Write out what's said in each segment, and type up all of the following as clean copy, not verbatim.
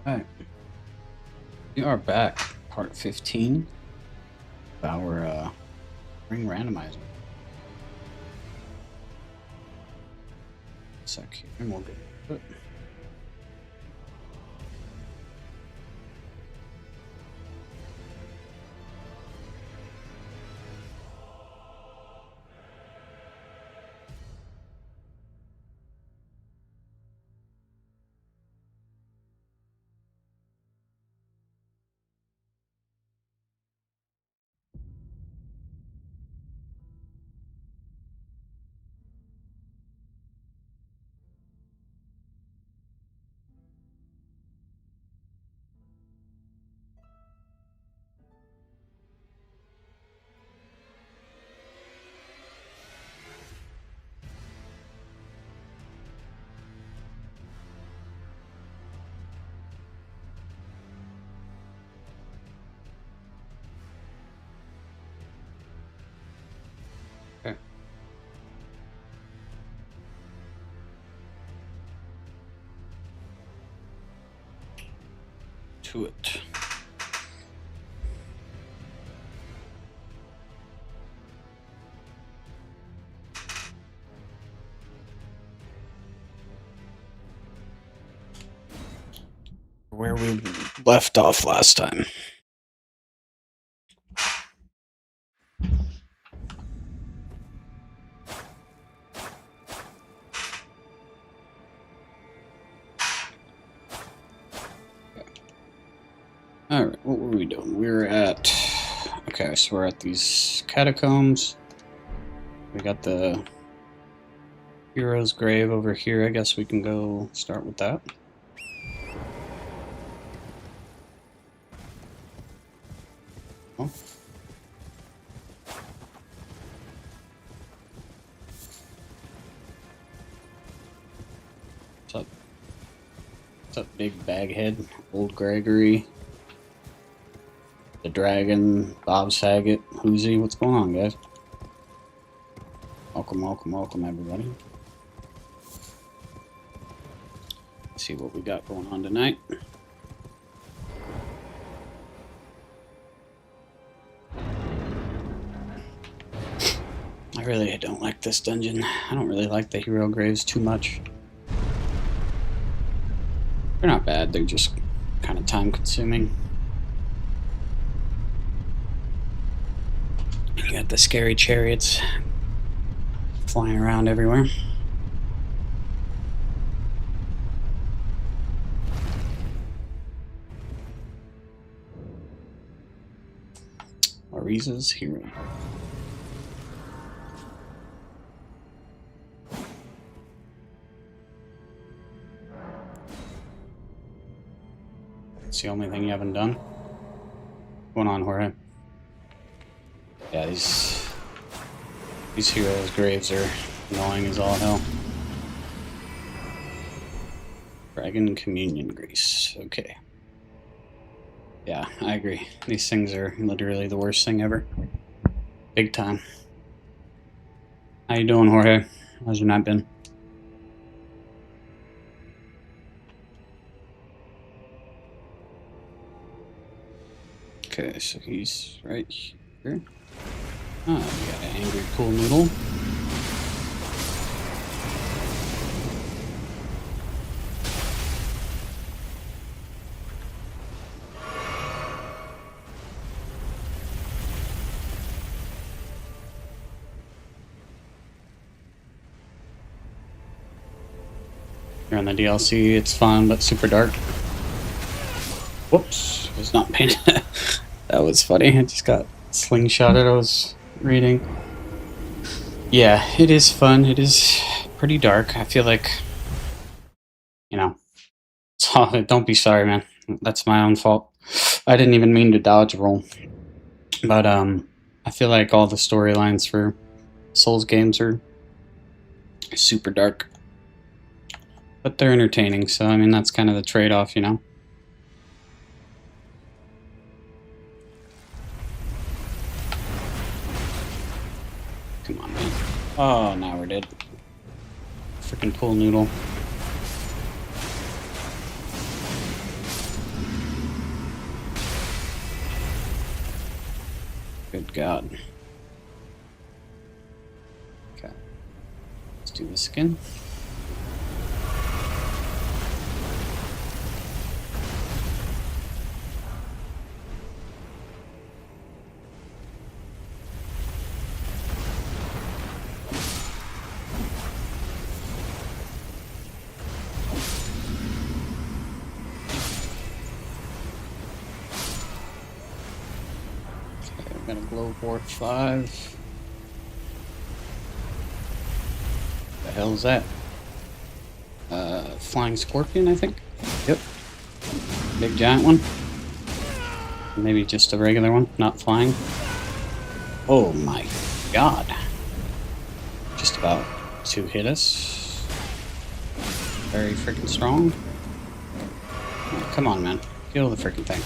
Alright. We are back. Part 15 of our ring randomizer. Sec here, and we'll get into it. Okay. To it. Where we left off last time. Alright, what were we doing? We were at... Okay, so we're at these catacombs. We got the hero's grave over here. I guess we can go start with that. Oh. What's up? What's up, big baghead? Old Gregory. The Dragon, Bob Saget, Whoozy. What's going on, guys? Welcome, welcome, welcome, everybody. Let's see what we got going on tonight. I really don't like this dungeon. I don't really like the hero graves too much. They're not bad, they're just kind of time consuming. You got the scary chariots flying around everywhere. Ariza's hero. It's the only thing you haven't done. What's going on, Jorge? Yeah, these heroes' graves are annoying as all hell. Dragon communion grease. Okay. Yeah, I agree. These things are literally the worst thing ever. Big time. How you doing, Jorge? How's your night been? Okay, so he's right here. Ah, we got an angry pool noodle. You're on the DLC, it's fun, but super dark. Whoops, I was not paying. That was funny. I just got slingshotted. I was reading. Yeah, it is fun. It is pretty dark. I feel like, you know, don't be sorry, man. That's my own fault. I didn't even mean to dodge roll. But I feel like all the storylines for Souls games are super dark. But they're entertaining, so I mean that's kind of the trade-off, you know. Come on, man. Oh, now we're dead. Freaking pool noodle. Good God. Okay. Let's do this again. Got a glow warp 5. The hell is that? Flying scorpion, I think. Yep. Big giant one. Maybe just a regular one, not flying. Oh my God. Just about to hit us. Very freaking strong. Oh, come on, man. Kill the freaking thing.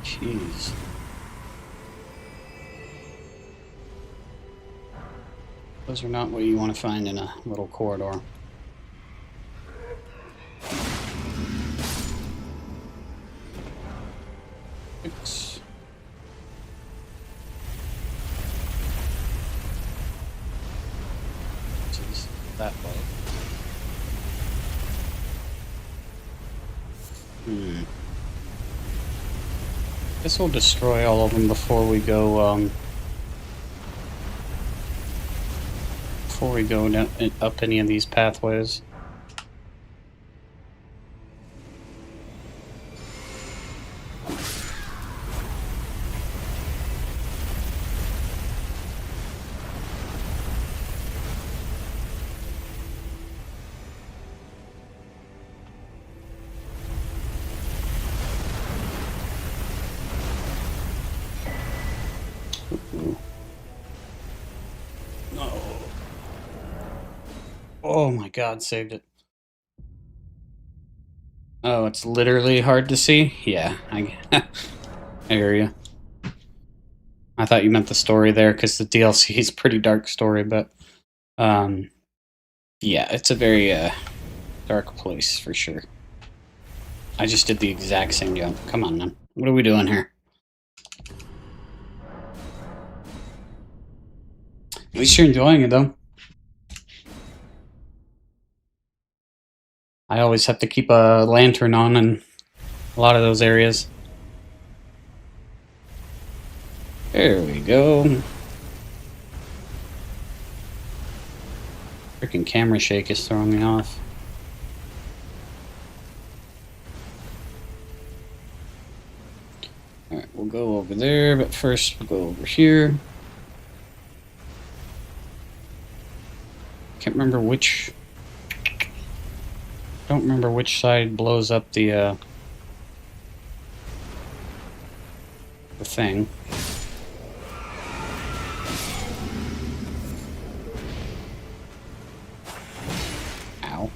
Jeez. Those are not what you want to find in a little corridor. Oops. Jeez, that way. This will destroy all of them before we go down, up any of these pathways. No. Oh my God, saved it. Oh, it's literally hard to see? Yeah, I hear you. I thought you meant the story there, because the DLC is a pretty dark story, but yeah, it's a very dark place for sure. I just did the exact same jump. Come on, man. What are we doing here? At least you're enjoying it, though. I always have to keep a lantern on in a lot of those areas. There we go. Freaking camera shake is throwing me off. Alright, we'll go over there, but first we'll go over here. Can't remember which... Don't remember which side blows up the thing. Ow.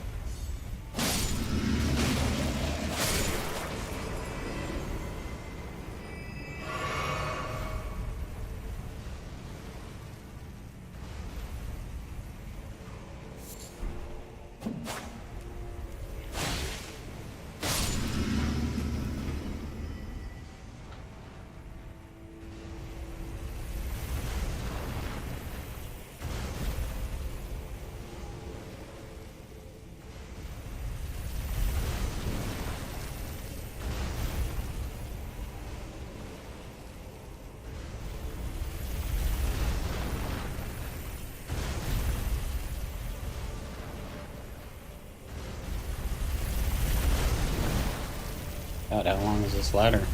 God, how long is this ladder?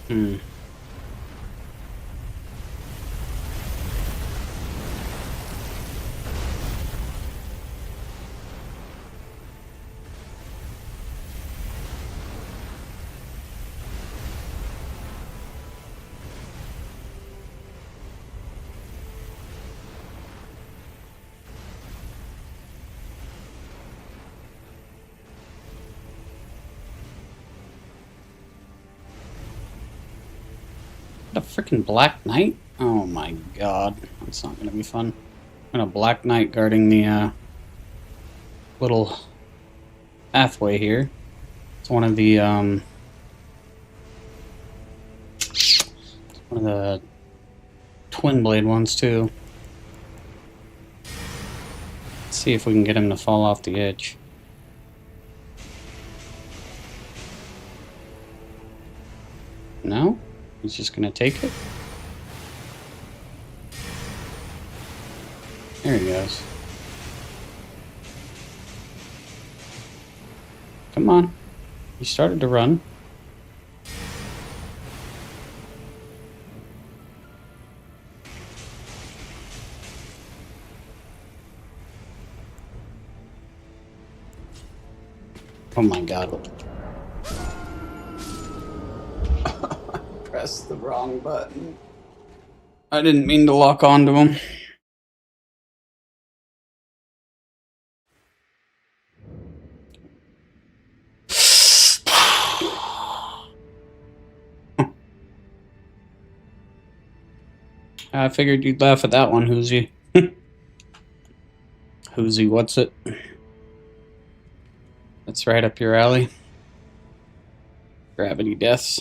Hmm. What a freaking Black Knight? Oh my god, that's not gonna be fun. And a Black Knight guarding the little pathway here. It's one of the twin blade ones too. Let's see if we can get him to fall off the edge. No? He's just gonna take it? There he goes. Come on. He started to run. Oh my god. Pressed the wrong button. I didn't mean to lock onto him. I figured you'd laugh at that one, Hoosie. Hoosie, what's it? That's right up your alley. Gravity deaths.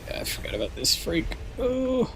I forgot about this freak. Oh.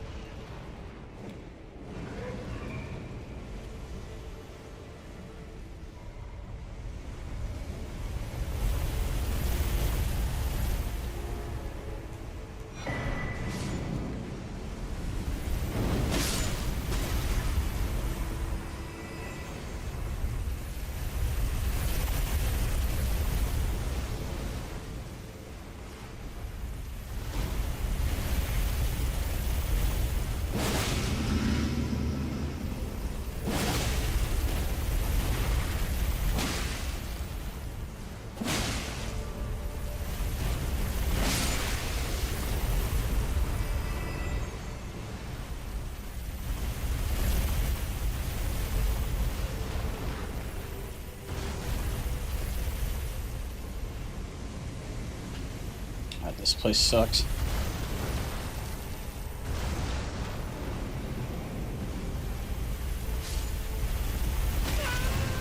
God, this place sucks.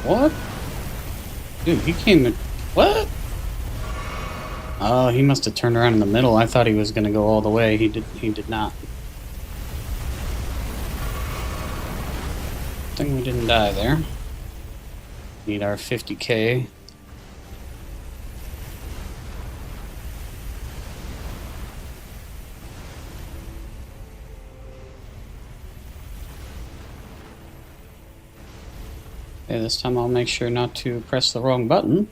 What? Dude, he came in. What? Oh, he must have turned around in the middle. I thought he was going to go all the way. He did not. Think we didn't die there. Need our 50k. Okay, this time I'll make sure not to press the wrong button.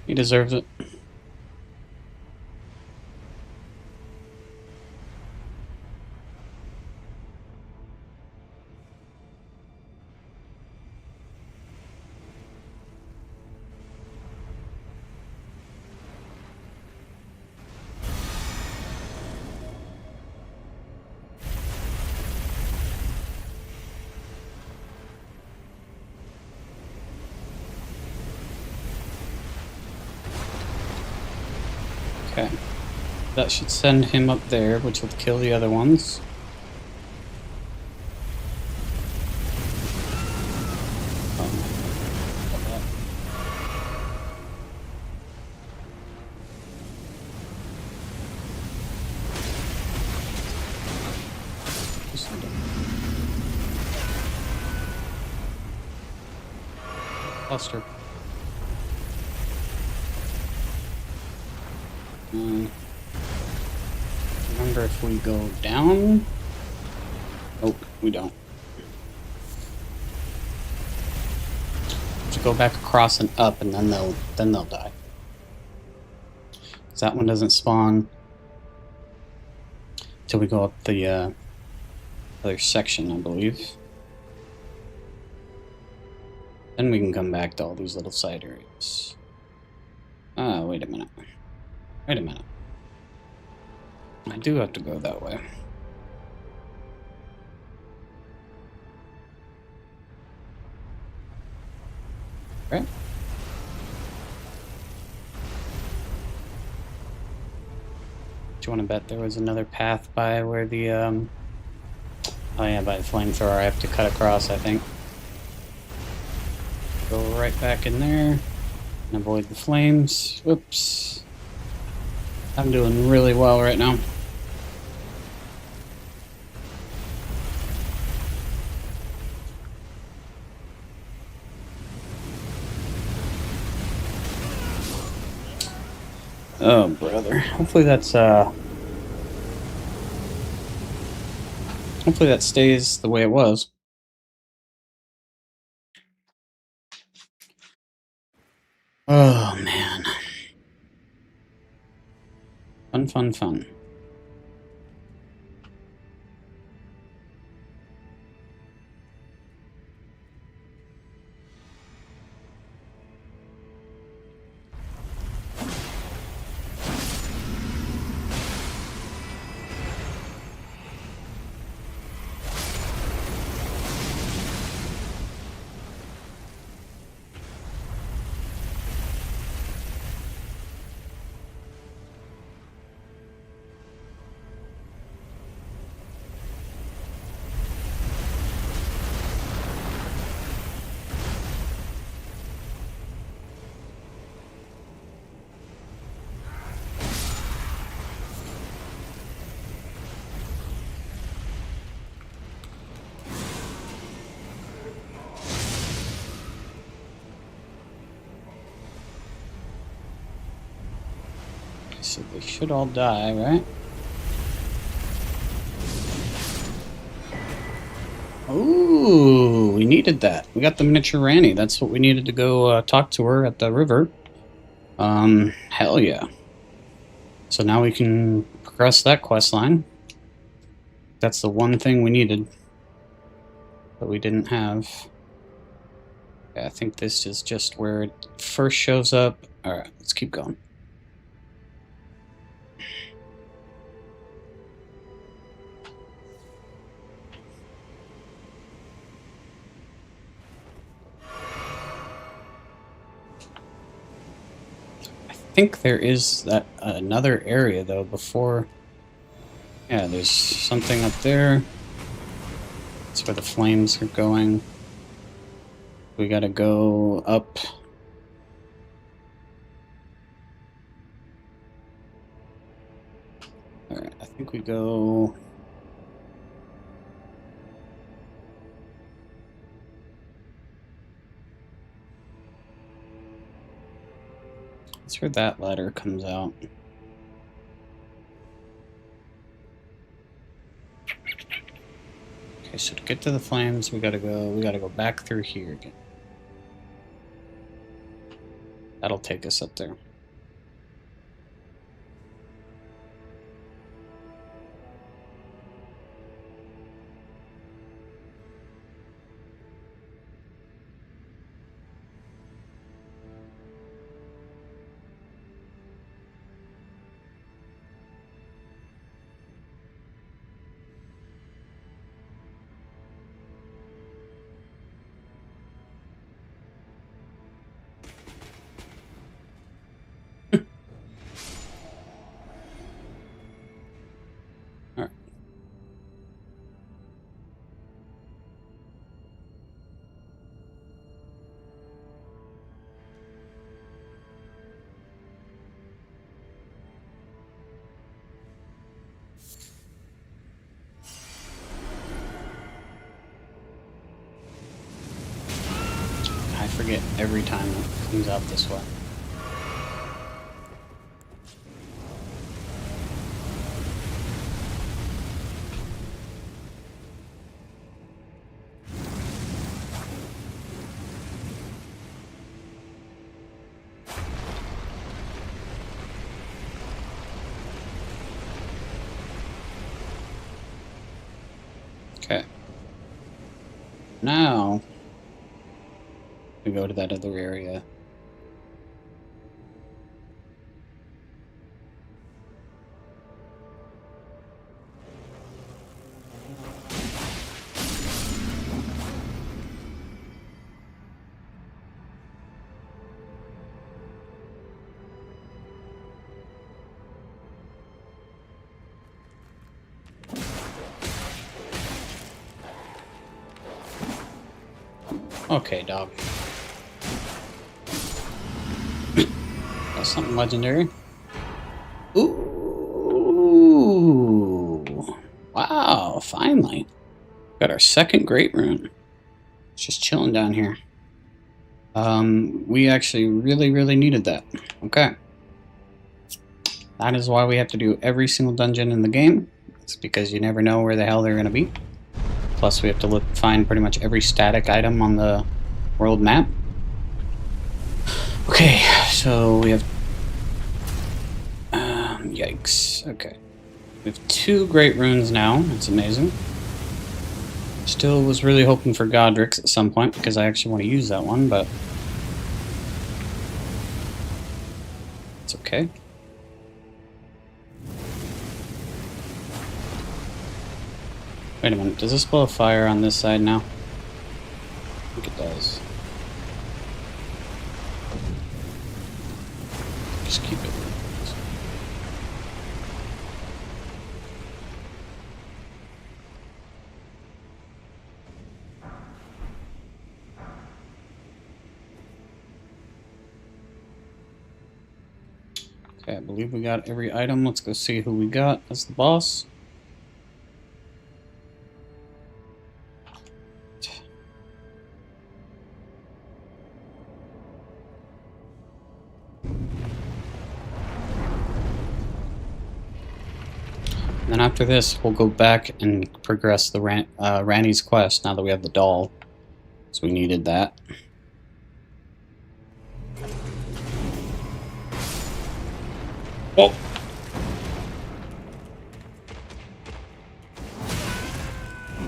He deserves it. Okay. That should send him up there, which will kill the other ones. Cluster. Remember if we go down? Nope, we don't. To go back across and up, and then they'll die. 'Cause that one doesn't spawn till we go up the other section, I believe. Then we can come back to all these little side areas. Wait a minute. Wait a minute. I do have to go that way. Right? Do you want to bet there was another path by where the, oh yeah, by the flamethrower I have to cut across, I think. Go right back in there and avoid the flames. Whoops. I'm doing really well right now. Oh, brother. Hopefully that's, hopefully that stays the way it was. Oh, man. Fun, fun, fun. So they should all die, right? Ooh, we needed that. We got the miniature Ranny. That's what we needed to go talk to her at the river. Hell yeah. So now we can progress that quest line. That's the one thing we needed that we didn't have. Yeah, I think this is just where it first shows up. All right, let's keep going. I think there is that another area though before. Yeah, there's something up there. That's where the flames are going. We gotta go up. Alright, I think we go. That's where that ladder comes out. Okay, so to get to the flames, we gotta go back through here again. That'll take us up there. forget every time it comes out this way. Okay. Now we go to that other area. Okay, dog. That's something legendary. Ooh! Wow, finally. Got our second great rune. It's just chilling down here. We actually really needed that. Okay. That is why we have to do every single dungeon in the game. It's because you never know where the hell they're going to be. Plus, we have to find pretty much every static item on the world map. Okay, so we have... yikes. Okay. We have 2 great runes now. That's amazing. Still was really hoping for Godric's at some point, because I actually want to use that one, but... it's okay. Wait a minute, does this blow a fire on this side now? I think it does. Just keep it. Okay, I believe we got every item. Let's go see who we got as the boss. Then after this, we'll go back and progress the Randy's quest now that we have the doll. So we needed that. Oh!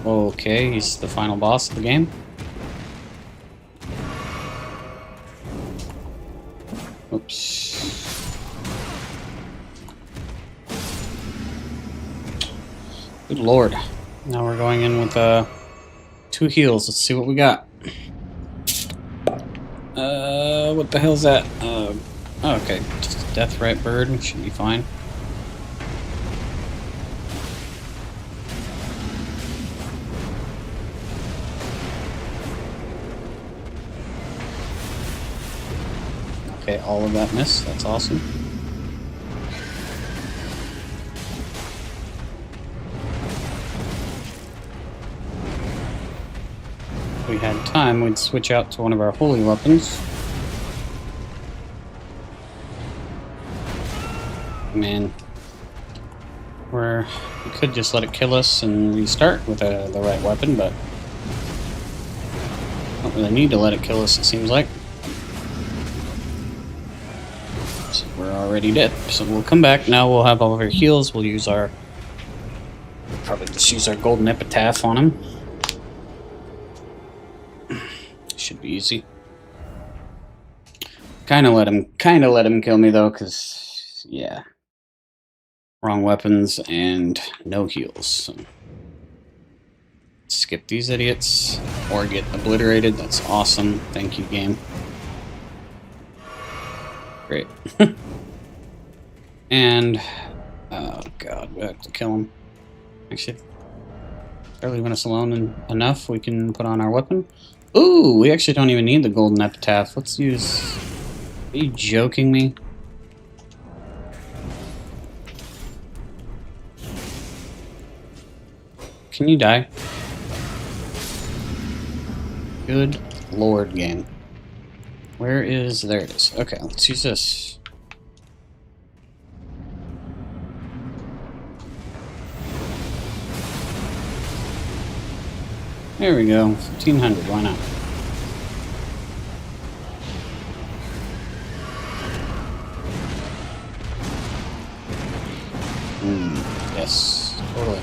Okay, he's the final boss of the game. Oops. Good lord. Now we're going in with 2 heals. Let's see what we got. What the hell's that? Oh, okay. Just a death-right bird. We should be fine. Okay, all of that missed. That's awesome. If we had time, we'd switch out to one of our holy weapons. Man, we could just let it kill us and restart with the right weapon, but don't really need to let it kill us, it seems like. So we're already dead. So we'll come back. Now we'll have all of our heals. We'll use our... probably just use our golden epitaph on him. Should be easy. Kinda let him kill me though, cause yeah. Wrong weapons and no heals. So. Skip these idiots or get obliterated. That's awesome. Thank you, game. Great. And oh god, we have to kill him. Actually, they're leaving us alone enough. We can put on our weapon. Ooh, we actually don't even need the golden epitaph. Let's use... Are you joking me? Can you die? Good lord, game. Where is... There it is. Okay, let's use this. There we go. 1500, why not? Yes, totally.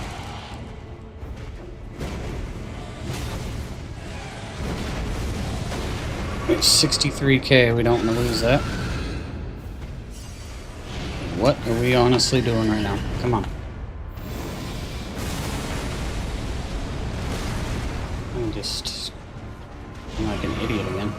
63k, we don't want to lose that. What are we honestly doing right now? Come on. I'm just... I'm like an idiot again.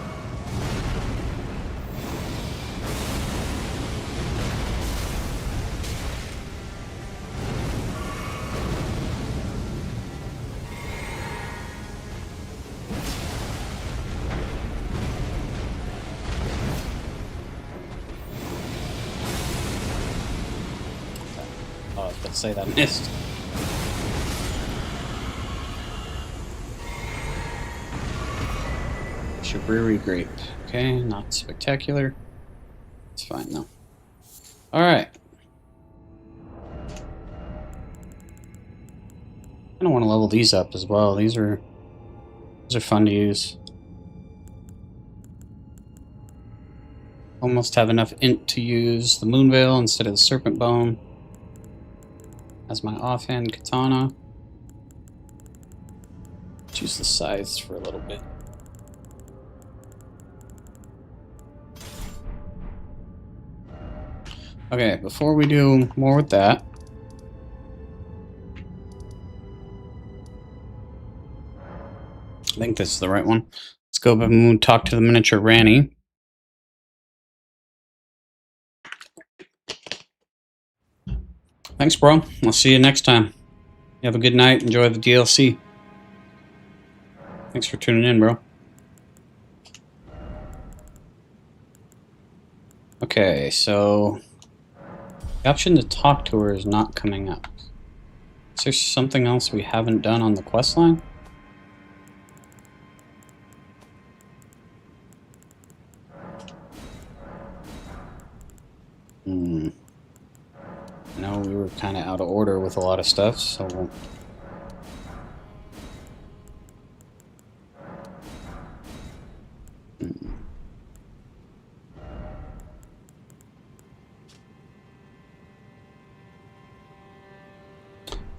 Oh, let's say that missed. Brewery grape. Okay, not spectacular. It's fine though. Alright. I don't want to level these up as well. These are fun to use. Almost have enough int to use the Moonveil instead of the Serpent Bone as my offhand katana. Let's use the scythes for a little bit. Okay, before we do more with that, I think this is the right one. Let's go up and talk to the miniature Ranny. Thanks, bro. I'll see you next time. You have a good night. Enjoy the DLC. Thanks for tuning in, bro. Okay, so the option to talk to her is not coming up. Is there something else we haven't done on the quest line? No, we were kind of out of order with a lot of stuff, so...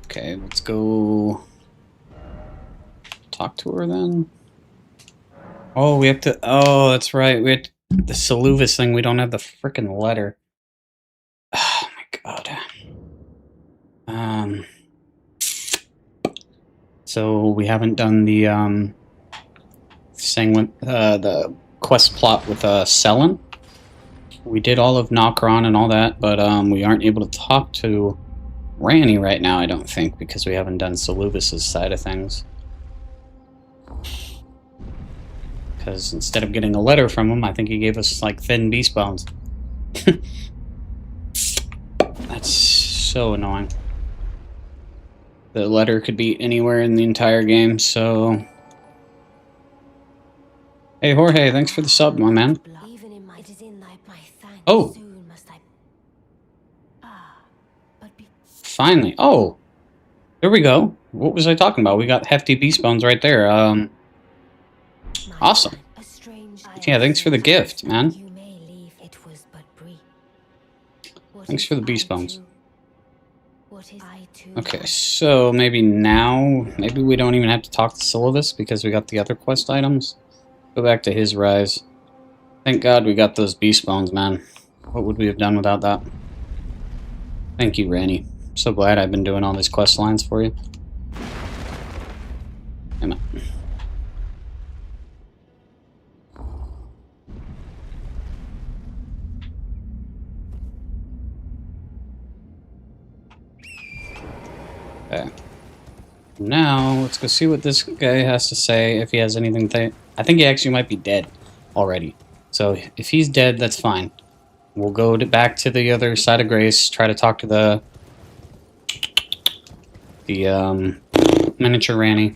Okay, let's go talk to her then. Oh, we have to... Oh, that's right. We had the Saluvis thing. We don't have the frickin' letter. Oh, my God. So we haven't done the thing with the quest plot with Selen. We did all of Nokron and all that, but we aren't able to talk to Ranny right now, I don't think, because we haven't done Saluvis' side of things. Because instead of getting a letter from him, I think he gave us, like, thin beast bones. That's so annoying. The letter could be anywhere in the entire game, so... Hey, Jorge, thanks for the sub, my man. Oh! Finally. Oh! There we go. What was I talking about? We got hefty beast bones right there. Awesome. Yeah, thanks for the gift, man. Thanks for the beast bones. Okay, so maybe now, maybe we don't even have to talk to Saluvis because we got the other quest items. Go back to his rise. Thank God we got those beast bones, man. What would we have done without that? Thank you, Ranny. I'm so glad I've been doing all these quest lines for you. Damn it. Okay. Now, let's go see what this guy has to say, if he has anything to... I think he actually might be dead already. So, if he's dead, that's fine. We'll go back to the other side of Grace, try to talk to the miniature Ranny.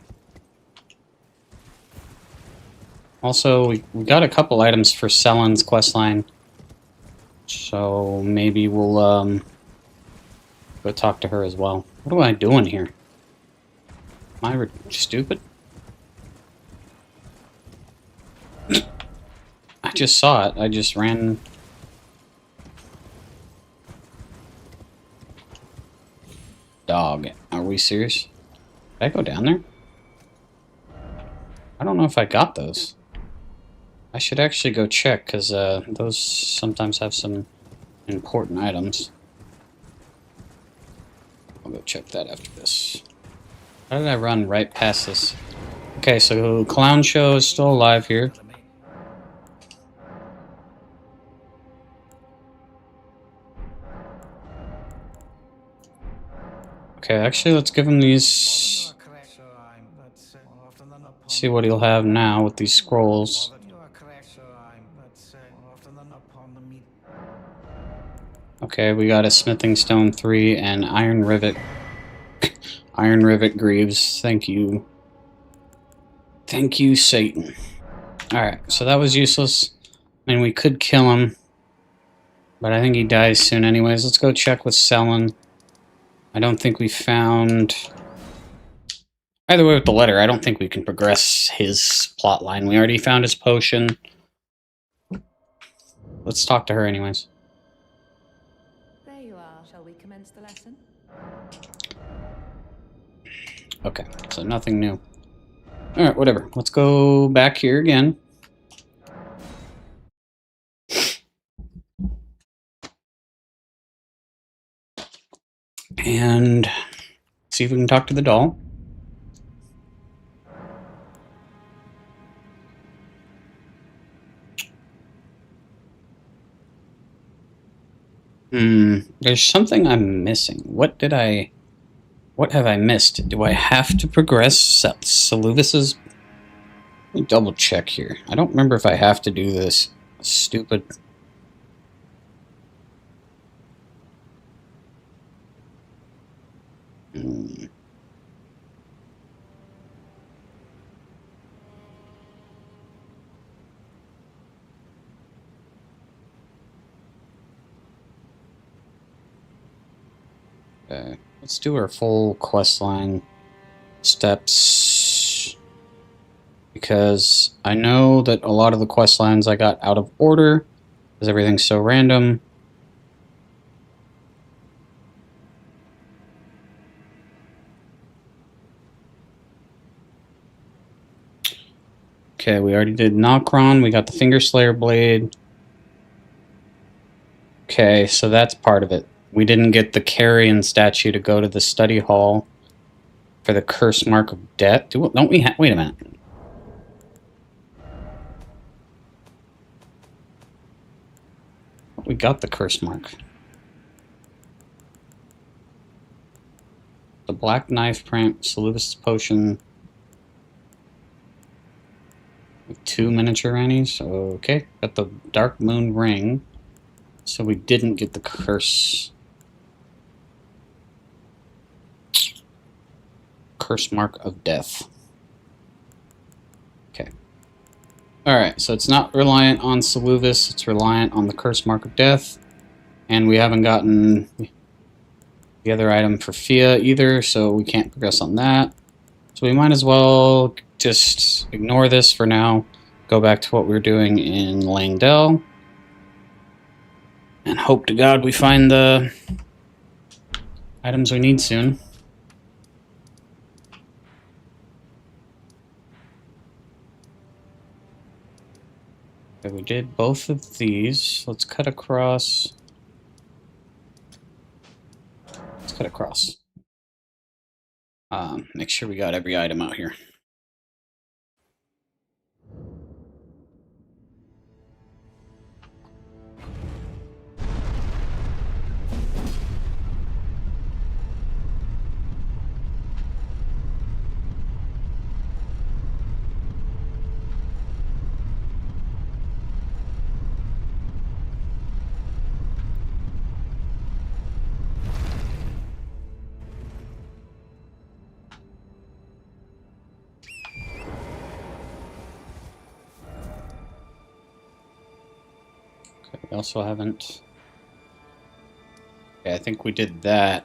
Also, we got a couple items for Sellen's questline. So maybe we'll go talk to her as well. What am I doing here? Am I stupid? I just saw it. I just ran. Dog. Are we serious? Did I go down there? I don't know if I got those. I should actually go check, because those sometimes have some important items. I'll go check that after this. How did I run right past this? Okay, so Clown Show is still alive here. Okay, actually, let's give him these. See what he'll have now with these scrolls. Okay, we got a Smithing Stone 3 and Iron Rivet. Iron Rivet Greaves. Thank you. Thank you, Satan. Alright, so that was useless. I mean, we could kill him. But I think he dies soon anyways. Let's go check with Sellen. I don't think we found... Either way with the letter, I don't think we can progress his plot line. We already found his potion. Let's talk to her anyways. There you are. Shall we commence the lesson? Okay, so nothing new. Alright, whatever. Let's go back here again. And see if we can talk to the doll. There's something I'm missing. What have I missed? Do I have to progress Saluvis's? Let me double check here. I don't remember if I have to do this stupid... Okay, let's do our full quest line steps, because I know that a lot of the quest lines I got out of order because everything's so random. Okay, we already did Nokron, we got the Finger Slayer Blade. Okay, so that's part of it. We didn't get the Carrion statue to go to the study hall for the Curse Mark of Death. Don't we wait a minute. We got the Curse Mark. The Black Knife Print, Saluvis Potion. 2 miniature Rannies. Okay, got the Dark Moon Ring. So we didn't get the Curse Mark of Death. Okay. Alright, so it's not reliant on Saluvis, it's reliant on the Curse Mark of Death. And we haven't gotten the other item for Fia either, so we can't progress on that. So we might as well just ignore this for now. Go back to what we were doing in Langdell. And hope to God we find the items we need soon. Okay, we did both of these. Let's cut across. Let's cut across. Make sure we got every item out here. Okay, we also haven't... Okay, I think we did that.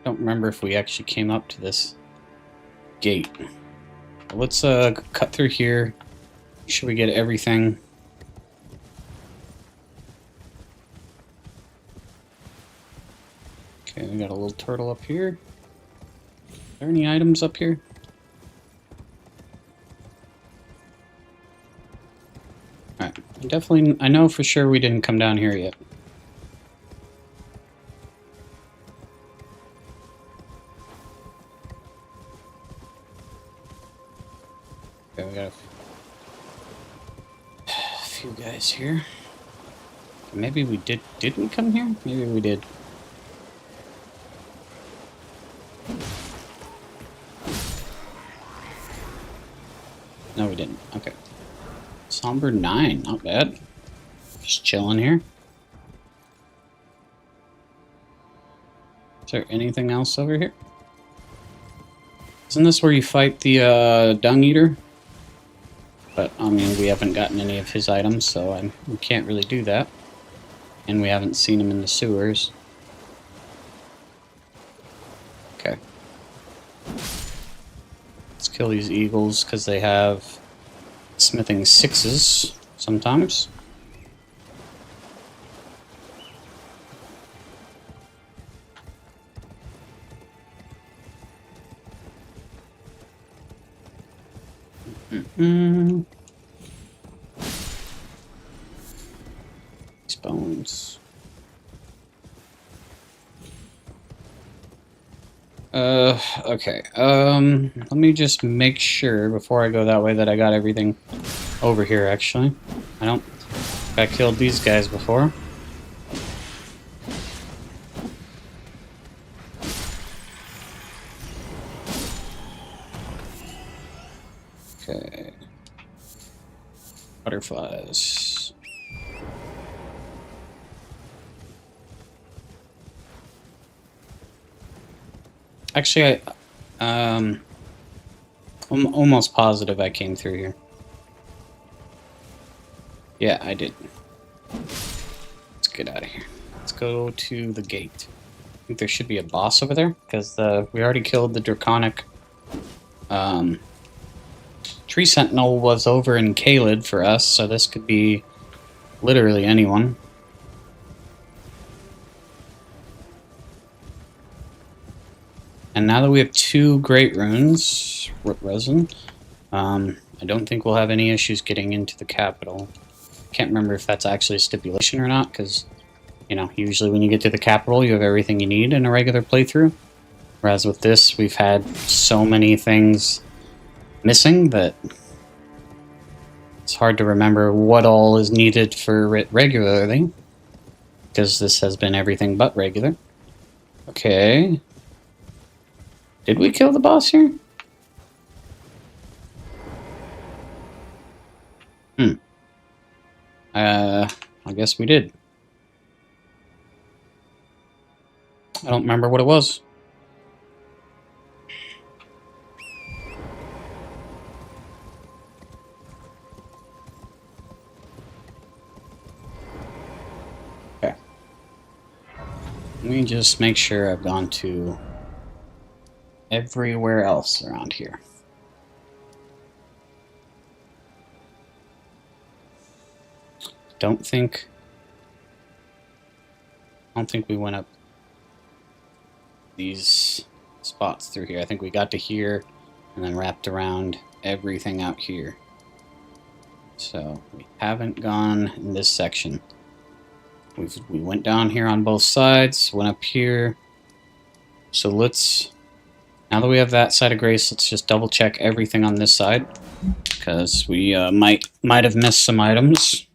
I don't remember if we actually came up to this gate. Let's cut through here. Make sure we get everything. Okay, we got a little turtle up here. Are there any items up here? Alright, definitely, I know for sure we didn't come down here yet. Okay, we got a few guys here. Maybe we did we come here? Maybe we did. No, we didn't. Okay. Somber 9, not bad. Just chilling here. Is there anything else over here? Isn't this where you fight the dung eater? But, I mean, we haven't gotten any of his items, so we can't really do that. And we haven't seen him in the sewers. Okay. Let's kill these eagles, because they have smithing 6s sometimes. These bones. Okay. Let me just make sure before I go that way that I got everything over here, actually. I killed these guys before. Okay. Butterflies. Actually, I'm almost positive I came through here. Yeah, I did. Let's get out of here. Let's go to the gate. I think there should be a boss over there, because we already killed the draconic tree sentinel was over in Caelid for us, so this could be literally anyone. And now that we have 2 great runes, resin, I don't think we'll have any issues getting into the capital. Can't remember if that's actually a stipulation or not, because, you know, usually when you get to the capital, you have everything you need in a regular playthrough. Whereas with this, we've had so many things missing that it's hard to remember what all is needed for it regularly, because this has been everything but regular. Okay. Did we kill the boss here? I guess we did. I don't remember what it was. Okay. Let me just make sure I've gone to everywhere else around here. Don't think we went up these spots through here. I think we got to here and then wrapped around everything out here. So we haven't gone in this section. We went down here on both sides, went up here. So now that we have that side of grace, let's just double check everything on this side, because we might have missed some items.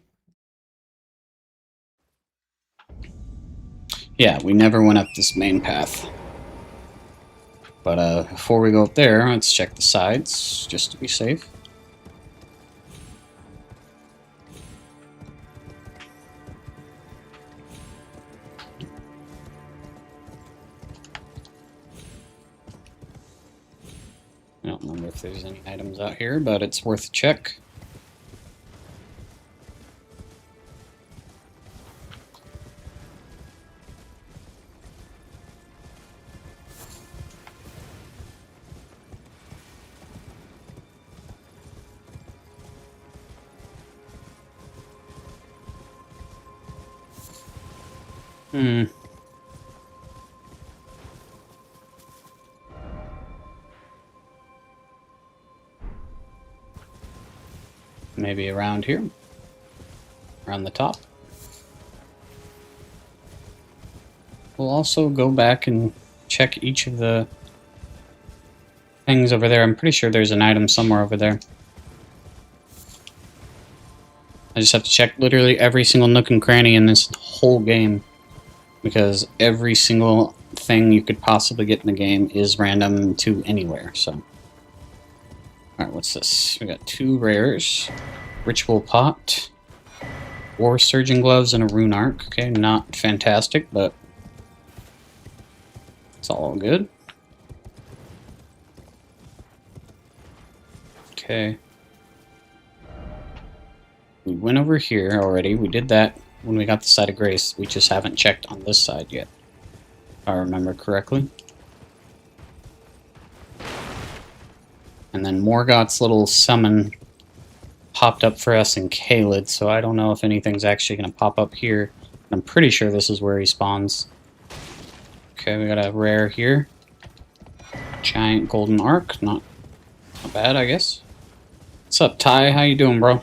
Yeah, we never went up this main path. But before we go up there, let's check the sides, just to be safe. I don't remember if there's any items out here, but it's worth a check. Hmm. Maybe around here. Around the top. We'll also go back and check each of the things over there. I'm pretty sure there's an item somewhere over there. I just have to check literally every single nook and cranny in this whole game, because every single thing you could possibly get in the game is random to anywhere, so. Alright, what's this? We got 2 rares. Ritual Pot. War Surgeon Gloves and a Rune Arc. Okay, not fantastic, but it's all good. Okay. We went over here already. We did that when we got the Side of Grace. We just haven't checked on this side yet, if I remember correctly. And then Morgoth's little summon popped up for us in Caelid, so I don't know if anything's actually going to pop up here. I'm pretty sure this is where he spawns. Okay, we got a rare here. Giant Golden Arc. Not bad, I guess. What's up, Ty? How you doing, bro?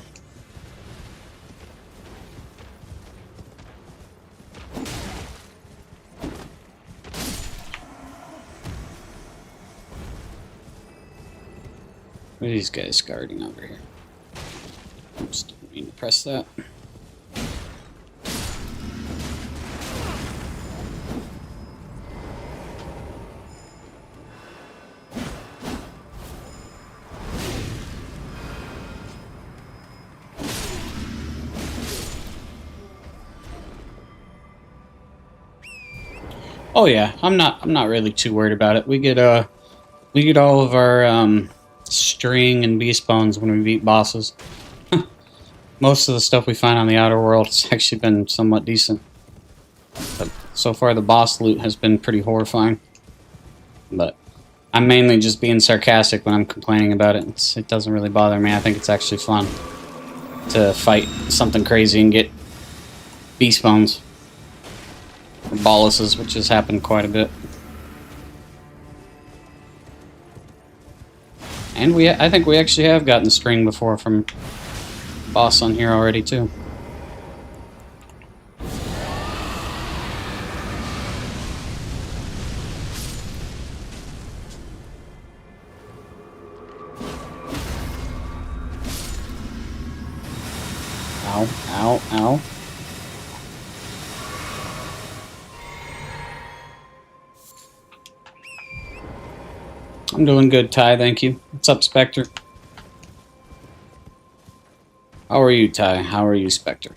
What are these guys guarding over here? Oops, didn't mean to press that. Oh yeah, I'm not really too worried about it. We get all of our string and beast bones when we beat bosses. Most of the stuff we find on the outer world has actually been somewhat decent. But so far the boss loot has been pretty horrifying. But I'm mainly just being sarcastic when I'm complaining about it. It doesn't really bother me. I think it's actually fun to fight something crazy and get beast bones. Or boluses, which has happened quite a bit. And I think we actually have gotten string before from boss on here already too. Ow, ow, ow. I'm doing good, Ty, thank you. What's up, Spectre? How are you, Ty? How are you, Spectre?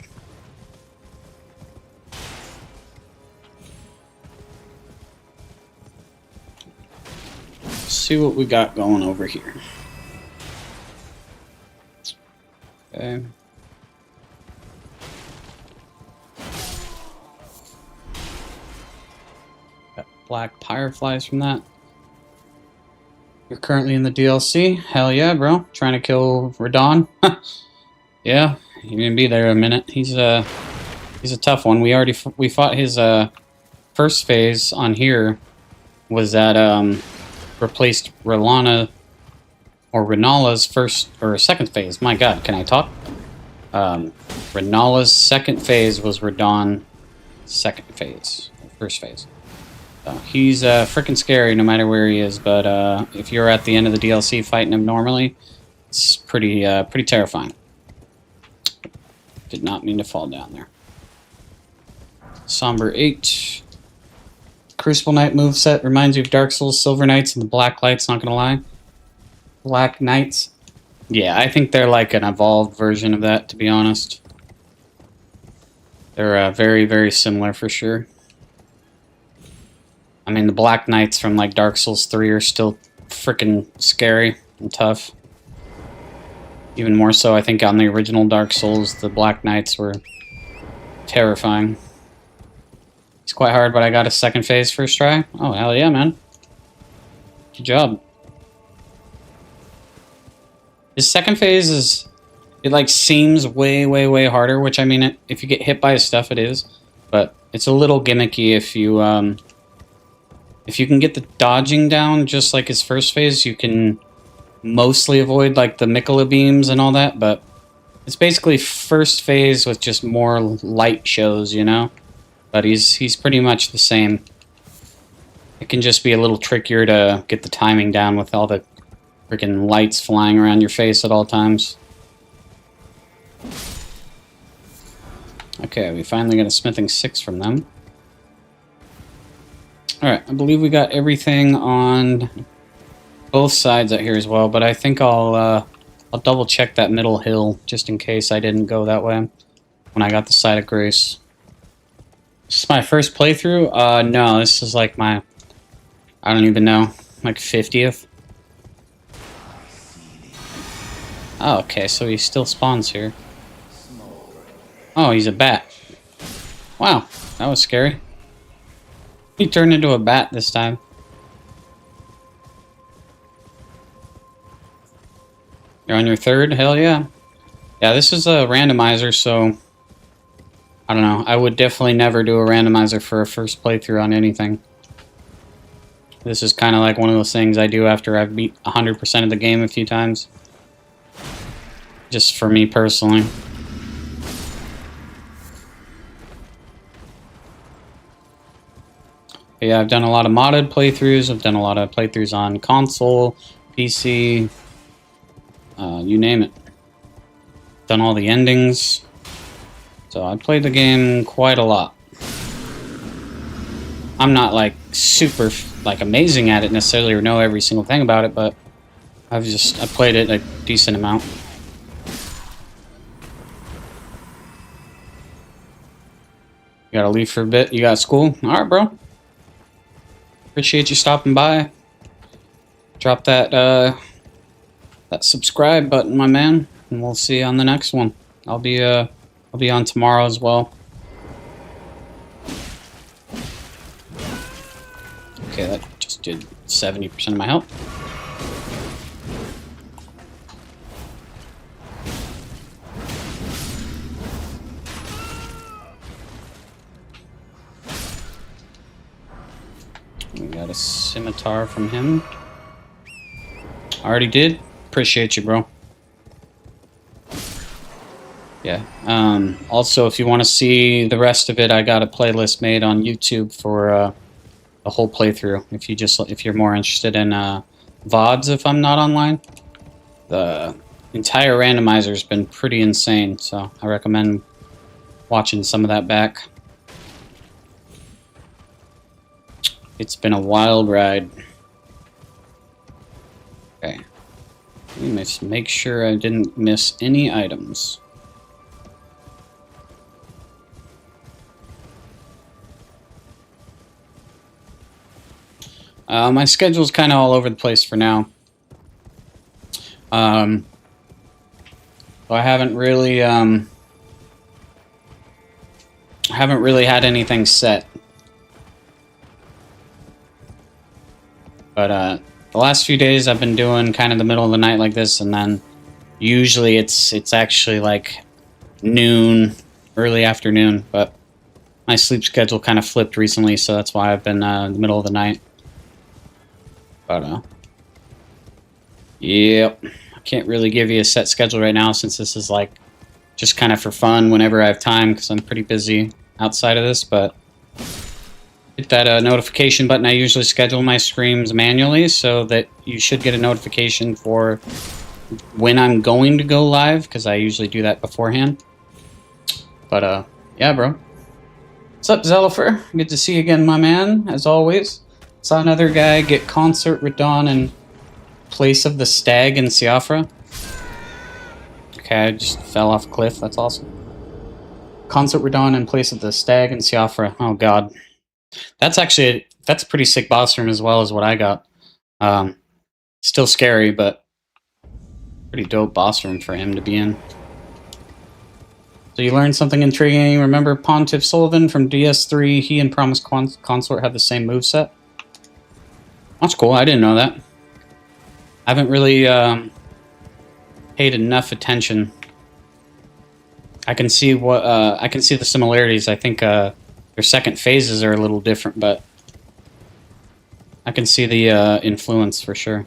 Let's see what we got going over here. Okay. Got black fireflies from that. You're currently in the DLC? Hell yeah, bro. Trying to kill Radon? Yeah, you're gonna be there a minute. He's a tough one. We fought his first phase on here. Was that replaced Renala's first or second phase. My god, can I talk? Renala's second phase was Radon's second phase. First phase. He's freaking scary no matter where he is, but if you're at the end of the DLC fighting him normally, it's pretty terrifying. Did not mean to fall down there. Somber 8. Crucible Knight moveset reminds you of Dark Souls, Silver Knights, and the Black Lights, not gonna lie. Black Knights. Yeah, I think they're like an evolved version of that, to be honest. They're very, very similar for sure. I mean, the Black Knights from like Dark Souls 3 are still freaking scary and tough. Even more so, I think, on the original Dark Souls, the Black Knights were terrifying. It's quite hard, but I got a second phase first try. Oh, hell yeah, man. Good job. His second phase is... It, like, seems way, way, way harder, which, I mean, if you get hit by his stuff, it is. But it's a little gimmicky if you can get the dodging down just like his first phase, you can mostly avoid like the Mikola beams and all that, but it's basically first phase with just more light shows, you know? But he's pretty much the same. It can just be a little trickier to get the timing down with all the freaking lights flying around your face at all times. Okay, we finally got a smithing 6 from them. Alright, I believe we got everything on both sides out here as well, but I think I'll double check that middle hill just in case I didn't go that way when I got the Side of Grace. This is my first playthrough? No, this is like my, I don't even know, like 50th. Oh, okay, so he still spawns here. Oh, he's a bat. Wow, that was scary. He turned into a bat this time. You're on your third? Hell yeah. Yeah, this is a randomizer, so I don't know. I would definitely never do a randomizer for a first playthrough on anything. This is kind of like one of those things I do after I've beat 100% of the game a few times. Just for me personally. But yeah, I've done a lot of modded playthroughs. I've done a lot of playthroughs on console, PC, you name it. Done all the endings. So I played the game quite a lot. I'm not like super like amazing at it necessarily or know every single thing about it, but I played it a decent amount. You gotta leave for a bit. You got school? Alright, bro. Appreciate you stopping by. Drop that that subscribe button, my man, and we'll see you on the next one. I'll be on tomorrow as well. Okay, that just did 70% of my health. We got a scimitar from him. Already did. Appreciate you, bro. Yeah. Also, if you want to see the rest of it, I got a playlist made on YouTube for the whole playthrough. If you're more interested in VODs, if I'm not online, the entire randomizer has been pretty insane. So I recommend watching some of that back. It's been a wild ride. Okay. Let me just make sure I didn't miss any items. My schedule's kind of all over the place for now. So I haven't really had anything set. But the last few days I've been doing kind of the middle of the night like this, and then usually it's actually like noon, early afternoon, but my sleep schedule kind of flipped recently, so that's why I've been in the middle of the night. But yep, I can't really give you a set schedule right now since this is like just kind of for fun whenever I have time, because I'm pretty busy outside of this. But hit that notification button. I usually schedule my streams manually so that you should get a notification for when I'm going to go live, because I usually do that beforehand. But yeah, bro. What's up, Zellifer? Good to see you again, my man, as always. Saw another guy get Consort Radon in place of the Stag in Siafra. Okay, I just fell off a cliff. That's awesome. Consort Radon in place of the Stag in Siafra. Oh, God. That's actually that's a pretty sick boss room as well as what I got. Still scary, but pretty dope boss room for him to be in. So you learned something intriguing. Remember Pontiff Sullivan from DS3? He and Promised Consort have the same moveset. That's cool. I didn't know that. I haven't really paid enough attention. I can see the similarities. I think Their second phases are a little different, but I can see the influence for sure.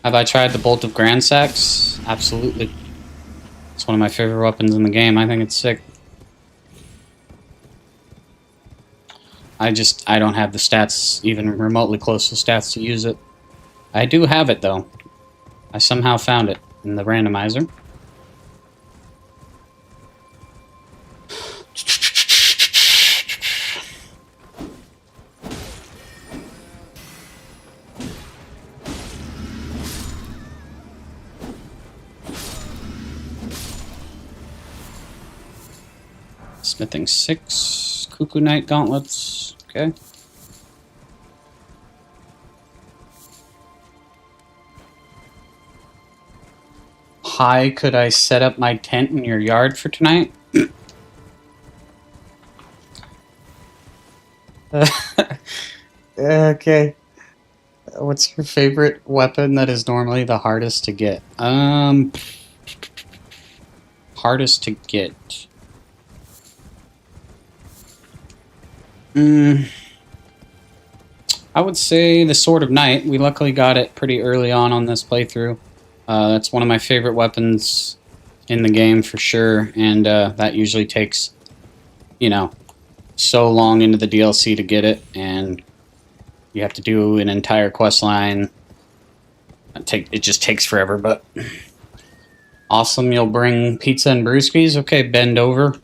Have I tried the Bolt of Grand Sax? Absolutely. It's one of my favorite weapons in the game. I think it's sick. I don't have the stats, even remotely close to stats to use it. I do have it, though. I somehow found it in the randomizer. Smithing 6, Cuckoo Knight gauntlets. Okay. Hi, could I set up my tent in your yard for tonight? Okay. What's your favorite weapon that is normally the hardest to get? Hardest to get. I would say the Sword of Night. We luckily got it pretty early on this playthrough. That's one of my favorite weapons in the game for sure, and that usually takes, you know, so long into the DLC to get it, and you have to do an entire quest line. It just takes forever, but awesome. You'll bring pizza and brewskis. Okay, bend over.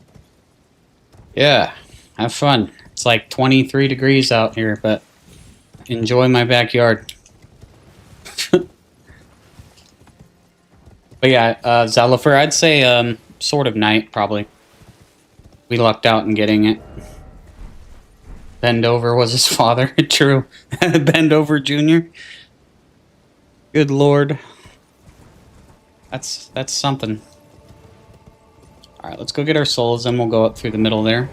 Yeah, have fun. It's like 23 degrees out here, but enjoy my backyard. But yeah, Zalifer, I'd say Sword of Night, probably. We lucked out in getting it. Bendover was his father. True. Bendover Jr. Good lord. That's something. Alright, let's go get our souls, and we'll go up through the middle there.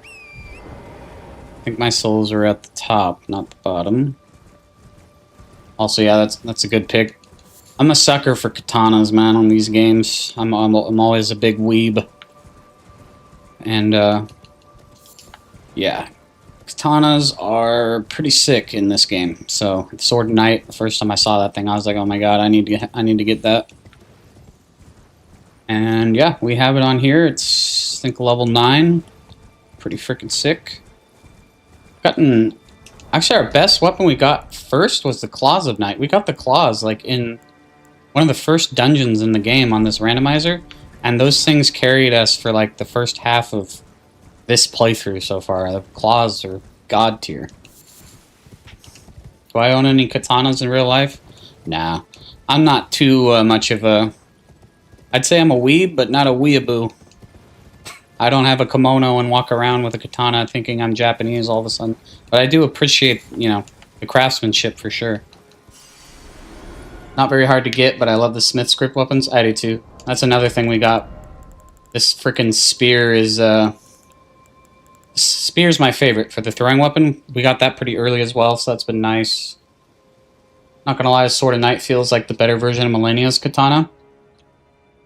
I think my souls are at the top, not the bottom. Also, yeah, that's a good pick. I'm a sucker for katanas, man, on these games. I'm always a big weeb. And, yeah. Katanas are pretty sick in this game. So, Sword of Night, the first time I saw that thing, I was like, oh my god, I need to get that. And, yeah, we have it on here. It's, I think, level 9. Pretty freaking sick. Actually, our best weapon we got first was the Claws of Night. We got the Claws, like, in one of the first dungeons in the game on this randomizer, and those things carried us for like the first half of this playthrough so far. The Claws are god tier. Do I own any katanas in real life? Nah. I'm not too much of a... I'd say I'm a weeb, but not a weeaboo. I don't have a kimono and walk around with a katana thinking I'm Japanese all of a sudden. But I do appreciate, you know, the craftsmanship for sure. Not very hard to get, but I love the Smith script weapons. I do too. That's another thing we got. This frickin' spear is, Spear's my favorite for the throwing weapon. We got that pretty early as well, so that's been nice. Not gonna lie, Sword of Night feels like the better version of Millennia's katana.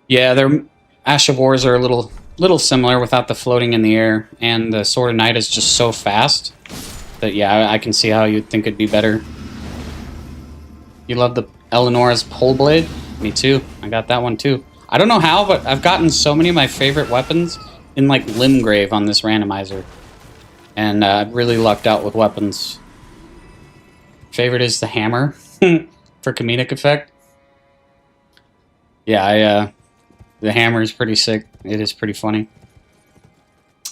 Yeah, their Ash of Wars are a little similar without the floating in the air, and the Sword of Night is just so fast that, yeah, I can see how you'd think it'd be better. You love the Eleanor's pole blade? Me too. I got that one too. I don't know how, but I've gotten so many of my favorite weapons in like Limgrave on this randomizer. And I've really lucked out with weapons. Favorite is the hammer for comedic effect. Yeah, the hammer is pretty sick. It is pretty funny.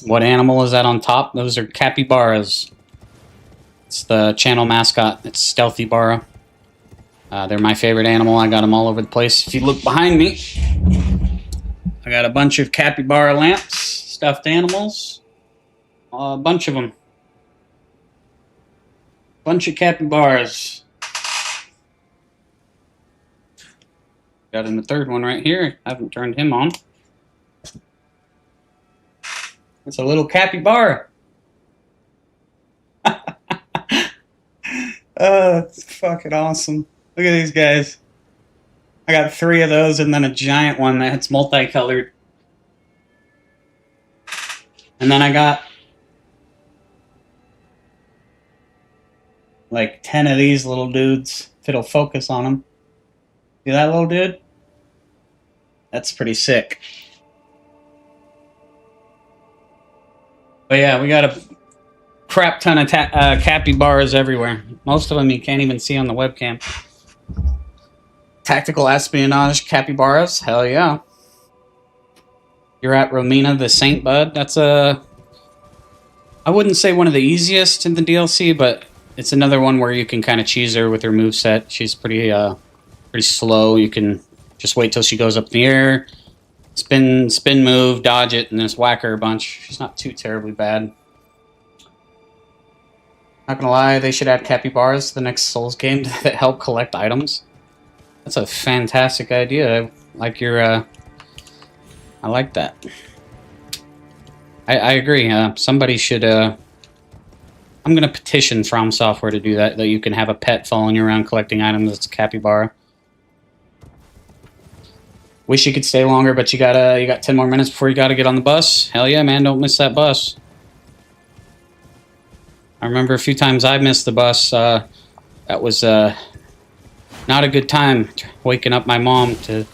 What animal is that on top? Those are capybaras. It's the channel mascot. It's Stealthy Bara. They're my favorite animal. I got them all over the place. If you look behind me, I got a bunch of capybara lamps, stuffed animals. A bunch of them. Bunch of capybaras. Got in the third one right here. I haven't turned him on. It's a little capybara. It's fucking awesome. Look at these guys. I got 3 of those and then a giant one that's multicolored. And then I got like 10 of these little dudes, if it'll focus on them. See that little dude? That's pretty sick. But yeah, we got a crap ton of capybaras everywhere. Most of them you can't even see on the webcam. Tactical espionage capybaras, hell yeah. You're at Romina the Saint, bud. That's I wouldn't say one of the easiest in the DLC, but it's another one where you can kind of cheese her with her moveset. She's pretty slow. You can just wait till she goes up in the air, spin move, dodge it, and then just whack her a bunch. She's not too terribly bad. Not gonna lie, they should add capybaras to the next Souls game that help collect items. That's a fantastic idea. I like your I like that. I agree. Somebody should. I'm gonna petition From Software to do that. That you can have a pet following you around collecting items. That's a capybara. Wish you could stay longer, but you got 10 more minutes before you gotta get on the bus. Hell yeah, man! Don't miss that bus. I remember a few times I missed the bus. That was not a good time. Waking up my mom to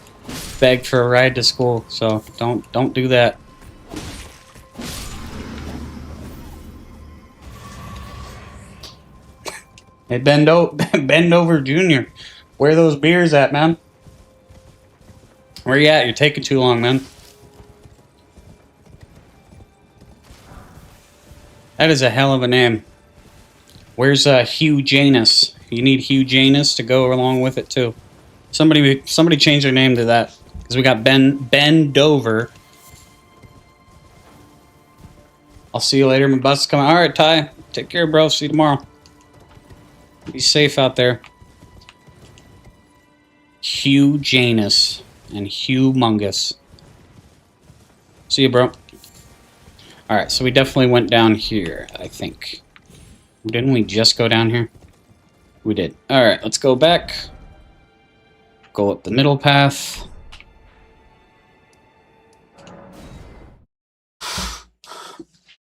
beg for a ride to school. So don't do that. Hey, Bend Over Junior. Where are those beers at, man? Where you at? You're taking too long, man. That is a hell of a name. Where's Hugh Janus? You need Hugh Janus to go along with it too. Somebody change their name to that, because we got Ben Dover. I'll see you later. My bus is coming. All right, Ty. Take care, bro. See you tomorrow. Be safe out there. Hugh Janus and Hugh Mungus. See you, bro. Alright, so we definitely went down here, I think. Didn't we just go down here? We did. Alright, let's go back. Go up the middle path.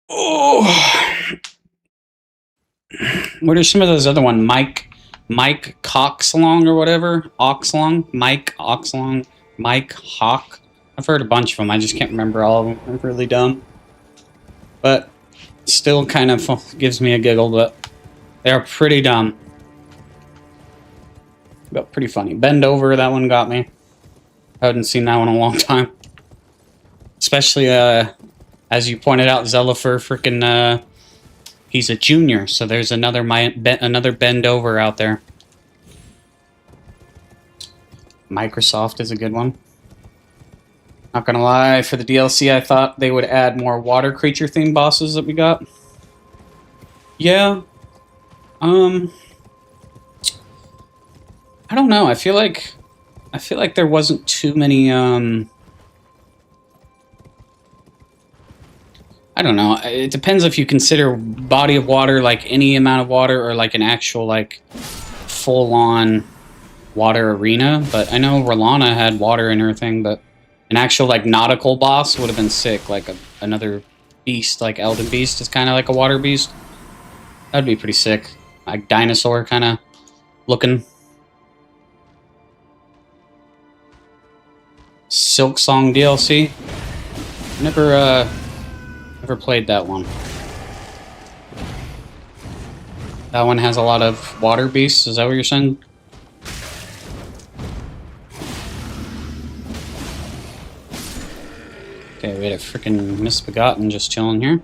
Oh! What are some of those other ones? Mike Coxlong or whatever? Oxlong? Mike Oxlong? Mike Hawk? I've heard a bunch of them. I just can't remember all of them. They're really dumb. But still kind of gives me a giggle, but they're pretty dumb. But pretty funny. Bend Over, that one got me. I hadn't seen that one in a long time. Especially, as you pointed out, Zellifer freaking... he's a junior, so there's another Bend Over out there. Microsoft is a good one. Not gonna lie, for the DLC, I thought they would add more water creature themed bosses that we got. Yeah. I don't know. I feel like there wasn't too many. I don't know. It depends if you consider body of water like any amount of water or like an actual like full-on water arena. But I know Rolana had water in her thing, but an actual like nautical boss would have been sick. Like another beast, like Elden Beast is kind of like a water beast. That'd be pretty sick. Like dinosaur kind of looking. Silk Song DLC. Never played that one. That one has a lot of water beasts. Is that what you're saying? Okay, we had a freaking Misbegotten just chilling here.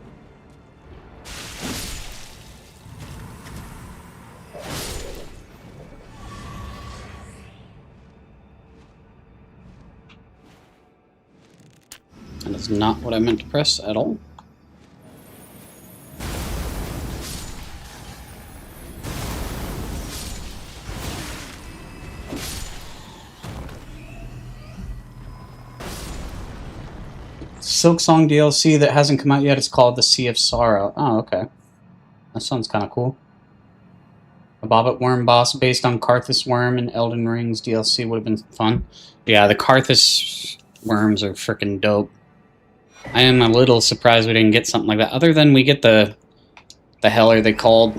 That is not what I meant to press at all. Silk Song DLC that hasn't come out yet. It's called The Sea of Sorrow. Oh, okay. That sounds kind of cool. A Bobbit Worm boss based on Karthus Worm and Elden Ring's DLC would have been fun. Yeah, the Karthus worms are freaking dope. I am a little surprised we didn't get something like that. Other than we get the hell are they called?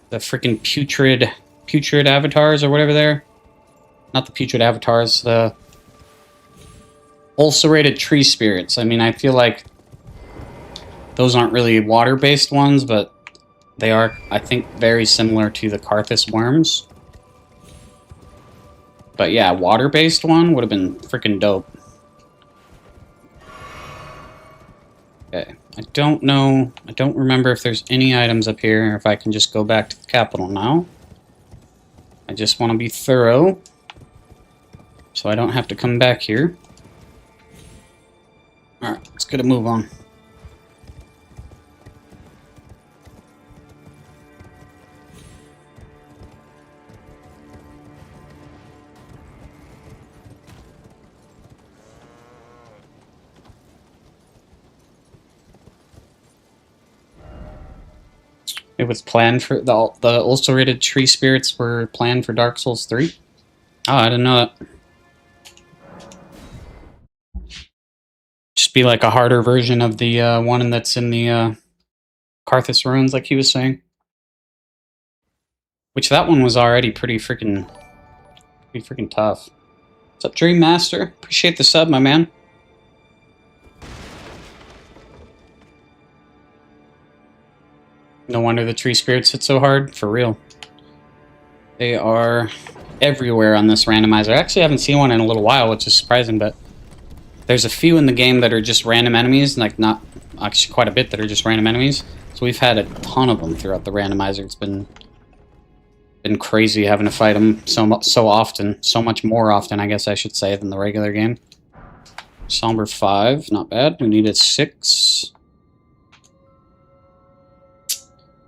The freaking putrid avatars or whatever they're. Not the putrid avatars, the ulcerated tree spirits. I mean, I feel like those aren't really water-based ones, but they are, I think, very similar to the Karthus worms. But yeah, water-based one would have been freaking dope. Okay, I don't know, I don't remember if there's any items up here, or if I can just go back to the capital now. I just want to be thorough, so I don't have to come back here. Alright, let's get a move on. It was planned for the ulcerated tree spirits were planned for Dark Souls 3. Oh, I didn't know that. Just be like a harder version of the one that's in the Karthus ruins, like he was saying. Which that one was already pretty freaking tough. What's up, Dream Master? Appreciate the sub, my man. No wonder the tree spirits hit so hard, for real. They are everywhere on this randomizer. I actually haven't seen one in a little while, which is surprising, but there's a few in the game that are just random enemies, like not actually quite a bit that are just random enemies. So we've had a ton of them throughout the randomizer. It's been crazy having to fight them so often, so much more often, I guess I should say, than the regular game. Somber 5, not bad. We needed 6.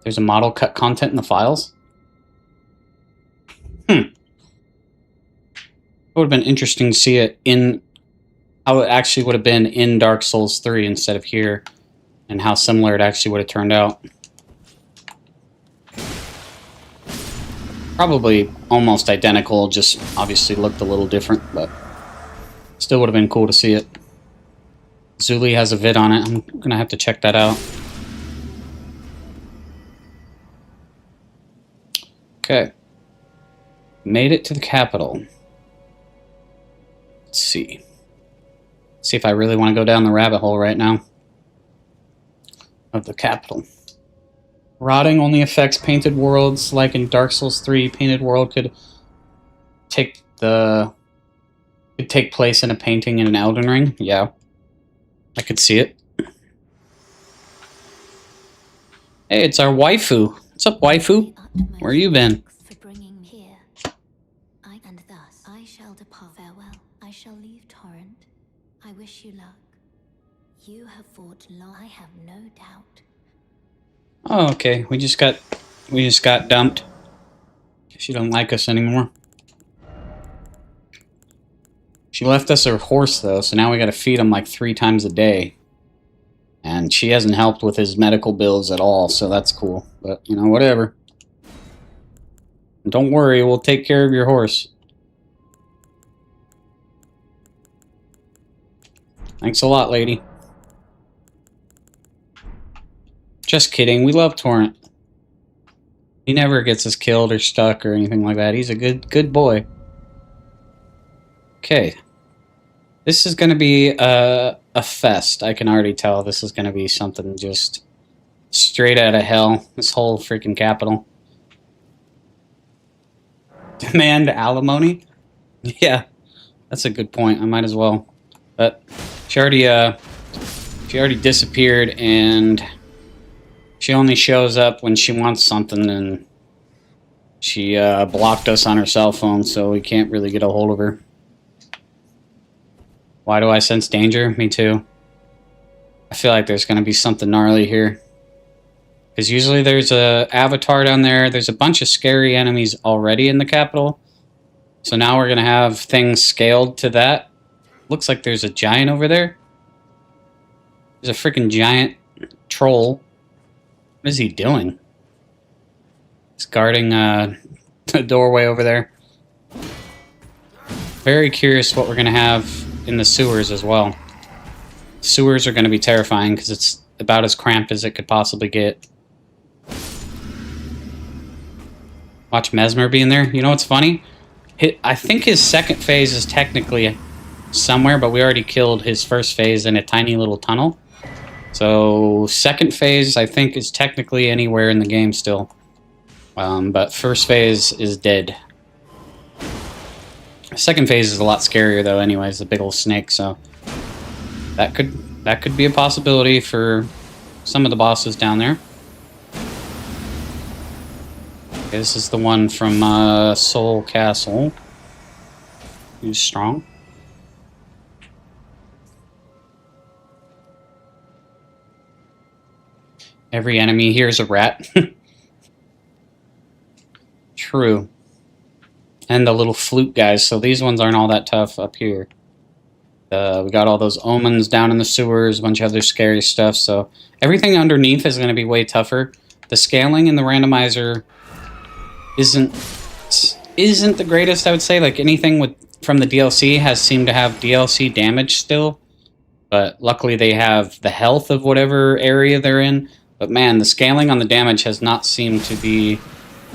There's a model cut content in the files. It would have been interesting to see it in how it actually would have been in Dark Souls 3 instead of here, and how similar it actually would have turned out. Probably almost identical, just obviously looked a little different, but still would have been cool to see it. Zuli has a vid on it. I'm gonna have to check that out. Okay. Made it to the capital. Let's see. Let's see if I really want to go down the rabbit hole right now of the capital. Rotting only affects painted worlds, like in Dark Souls 3. Painted world could take place in a painting in an Elden Ring. Yeah, I could see it. Hey, it's our waifu. What's up, waifu? Where you been? For bringing me here, and thus I shall depart. Farewell. I shall leave Torrent. I wish you luck. You have fought long. I have no doubt. Oh, okay. We just got dumped. She don't like us anymore. She left us her horse though, so now we gotta feed him like 3 times a day. And she hasn't helped with his medical bills at all, so that's cool. But, you know, whatever. Don't worry, we'll take care of your horse. Thanks a lot, lady. Just kidding, we love Torrent. He never gets us killed or stuck or anything like that. He's a good boy. Okay. This is going to be a fest. I can already tell this is going to be something just straight out of hell. This whole freaking capital. Demand alimony? Yeah, that's a good point. I might as well. But she already disappeared, and she only shows up when she wants something, and she blocked us on her cell phone, so we can't really get a hold of her. Why do I sense danger? Me too. I feel like there's going to be something gnarly here. Because usually there's a avatar down there. There's a bunch of scary enemies already in the capital. So now we're going to have things scaled to that. Looks like there's a giant over there. There's a freaking giant troll. What is he doing? He's guarding the doorway over there. Very curious what we're going to have in the sewers as well. Sewers are going to be terrifying because it's about as cramped as it could possibly get. Watch Mesmer being there. You know what's funny? I think his second phase is technically somewhere, but we already killed his first phase in a tiny little tunnel. So second phase, I think, is technically anywhere in the game still. But first phase is dead. Second phase is a lot scarier though anyways, the big old snake, so that could be a possibility for some of the bosses down there. Okay, this is the one from Soul Castle. He's strong. Every enemy here is a rat. True. And the little flute guys, so these ones aren't all that tough up here. We got all those omens down in the sewers, a bunch of other scary stuff, so everything underneath is going to be way tougher. The scaling in the randomizer isn't the greatest, I would say. Like anything from the DLC has seemed to have DLC damage still, but luckily they have the health of whatever area they're in. But man, the scaling on the damage has not seemed to be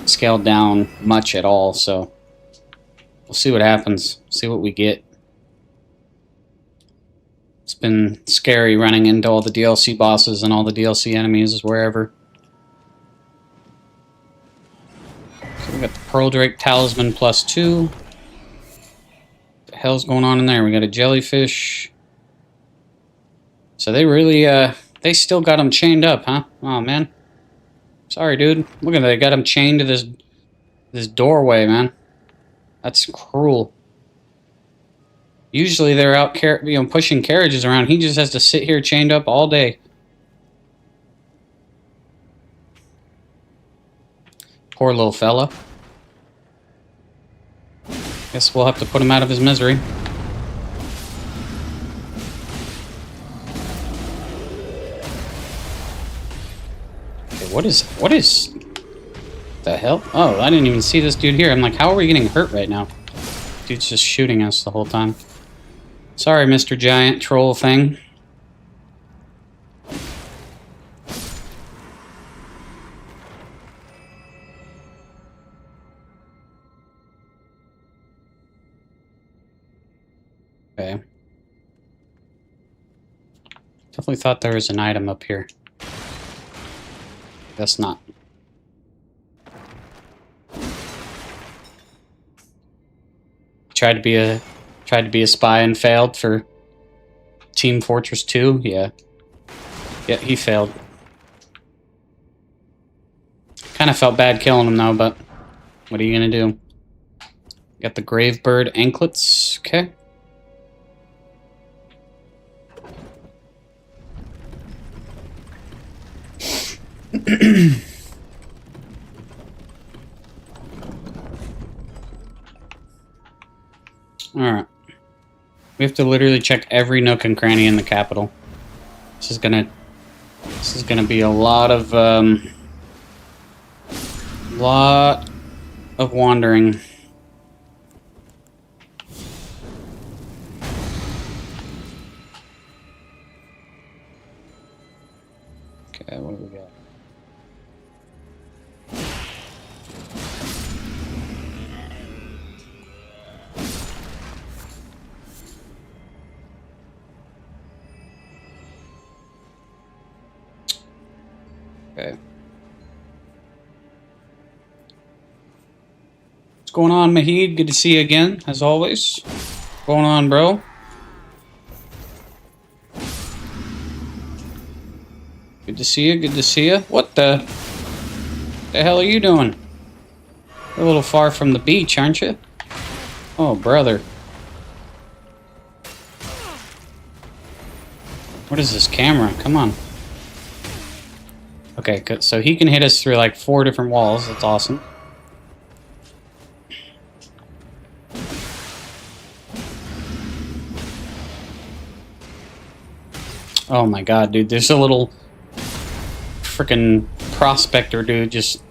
scaled down much at all, so we'll see what happens, see what we get. It's been scary running into all the DLC bosses and all the DLC enemies wherever. So we got the Pearl Drake Talisman +2. What the hell's going on in there? We got a jellyfish. So they really, they still got him chained up, huh? Oh, man. Sorry, dude. Look at that. They got him chained to this doorway, man. That's cruel. Usually they're out pushing carriages around. He just has to sit here chained up all day. Poor little fella. Guess we'll have to put him out of his misery. Okay, what is the hell? Oh, I didn't even see this dude here. I'm like, how are we getting hurt right now? Dude's just shooting us the whole time. Sorry, Mr. Giant Troll thing. Okay. Definitely thought there was an item up here. Guess not. Tried to be a spy and failed for Team Fortress 2? Yeah. Yeah, he failed. Kind of felt bad killing him though, but what are you gonna do? Got the Gravebird anklets. Okay. Alright. We have to literally check every nook and cranny in the capital. This is gonna be a lot of wandering. Okay, what do we got? Okay. What's going on, Mahid? Good to see you again, as always. What's going on, bro? Good to see you, good to see you. What the hell are you doing? You're a little far from the beach, aren't you? Oh, brother. What is this camera? Come on. Okay, good. So he can hit us through like 4 different walls. That's awesome. Oh my god, dude. There's a little freaking prospector dude just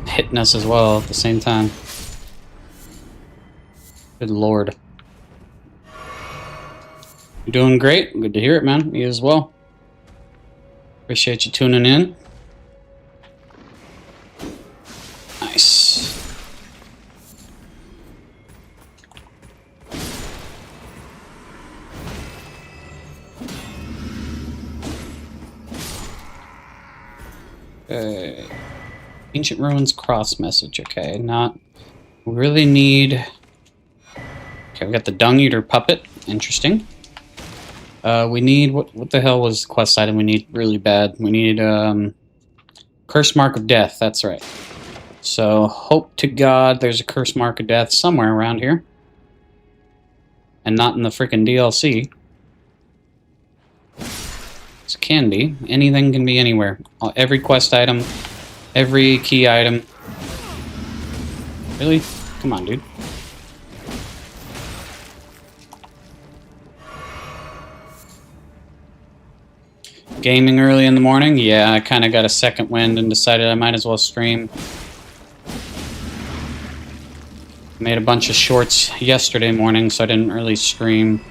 hitting us as well at the same time. Good lord. You're doing great. Good to hear it, man. Me as well. Appreciate you tuning in. Nice. Okay. Ancient Ruins cross message. Okay, not... We really need... Okay, we got the Dung Eater puppet. Interesting. We need... What the hell was the quest item we need really bad? We need, Curse Mark of Death. That's right. So, hope to God there's a Curse Mark of Death somewhere around here. And not in the freaking DLC. It can be. Anything can be anywhere. Every quest item, every key item. Really? Come on, dude. Gaming early in the morning? Yeah, I kind of got a second wind and decided I might as well stream. Made a bunch of shorts yesterday morning, so I didn't really stream.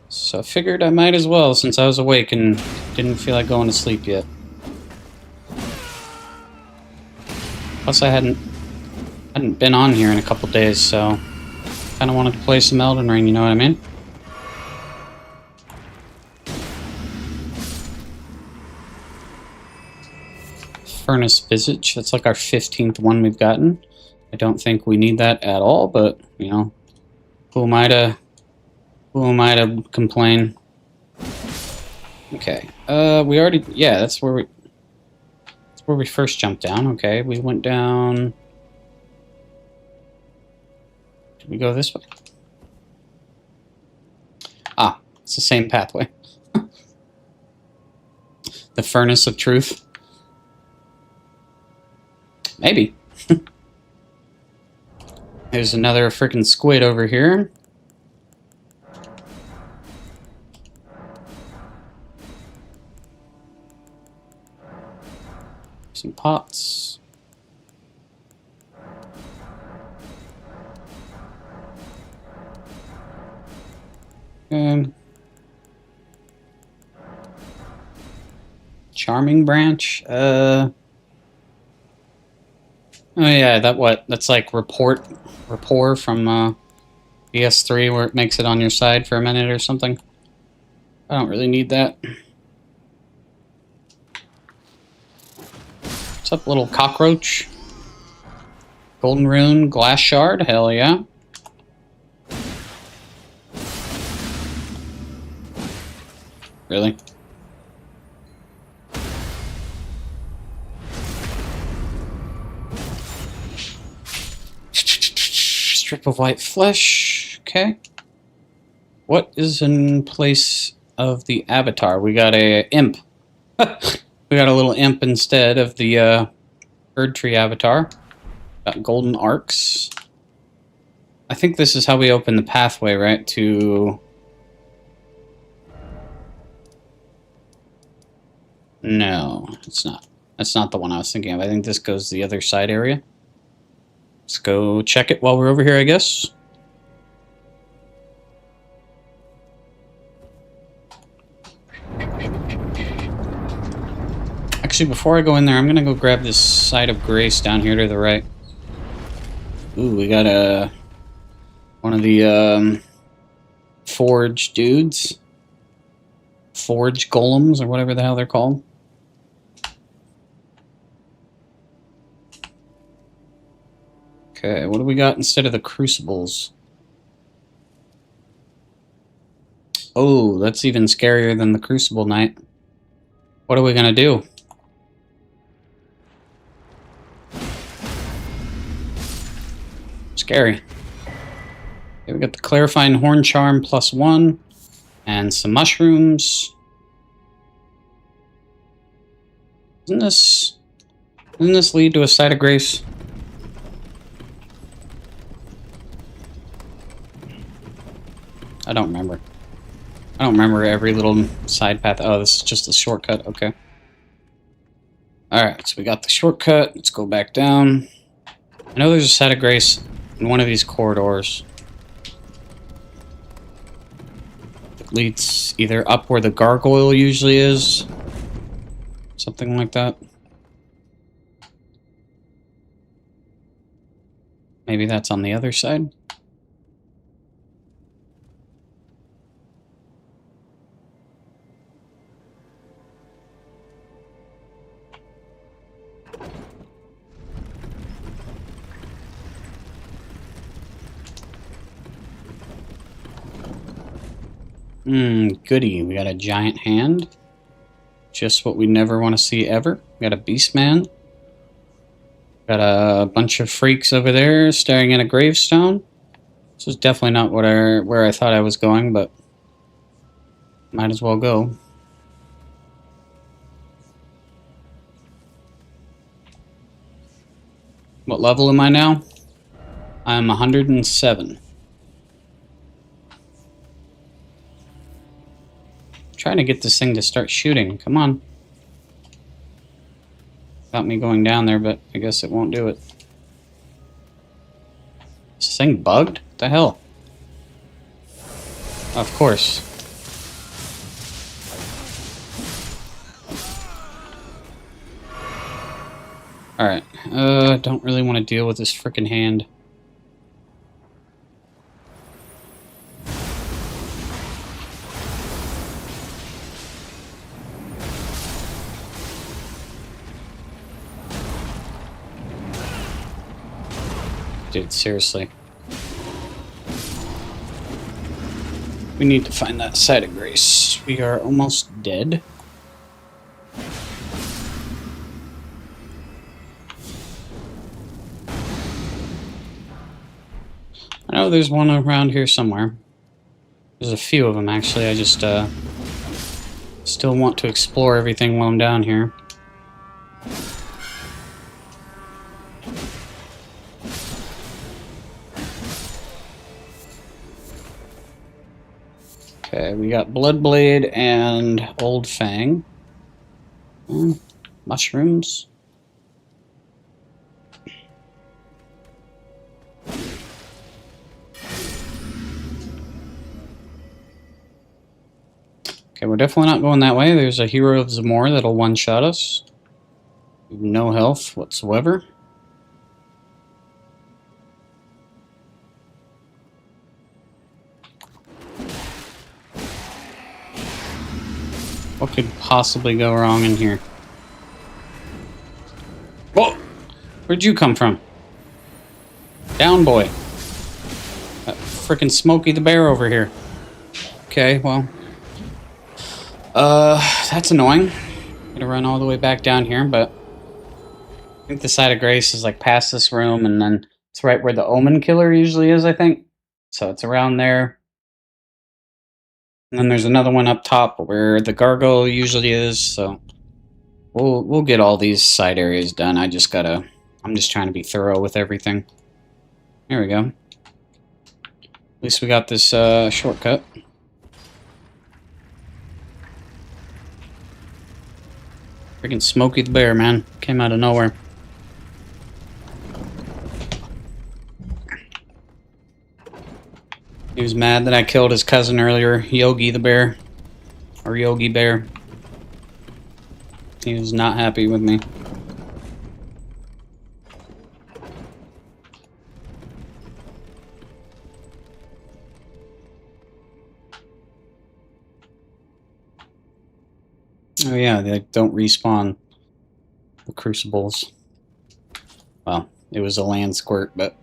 So I figured I might as well, since I was awake and didn't feel like going to sleep yet. Plus I hadn't been on here in a couple days, so kind of wanted to play some Elden Ring, you know what I mean? Furnace Visage, that's like our 15th one we've gotten. I don't think we need that at all, but, you know, who am I to complain? Okay, we already, yeah, that's where we first jumped down. Okay, we went down. Did we go this way? Ah, it's the same pathway. The Furnace of Truth. Maybe. There's another freaking squid over here. Some pots. Charming branch. Oh yeah, that's like rapport from PS3 where it makes it on your side for a minute or something. I don't really need that. What's up, little cockroach? Golden rune, glass shard, hell yeah. Really? Strip of white flesh, okay. What is in place of the avatar? We got a imp. We got a little imp instead of the bird tree avatar. Got golden arcs. I think this is how we open the pathway, right? To... No, it's not. That's not the one I was thinking of. I think this goes to the other side area. Let's go check it while we're over here, I guess. Actually, before I go in there, I'm gonna go grab this side of grace down here to the right. Ooh, we got one of the forge dudes. Forge golems, or whatever the hell they're called. Okay, what do we got instead of the crucibles? Oh, that's even scarier than the Crucible Knight. What are we gonna do? Scary. Okay, we got the Clarifying Horn Charm +1, and some mushrooms. Doesn't this lead to a site of grace? I don't remember. I don't remember every little side path. Oh, this is just a shortcut. Okay. Alright, so we got the shortcut. Let's go back down. I know there's a site of grace in one of these corridors. that leads either up where the gargoyle usually is. Something like that. Maybe that's on the other side. Goody. We got a giant hand. Just what we never want to see ever. We got a beast man. Got a bunch of freaks over there staring at a gravestone. This is definitely not where I thought I was going, but might as well go. What level am I now? I'm 107. Trying to get this thing to start shooting. Come on. Got me going down there, but I guess it won't do it. Is this thing bugged? What the hell? Of course. Alright. Don't really want to deal with this frickin' hand. Dude, seriously. We need to find that site of grace. We are almost dead. I know there's one around here somewhere. There's a few of them, actually. I just, still want to explore everything while I'm down here. Okay, we got Bloodblade and Old Fang. Mushrooms. Okay, we're definitely not going that way. There's a Hero of Zamor that'll one-shot us. No health whatsoever. What could possibly go wrong in here? Whoa! Where'd you come from? Down, boy. That frickin' Smokey the Bear over here. Okay, well. That's annoying. Gonna run all the way back down here, but I think the site of grace is like past this room, and then it's right where the Omen Killer usually is, I think. So it's around there. And then there's another one up top where the gargoyle usually is, so we'll get all these side areas done. I'm just trying to be thorough with everything. There we go. At least we got this shortcut. Freaking Smokey the Bear, man. Came out of nowhere. He was mad that I killed his cousin earlier, Yogi the Bear. Or Yogi Bear. He was not happy with me. Oh yeah, they don't respawn the crucibles. Well, it was a land squirt, but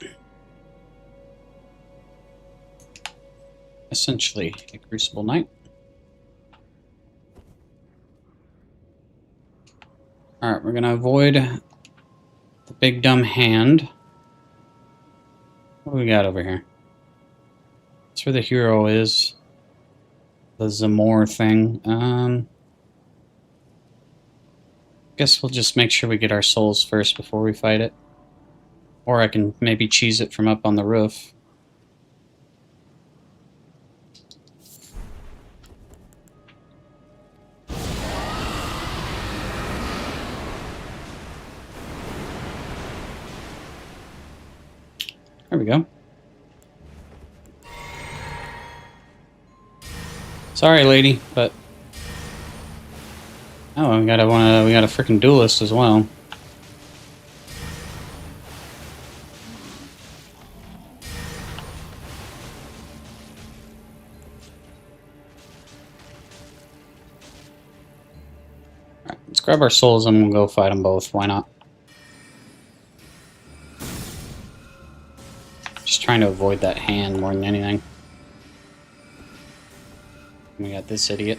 essentially a crucible knight. Alright, we're gonna avoid the big dumb hand. What do we got over here? That's where the hero is. The Zamor thing. Guess we'll just make sure we get our souls first before we fight it. Or I can maybe cheese it from up on the roof. There we go. Sorry, lady, but oh, we got a freaking duelist as well. Alright, let's grab our souls and we'll go fight them both. Why not? Just trying to avoid that hand more than anything. We got this idiot.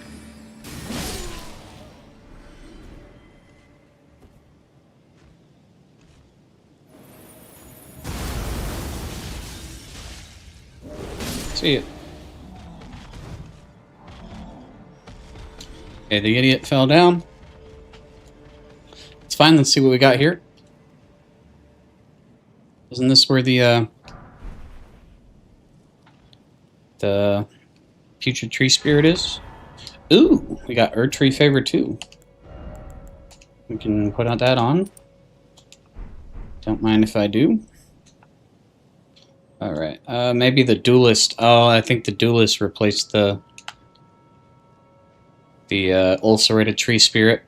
See it. Okay, the idiot fell down. It's fine, let's see what we got here. Isn't this where the future tree spirit is? Ooh, we got Earth Tree Favor too. We can put out that on. Don't mind if I do. Alright, maybe the duelist. Oh, I think the duelist replaced the ulcerated tree spirit.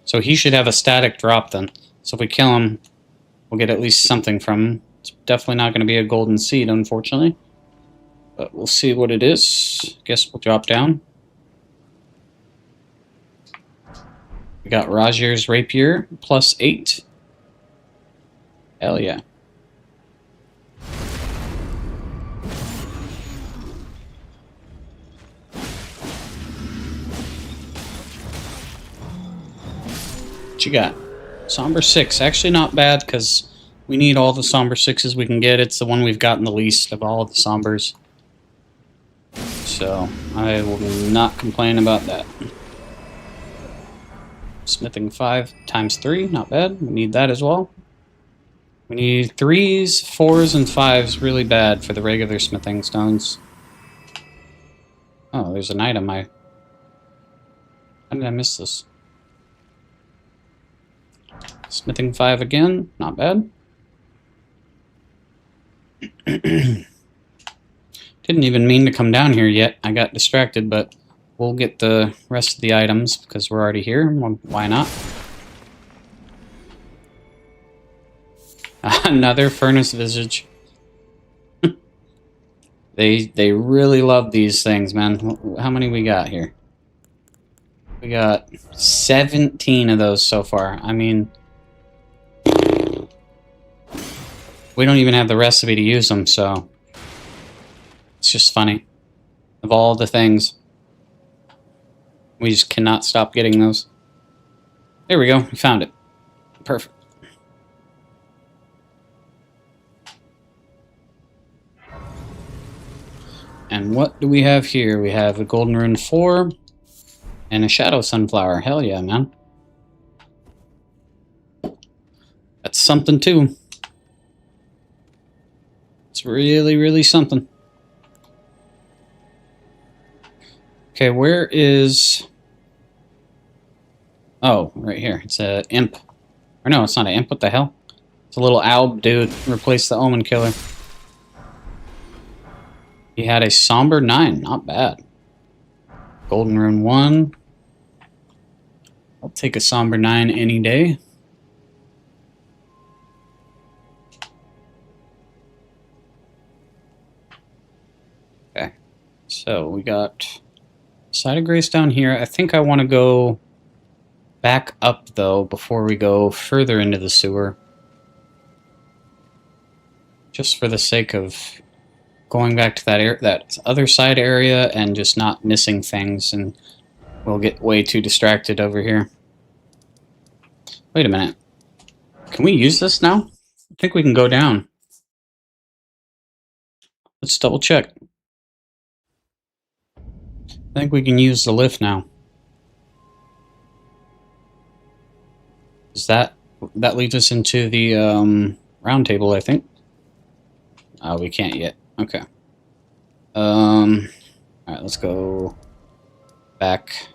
So he should have a static drop then. So if we kill him, we'll get at least something from him. It's definitely not going to be a golden seed, unfortunately. But we'll see what it is. Guess we'll drop down. We got Rajir's Rapier, +8. Hell yeah. What you got? Somber 6. Actually not bad, because we need all the Somber 6s we can get. It's the one we've gotten the least of all of the Sombers. So, I will not complain about that. Smithing 5 times 3, not bad. We need that as well. We need 3s, 4s, and 5s really bad for the regular smithing stones. Oh, there's an item How did I miss this? Smithing 5 again, not bad. Didn't even mean to come down here yet. I got distracted, but we'll get the rest of the items because we're already here. Why not? Another furnace visage. They really love these things, man. How many we got here? We got 17 of those so far. I mean, we don't even have the recipe to use them, so it's just funny. Of all the things, we just cannot stop getting those. There we go. We found it. Perfect. And what do we have here? We have a Golden Rune 4 and a Shadow Sunflower. Hell yeah, man. That's something too. It's really, really something. Okay, where is... Oh, right here. It's a imp. Or no, it's not an imp. What the hell? It's a little alb dude. Replace the Omen Killer. He had a Somber 9. Not bad. Golden Rune 1. I'll take a Somber 9 any day. Okay. So, we got Side of Grace down here. I think I want to go back up, though, before we go further into the sewer. Just for the sake of going back to that other side area and just not missing things, and we'll get way too distracted over here. Wait a minute. Can we use this now? I think we can go down. Let's double check. I think we can use the lift now. Is that leads us into the round table, I think. Oh, we can't yet. Okay. Alright, let's go back.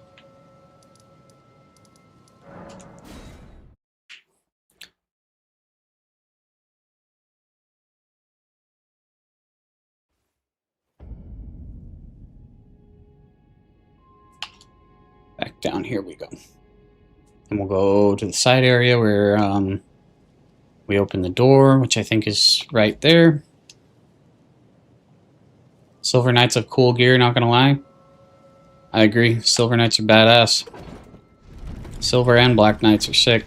down. Here we go. And we'll go to the side area where we open the door, which I think is right there. Silver Knights have cool gear, not gonna lie. I agree. Silver Knights are badass. Silver and Black Knights are sick.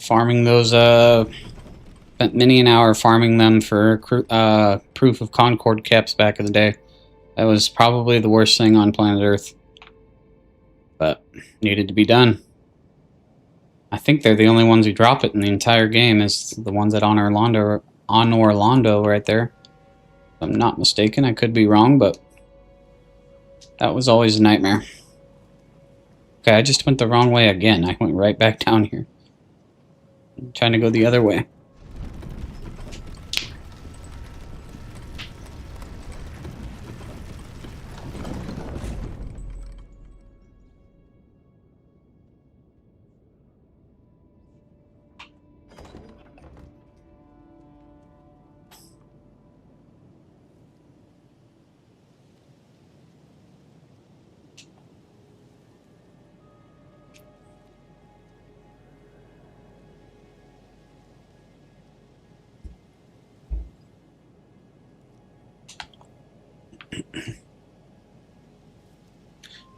Farming those, spent many an hour farming them for proof of Concord caps back in the day. That was probably the worst thing on planet Earth. But needed to be done. I think they're the only ones who drop it in the entire game, is the ones at on Orlando right there. If I'm not mistaken, I could be wrong, but that was always a nightmare. Okay, I just went the wrong way again. I went right back down here. I'm trying to go the other way.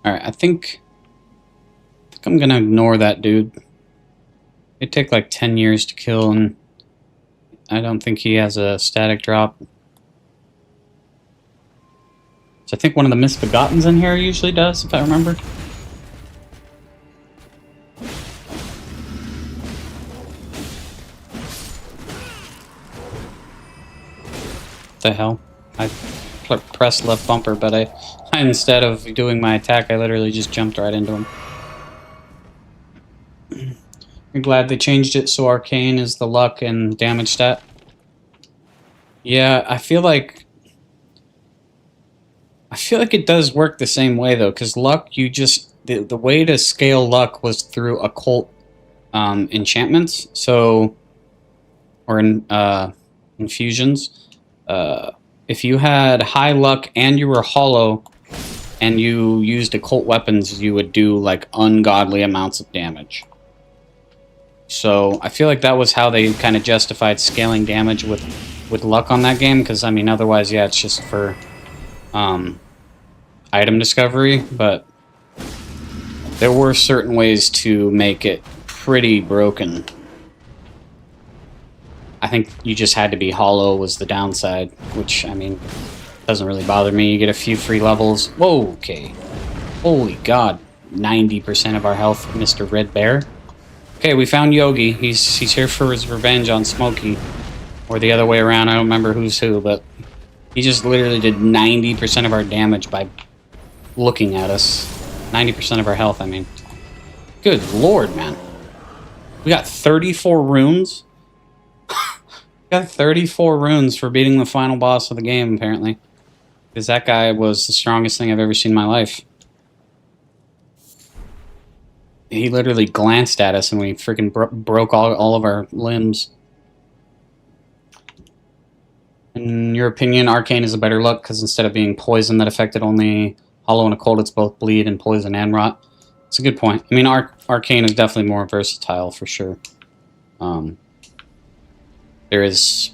Alright, I think I'm gonna ignore that dude. It'd take like 10 years to kill, and I don't think he has a static drop. So I think one of the Misbegottens in here usually does, if I remember. What the hell? I pressed left bumper, but I instead of doing my attack, I literally just jumped right into him. I'm glad they changed it so Arcane is the luck and damage stat. Yeah, I feel like it does work the same way though, because luck, you just the way to scale luck was through occult enchantments, so or in infusions. If you had high luck and you were hollow and you used occult weapons, you would do like ungodly amounts of damage. So I feel like that was how they kind of justified scaling damage with luck on that game, because I mean otherwise, yeah, it's just for item discovery, but there were certain ways to make it pretty broken. I think you just had to be hollow was the downside, which, I mean, doesn't really bother me. You get a few free levels. Whoa, okay. Holy God. 90% of our health, Mr. Red Bear. Okay, we found Yogi. He's here for his revenge on Smokey. Or the other way around. I don't remember who's who, but he just literally did 90% of our damage by looking at us. 90% of our health, I mean. Good Lord, man. We got 34 runes? Got 34 runes for beating the final boss of the game, apparently. Because that guy was the strongest thing I've ever seen in my life. He literally glanced at us and we freaking broke all of our limbs. In your opinion, Arcane is a better luck because instead of being poison that affected only hollow and occult, it's both bleed and poison and rot. It's a good point. I mean, Arcane is definitely more versatile for sure. There is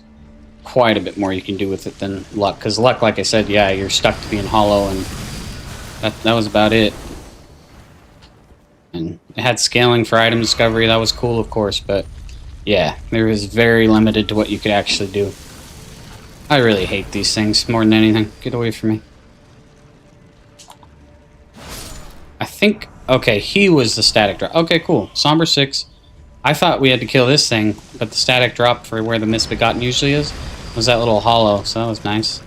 quite a bit more you can do with it than luck. Because luck, like I said, yeah, you're stuck to being hollow, and that was about it. And it had scaling for item discovery. That was cool, of course, but yeah, there was very limited to what you could actually do. I really hate these things more than anything. Get away from me. I think... Okay, he was the static drop. Okay, cool. Somber 6. I thought we had to kill this thing, but the static drop for where the Misbegotten usually is was that little hollow, so that was nice.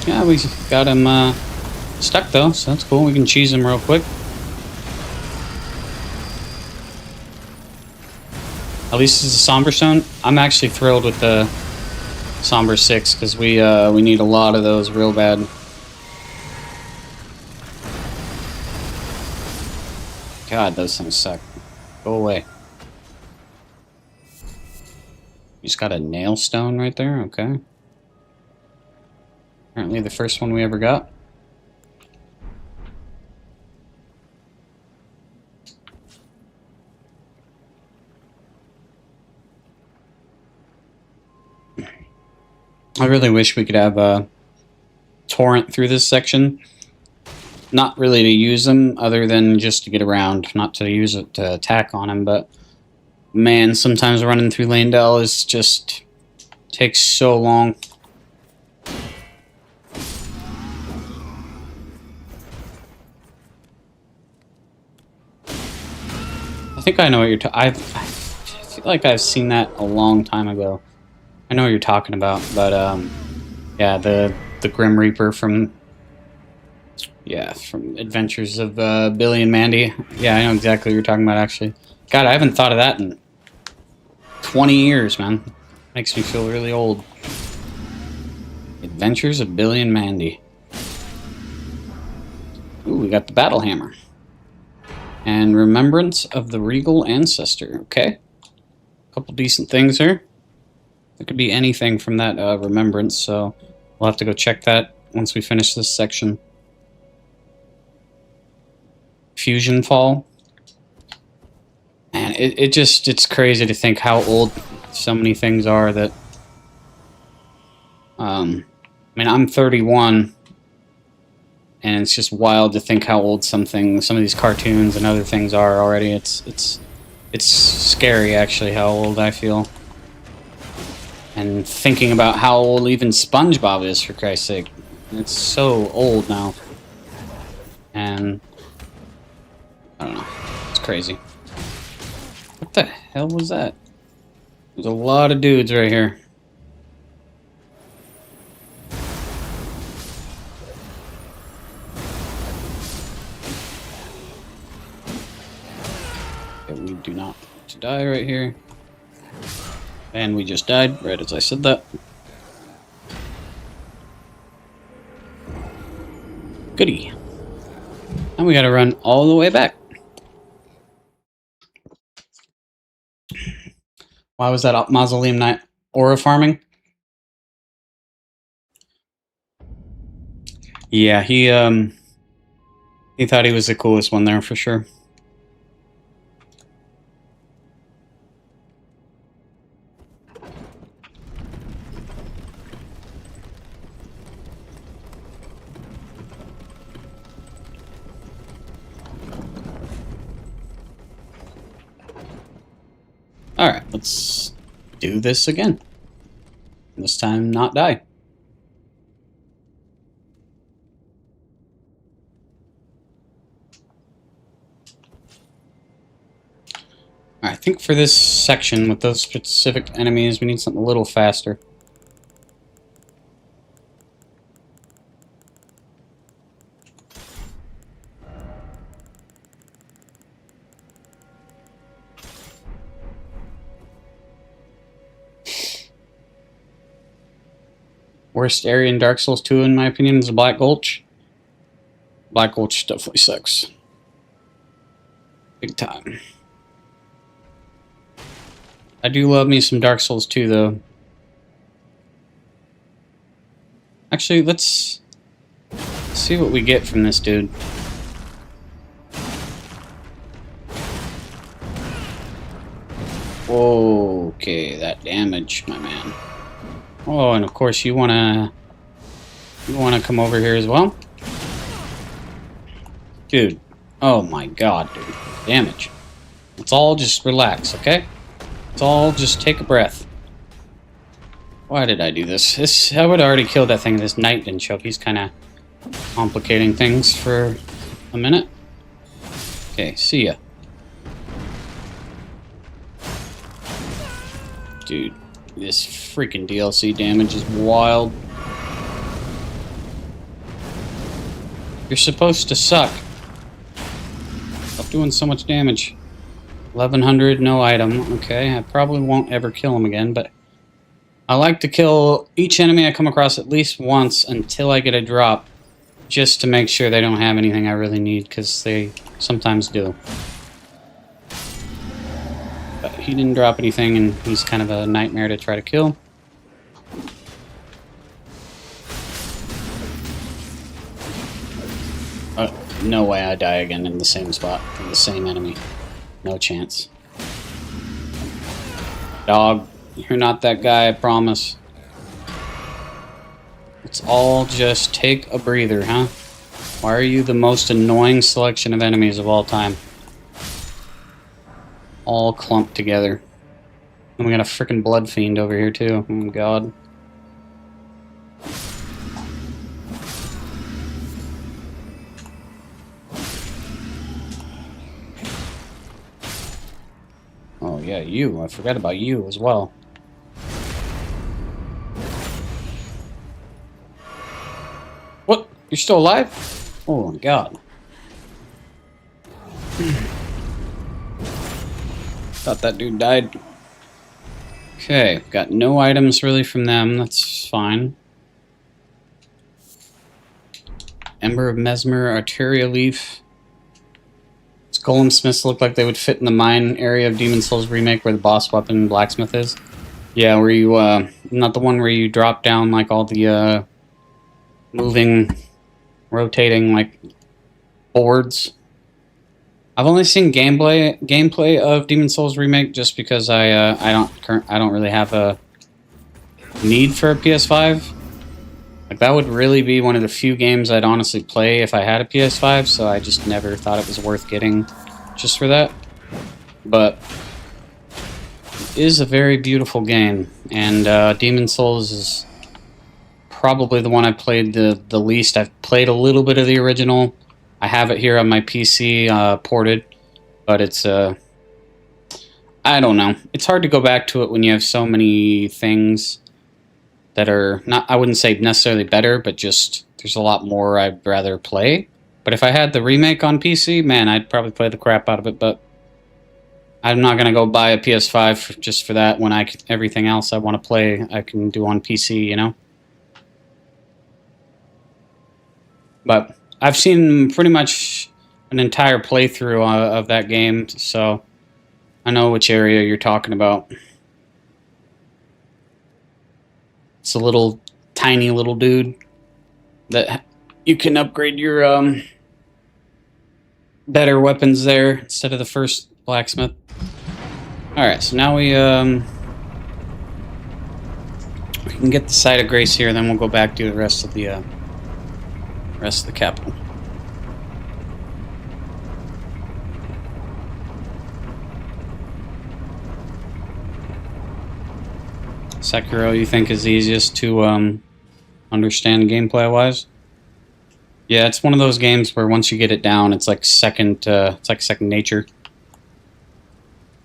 Yeah, we got him stuck though, so that's cool. We can cheese him real quick. At least it's a Somber Stone. I'm actually thrilled with the Somber 6 because we need a lot of those real bad. God, those things suck. Go away. Just got a nail stone right there, okay. Apparently the first one we ever got. I really wish we could have a torrent through this section. Not really to use them, other than just to get around, not to use it to attack on him, but man, sometimes running through Landell is just takes so long. I think I know what you're I feel like I've seen that a long time ago. I know what you're talking about, but yeah, the Grim Reaper from Adventures of Billy and Mandy. Yeah, I know exactly what you're talking about, actually. God, I haven't thought of that in 20 years, man. Makes me feel really old. Adventures of Billy and Mandy. Ooh, we got the Battle Hammer. And Remembrance of the Regal Ancestor. Okay. Couple decent things here. It could be anything from that Remembrance, so we'll have to go check that once we finish this section. Fusion Fall. Man, it's crazy to think how old so many things are that... I mean, I'm 31, and it's just wild to think how old some of these cartoons and other things are already. It's scary, actually, how old I feel. And thinking about how old even SpongeBob is, for Christ's sake. It's so old now. And... I don't know. It's crazy. What the hell was that? There's a lot of dudes right here. Okay, we do not want to die right here. And we just died, right as I said that. Goody. And we gotta run all the way back. Why was that Mausoleum Knight aura farming? Yeah, he thought he was the coolest one there for sure. Alright, let's do this again. This time not die. I think for this section, with those specific enemies, we need something a little faster. Worst area in Dark Souls 2, in my opinion, is the Black Gulch. Black Gulch definitely sucks. Big time. I do love me some Dark Souls 2, though. Actually, let's see what we get from this dude. Okay, that damage, my man. Oh, and of course you wanna come over here as well? Dude. Oh my god, dude. Damage. Let's all just relax, okay? Let's all just take a breath. Why did I do this? I would have already killed that thing. This knight didn't show up. He's kinda complicating things for a minute. Okay, see ya. Dude. This freaking DLC damage is wild. You're supposed to suck. Stop doing so much damage. 1100, no item. Okay, I probably won't ever kill him again, but I like to kill each enemy I come across at least once until I get a drop, just to make sure they don't have anything I really need, because they sometimes do. But he didn't drop anything, and he's kind of a nightmare to try to kill. No way I die again in the same spot from the same enemy. No chance. Dog, you're not that guy, I promise. Let's all just take a breather, huh? Why are you the most annoying selection of enemies of all time? All clumped together. And we got a freaking blood fiend over here too. Oh god. Oh yeah, you. I forgot about you as well. What? You're still alive? Oh my god. Thought that dude died. Okay, got no items really from them. That's fine. Ember of Mesmer, Arteria Leaf. Golem Smiths look like they would fit in the mine area of Demon Souls Remake where the boss weapon blacksmith is. Yeah, where you, not the one where you drop down like all the, moving, rotating, like, boards. I've only seen gameplay of Demon Souls Remake just because I don't really have a need for a PS5. Like, that would really be one of the few games I'd honestly play if I had a PS5, so I just never thought it was worth getting just for that. But it is a very beautiful game, and Demon Souls is probably the one I played the least. I've played a little bit of the original. I have it here on my PC ported, but it's I don't know. It's hard to go back to it when you have so many things that are not, I wouldn't say necessarily better, but just there's a lot more I'd rather play. But if I had the remake on PC, man, I'd probably play the crap out of it, but I'm not going to go buy a PS5 just for that when everything else I want to play I can do on PC, you know? But I've seen pretty much an entire playthrough of that game, so I know which area you're talking about. It's a little, tiny little dude that you can upgrade your, better weapons there instead of the first blacksmith. Alright, so now we can get the Site of Grace here, then we'll go back to the rest of the capital. Sekiro, you think is the easiest to understand gameplay-wise? Yeah, it's one of those games where once you get it down, it's like second nature.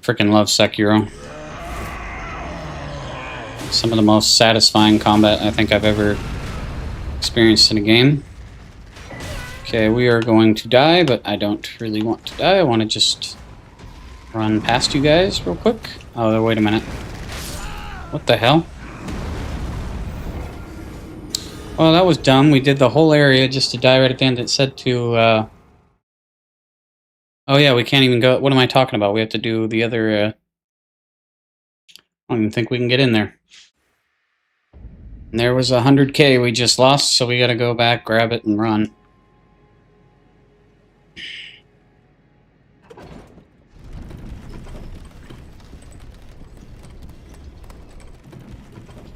Freaking love Sekiro. Some of the most satisfying combat I think I've ever experienced in a game. Okay, we are going to die, but I don't really want to die. I want to just run past you guys real quick. Oh, wait a minute. What the hell? Well, that was dumb. We did the whole area just to die right at the end. It said to, oh yeah, we can't even go... What am I talking about? We have to do the other, I don't even think we can get in there. And there was 100k we just lost, so we gotta go back, grab it, and run.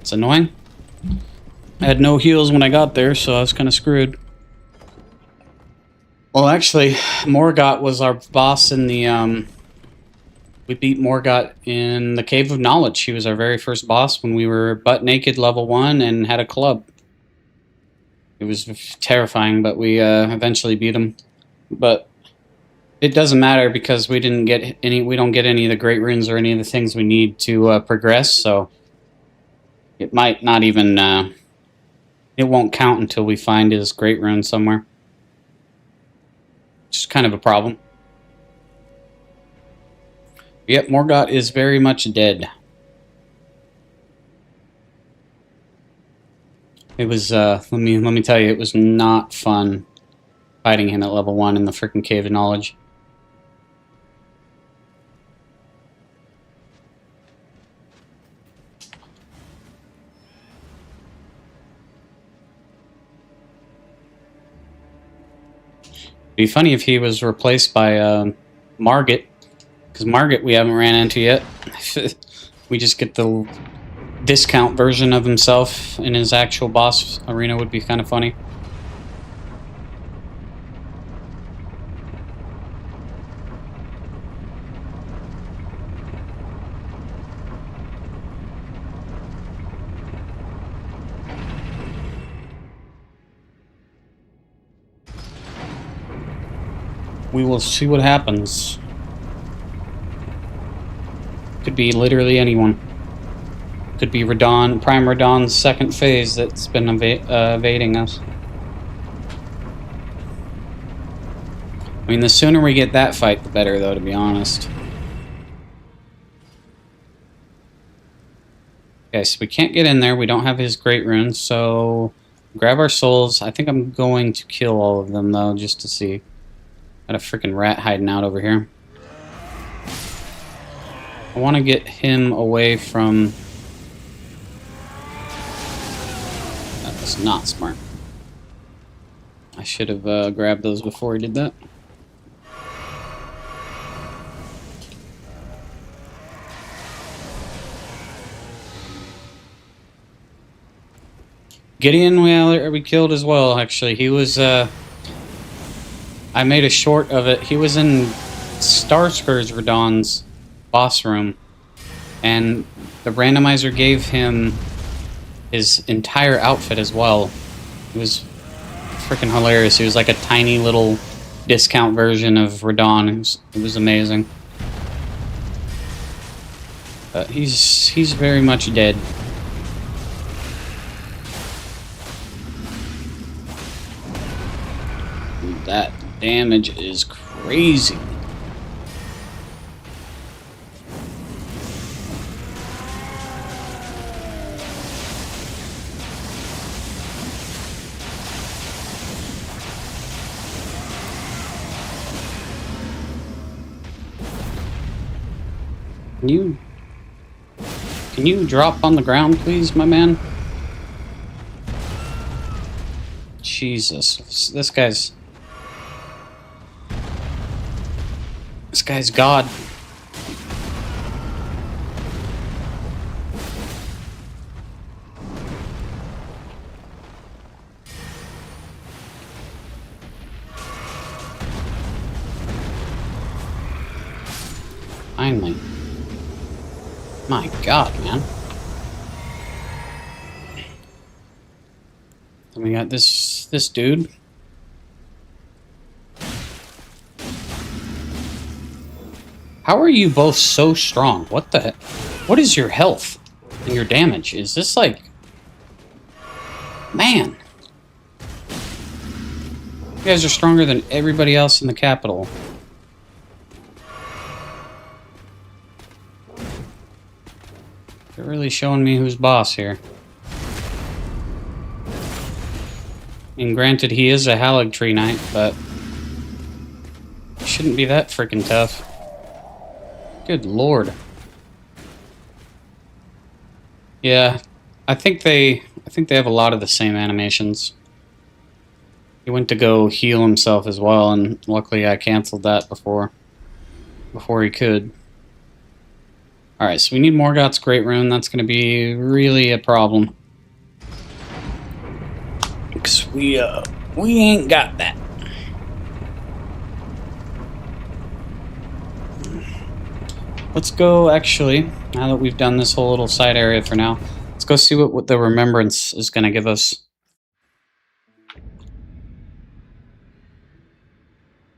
It's annoying. I had no heals when I got there, so I was kind of screwed. Well, actually, Morgott was our boss in the, we beat Morgott in the Cave of Knowledge. He was our very first boss when we were butt naked level 1 and had a club. It was terrifying, but we eventually beat him. But it doesn't matter because we don't get any of the great runes or any of the things we need to progress, so it might not even, it won't count until we find his great rune somewhere. Which is kind of a problem. Yep, Morgott is very much dead. It was, let me tell you, it was not fun fighting him at level 1 in the frickin' Cave of Knowledge. Be funny if he was replaced by Margit, because Margit we haven't ran into yet. We just get the discount version of himself in his actual boss arena would be kind of funny. We will see what happens. Could be literally anyone. Could be Radon, Prime Radon's second phase that's been evading us. I mean, the sooner we get that fight, the better, though, to be honest. Okay, so we can't get in there. We don't have his Great Rune, so grab our souls. I think I'm going to kill all of them, though, just to see. Got a freaking rat hiding out over here. I want to get him away from... That was not smart. I should have grabbed those before he did that. Gideon, we killed as well, actually. He was, I made a short of it. He was in Starscourge Radon's boss room, and the randomizer gave him his entire outfit as well. It was freaking hilarious. He was like a tiny little discount version of Radon. It was amazing. But he's very much dead. That damage is crazy. Can you drop on the ground, please, my man? Jesus, this guy's God. Finally. My God, man. And we got this dude. How are you both so strong? What the heck? What is your health and your damage? Is this like... Man. You guys are stronger than everybody else in the capital. They're really showing me who's boss here. And granted, he is a Halig Tree Knight, but... He shouldn't be that freaking tough. Good lord. Yeah, I think they have a lot of the same animations. He went to go heal himself as well, and luckily I canceled that before he could. Alright, so we need Morgoth's Great Rune. That's going to be really a problem. Because we ain't got that. Let's go, actually, now that we've done this whole little side area for now, let's go see what the Remembrance is going to give us.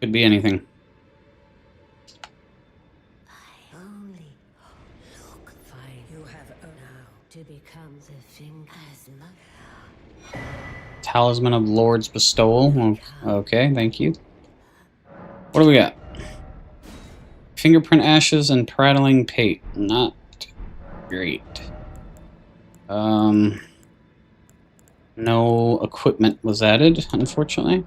Could be anything. I only look fine. You have now to become the thing as much. Talisman of Lord's Bestowal. Okay, thank you. What do we got? Fingerprint Ashes and Prattling Pate. Not great. No equipment was added, unfortunately.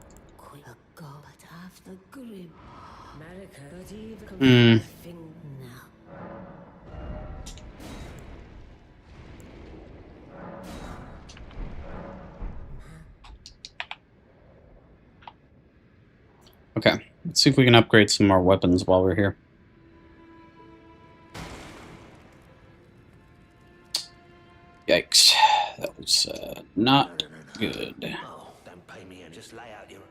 Okay, let's see if we can upgrade some more weapons while we're here. Yikes. That was not good. Oh, don't pay me and just lay out your...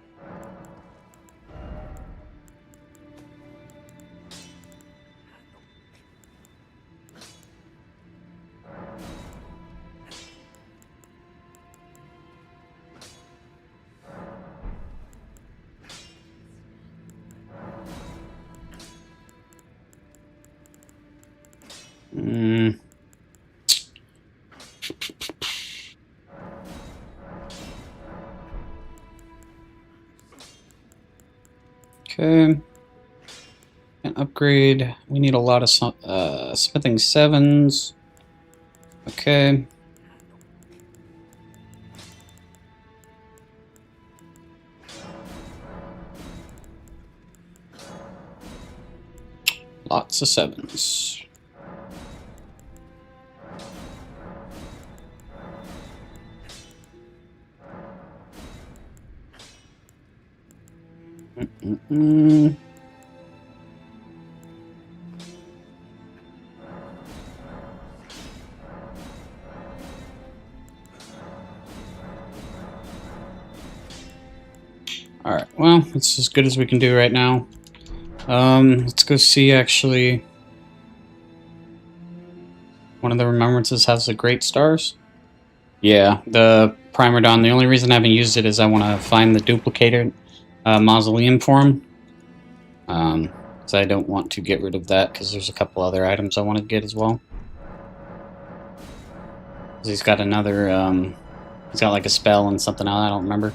Okay. And upgrade. We need a lot of smithing 7s. Okay. Lots of 7s. Alright, well, it's as good as we can do right now. Let's go see, actually. One of the remembrances has the great stars. Yeah, the Primer Dawn. The only reason I haven't used it is I want to find the duplicator mausoleum for him. Because I don't want to get rid of that, because there's a couple other items I want to get as well. He's got another, he's got like a spell and something else, I don't remember.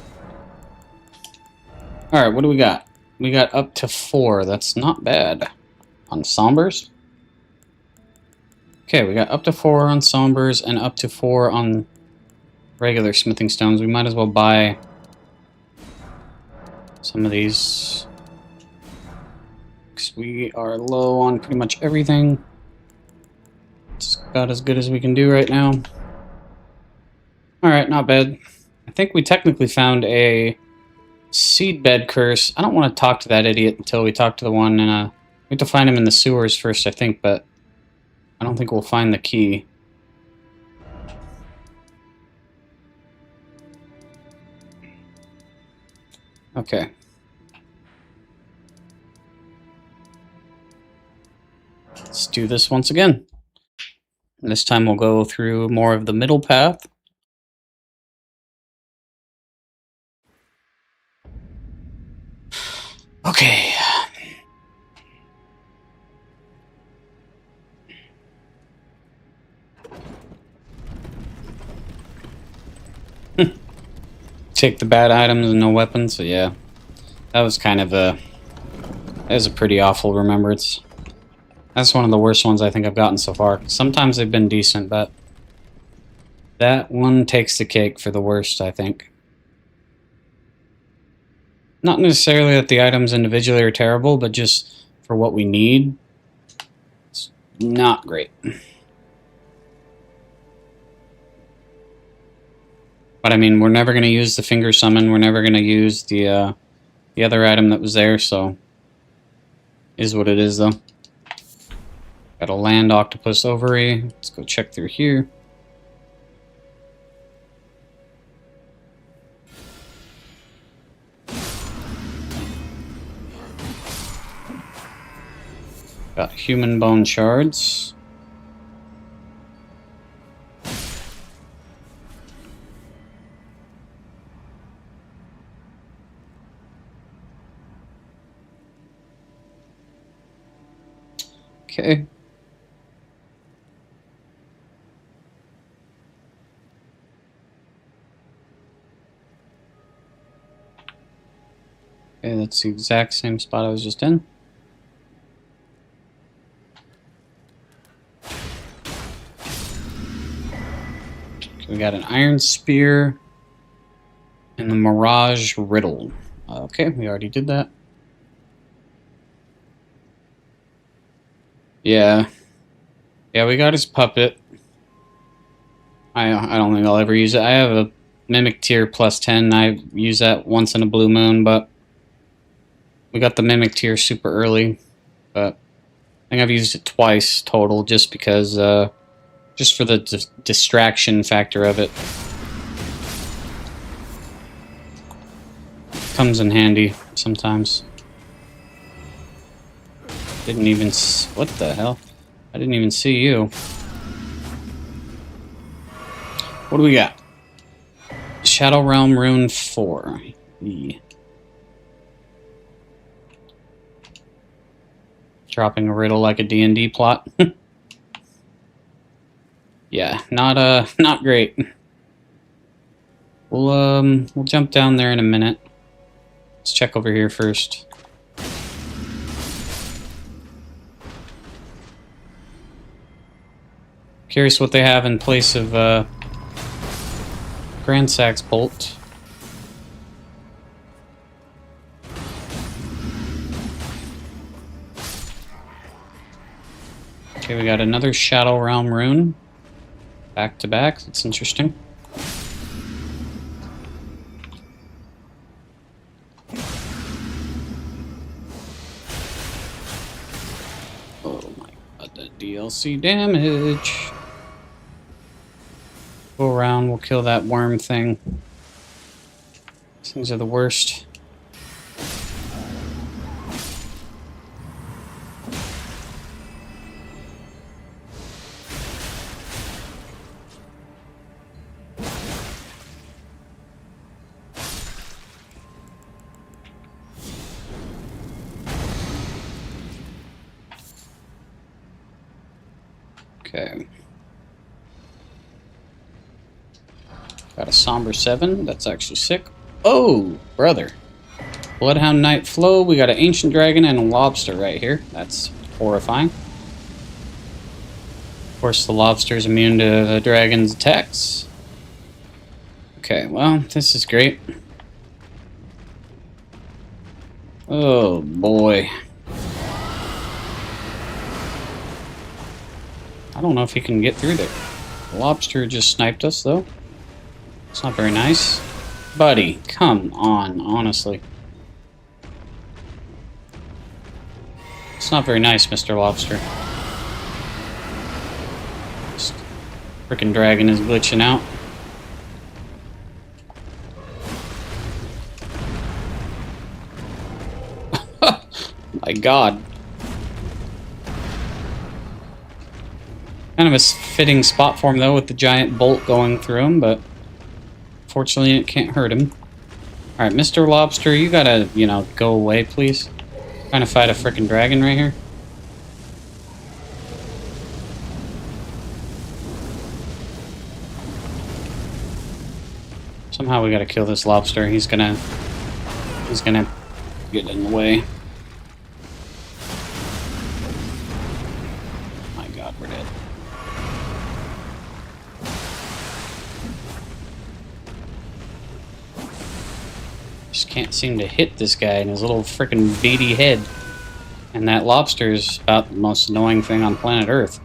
Alright, what do we got? We got up to 4, that's not bad. On Sombers? Okay, we got up to 4 on Sombers and up to 4 on regular smithing stones. We might as well buy some of these. Because we are low on pretty much everything. It's about as good as we can do right now. Alright, not bad. I think we technically found a seedbed curse. I don't want to talk to that idiot until we talk to the one, and we have to find him in the sewers first, I think, but I don't think we'll find the key. Okay. Let's do this once again. And this time we'll go through more of the middle path. Okay. Take the bad items and no weapons, so yeah. That was kind of a... That was a pretty awful remembrance. That's one of the worst ones I think I've gotten so far. Sometimes they've been decent, but that one takes the cake for the worst, I think. Not necessarily that the items individually are terrible, but just for what we need, it's not great. But I mean, we're never going to use the finger summon. We're never going to use the other item that was there, so is what it is, though. Got a land octopus ovary. Let's go check through here. Got human bone shards. Okay. Okay, that's the exact same spot I was just in. Okay, we got an iron spear and the mirage riddle. Okay, we already did that. Yeah. Yeah, we got his puppet. I don't think I'll ever use it. I have a Mimic tier plus 10. I use that once in a blue moon, but We got the Mimic tier super early, but I think I've used it twice total just because, just for the distraction factor of it. Comes in handy sometimes. Didn't even what the hell? I didn't even see you. What do we got? Shadow Realm Rune 4. Dropping a riddle like a D&D plot. Yeah, not great. We'll jump down there in a minute. Let's check over here first. Curious what they have in place of Grand Sax Bolt. Okay, we got another Shadow Realm rune. Back to back, that's interesting. Oh my god, the DLC damage. Go around, we'll kill that worm thing. These things are the worst. Okay. Got a Somber 7. That's actually sick. Oh, brother. Bloodhound Knight Flow. We got an Ancient Dragon and a Lobster right here. That's horrifying. Of course, the Lobster is immune to the dragon's attacks. Okay, well, this is great. Oh, boy. I don't know if he can get through there. The Lobster just sniped us, though. It's not very nice. Buddy, come on, honestly. It's not very nice, Mr. Lobster. This frickin' dragon is glitching out. My god. Kind of a fitting spot for him, though, with the giant bolt going through him, but fortunately it can't hurt him. Alright, Mr. Lobster, you gotta, you know, go away, please. Trying to fight a frickin' dragon right here. Somehow we gotta kill this lobster. He's gonna get in the way. My god, we're dead. Just can't seem to hit this guy in his little frickin' beady head. And that lobster is about the most annoying thing on planet Earth.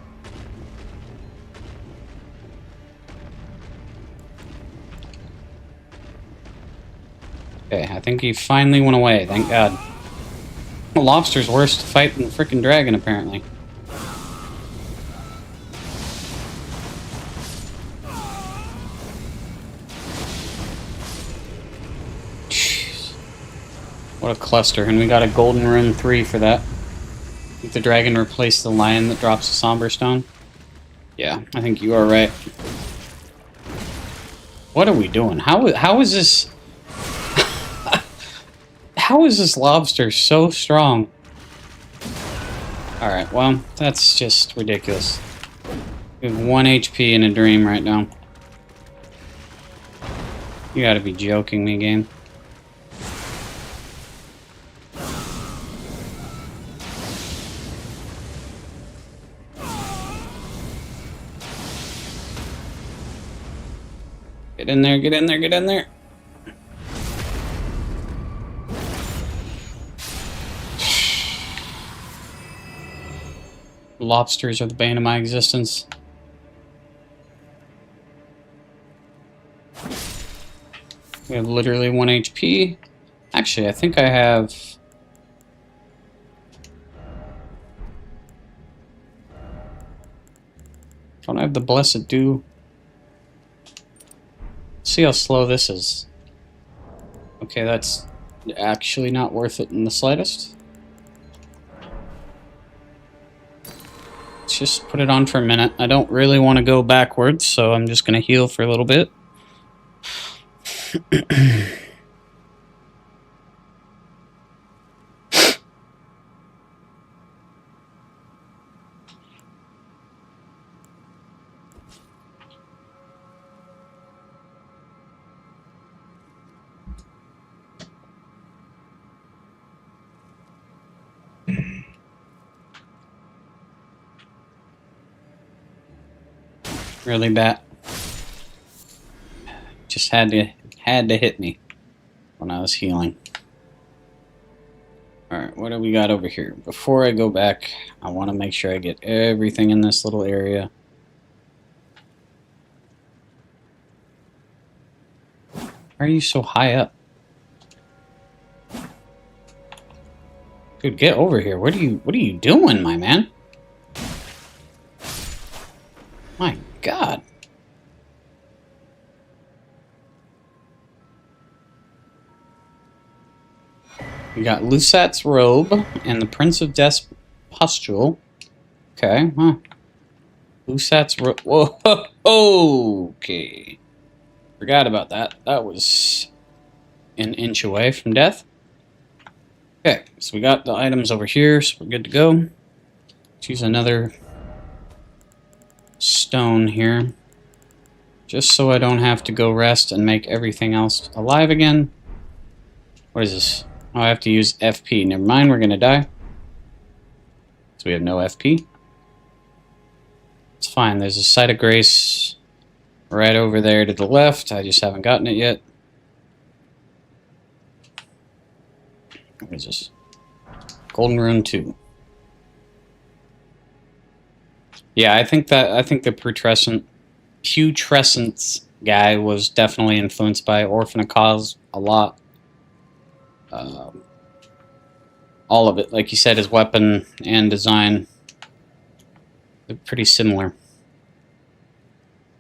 Okay, I think he finally went away, thank god. The lobster's worse to fight than the frickin' dragon, apparently. Jeez. What a cluster, and we got a golden rune 3 for that. I think the dragon replaced the lion that drops a somber stone. Yeah, I think you are right. What are we doing? How is this... How is this lobster so strong? Alright, well, that's just ridiculous. We have 1 HP in a dream right now. You gotta be joking me, game. Get in there, get in there, get in there. Lobsters are the bane of my existence. We have literally 1 HP. Actually, I think I have Don't I have the Blessed Dew? See how slow this is. Okay, that's actually not worth it in the slightest. Let's just put it on for a minute. I don't really want to go backwards, so I'm just going to heal for a little bit. Really bad. Just had to hit me when I was healing. Alright, what do we got over here? Before I go back, I want to make sure I get everything in this little area. Why are you so high up? Dude, get over here. What are you doing, my man? My God. We got Lusat's robe and the Prince of Death's pustule. Okay, huh. Lusat's robe. Whoa, okay. Forgot about that. That was an inch away from death. Okay, so we got the items over here, so we're good to go. Let's use another stone here. Just so I don't have to go rest and make everything else alive again. What is this? Oh, I have to use FP. Never mind, we're gonna die. So we have no FP. It's fine, there's a site of grace right over there to the left. I just haven't gotten it yet. What is this? Golden Rune 2. Yeah, I think the putrescence guy was definitely influenced by Orphan of Cause a lot. All of it, like you said, his weapon and design, they're pretty similar.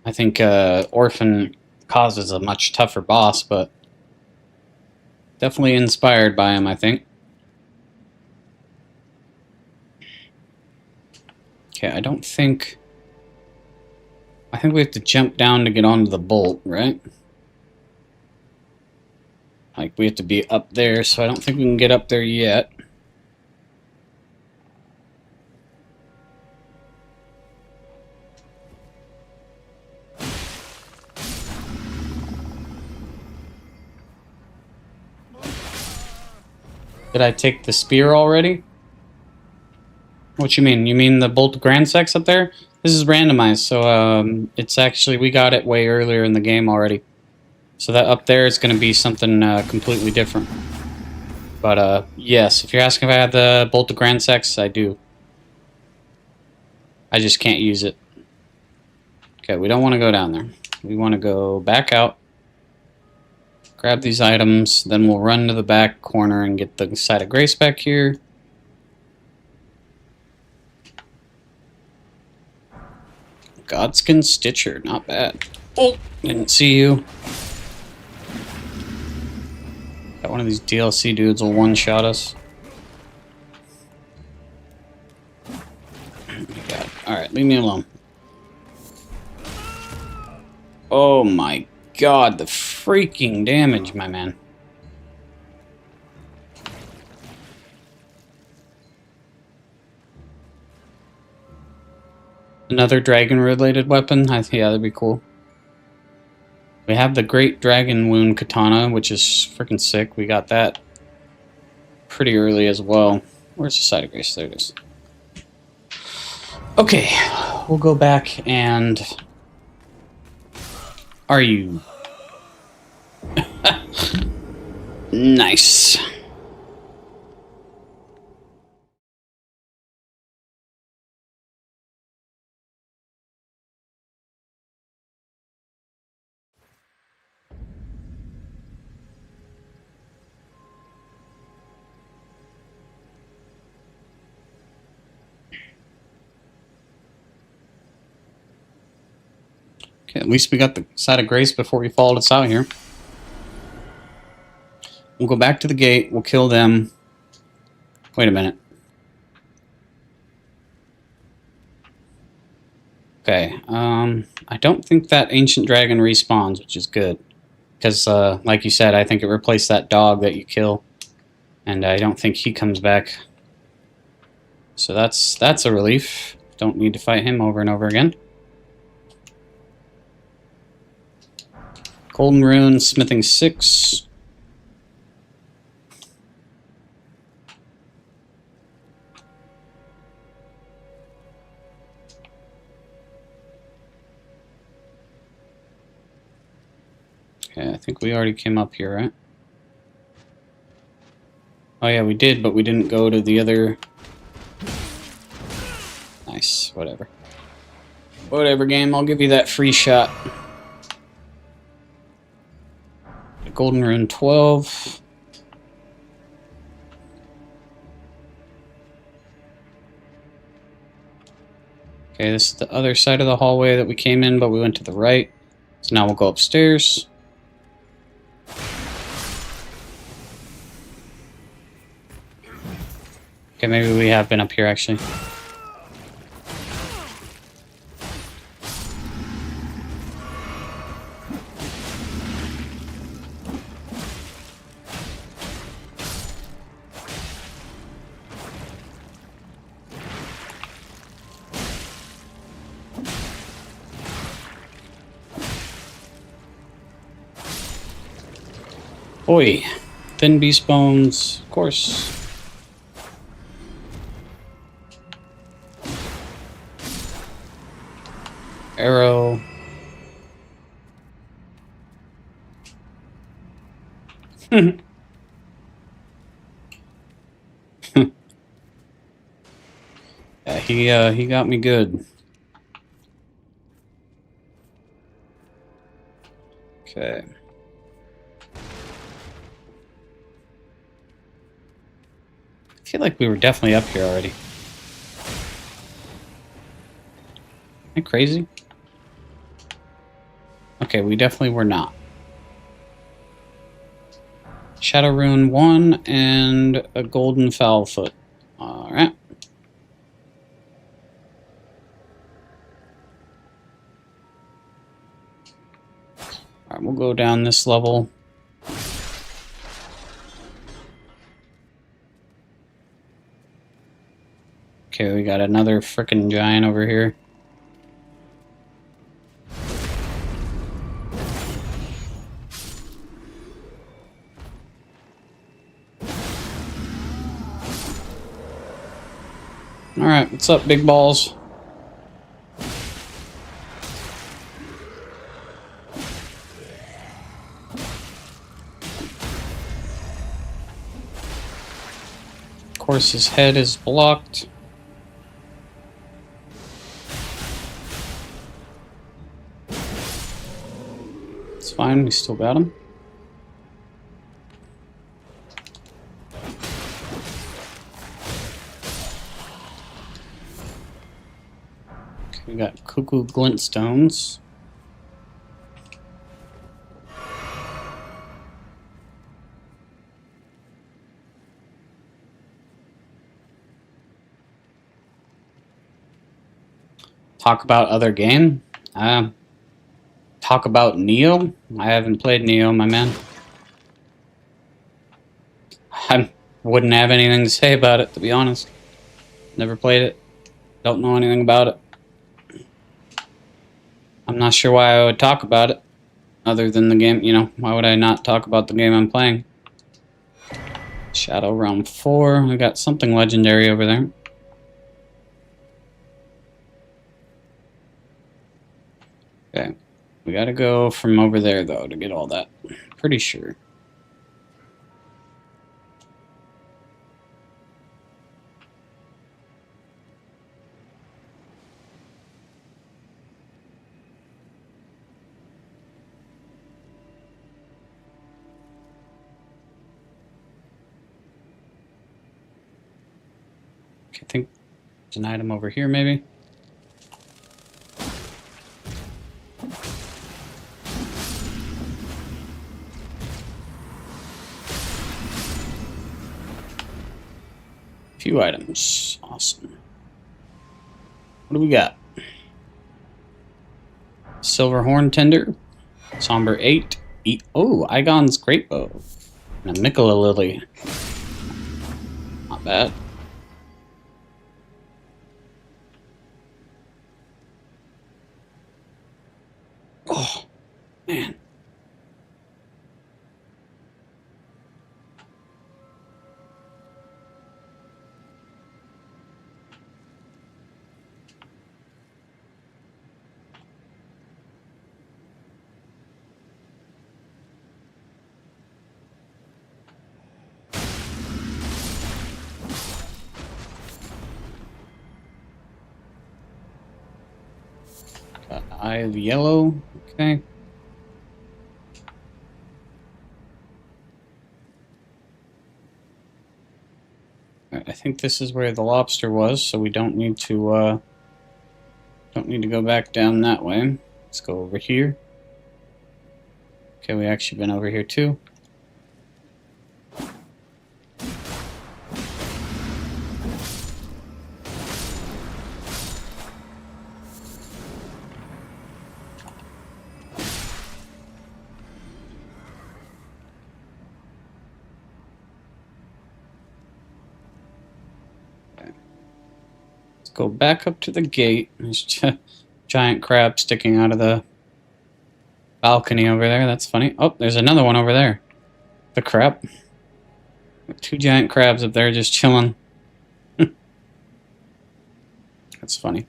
I think Orphan Cause is a much tougher boss, but definitely inspired by him, I think. Okay, I think we have to jump down to get onto the bolt, right? Like, we have to be up there, so I don't think we can get up there yet. Did I take the spear already? What you mean? You mean the Bolt Grand Sex up there? This is randomized, so it's actually, we got it way earlier in the game already. So that up there is going to be something completely different. But yes, if you're asking if I have the Bolt of Grand Sex, I do. I just can't use it. Okay, we don't want to go down there. We want to go back out. Grab these items, then we'll run to the back corner and get the site of grace back here. Godskin Stitcher, not bad. Oh, didn't see you. Got one of these DLC dudes will one-shot us. Oh my God. Alright, leave me alone. Oh my God, the freaking damage, my man. Another dragon-related weapon? Yeah, that'd be cool. We have the Great Dragon Wound Katana, which is freaking sick. We got that pretty early as well. Where's the site of grace? There it is. Okay, we'll go back and... Are you... Nice. Okay, at least we got the side of grace before we followed us out here. We'll go back to the gate. We'll kill them. Wait a minute. Okay, I don't think that ancient dragon respawns, which is good. Because, like you said, I think it replaced that dog that you kill. And I don't think he comes back. So that's a relief. Don't need to fight him over and over again. Golden Rune, Smithing 6. Okay, I think we already came up here, right? Oh yeah, we did, but we didn't go to the other... Nice, whatever. Whatever, game, I'll give you that free shot. Golden Rune 12. Okay, this is the other side of the hallway that we came in, but we went to the right. So now we'll go upstairs. Okay, maybe we have been up here, actually. Oi, thin beast bones, of course. Arrow. Yeah, he got me good. Okay. I feel like we were definitely up here already. Am I crazy? Okay, we definitely were not. Shadow Rune 1 and a Golden Foulfoot. Alright. Alright, we'll go down this level. Okay, we got another frickin' giant over here. Alright, what's up, big balls? Of course, his head is blocked. It's fine, we still got him. We got cuckoo glintstones. Talk about other game. Talk about Neo. I haven't played Neo, my man. I wouldn't have anything to say about it, to be honest. Never played it. Don't know anything about it. I'm not sure why I would talk about it, other than the game, you know, why would I not talk about the game I'm playing? Shadow Realm 4, we got something legendary over there. Okay, we gotta go from over there, though, to get all that. Pretty sure. I think there's an item over here, maybe. few items. Awesome. What do we got? Silver Horn Tender. Somber 8. Oh, Igon's Great Bow. And a Mikola Lily. Not bad. Oh, man. Got Eye of Yellow. Okay. I think this is where the lobster was, so we don't need to go back down that way. Let's go over here. Okay, we actually been over here too. Go back up to the gate. There's a giant crab sticking out of the balcony over there. That's funny. Oh, there's another one over there. The crab. Two giant crabs up there just chilling. That's funny.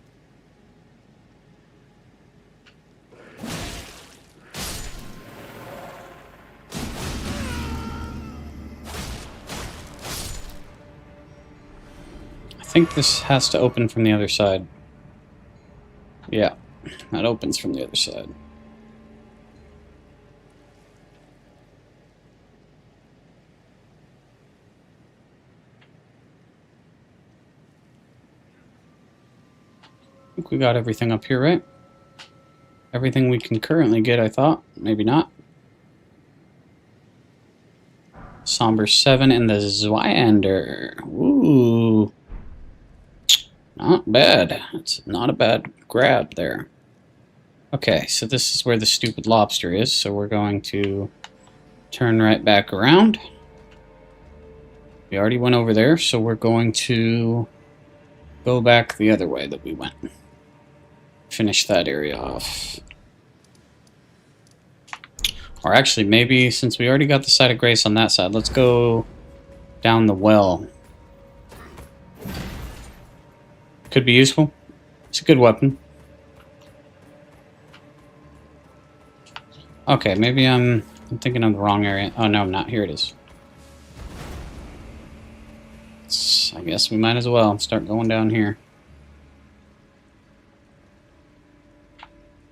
I think this has to open from the other side. Yeah, that opens from the other side. I think we got everything up here, right? Everything we can currently get, I thought. Maybe not. Somber 7 and the Zweiander. Ooh. Not bad. It's not a bad grab there. Okay, so this is where the stupid lobster is, so we're going to turn right back around. We already went over there, so we're going to go back the other way that we went. Finish that area off. Or actually, maybe since we already got the Site of Grace on that side, let's go down the well. Could be useful. It's a good weapon. Okay, maybe I'm thinking of the wrong area. Oh, no, I'm not. Here it is. I guess we might as well start going down here.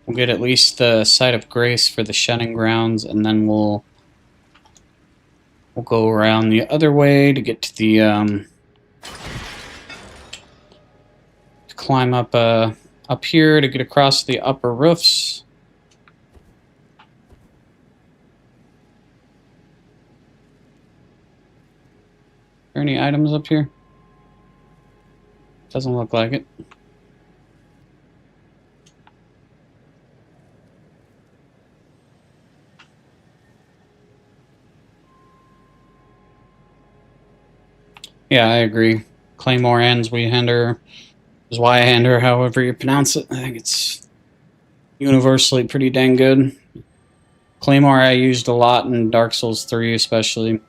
We'll get at least the Site of Grace for the Shedding Grounds, and then we'll go around the other way to get to the climb up here to get across the upper roofs. Are there any items up here? Doesn't look like it. Yeah, I agree. Claymore and Zweihander, however you pronounce it. I think it's universally pretty dang good. Claymore I used a lot in Dark Souls 3 especially.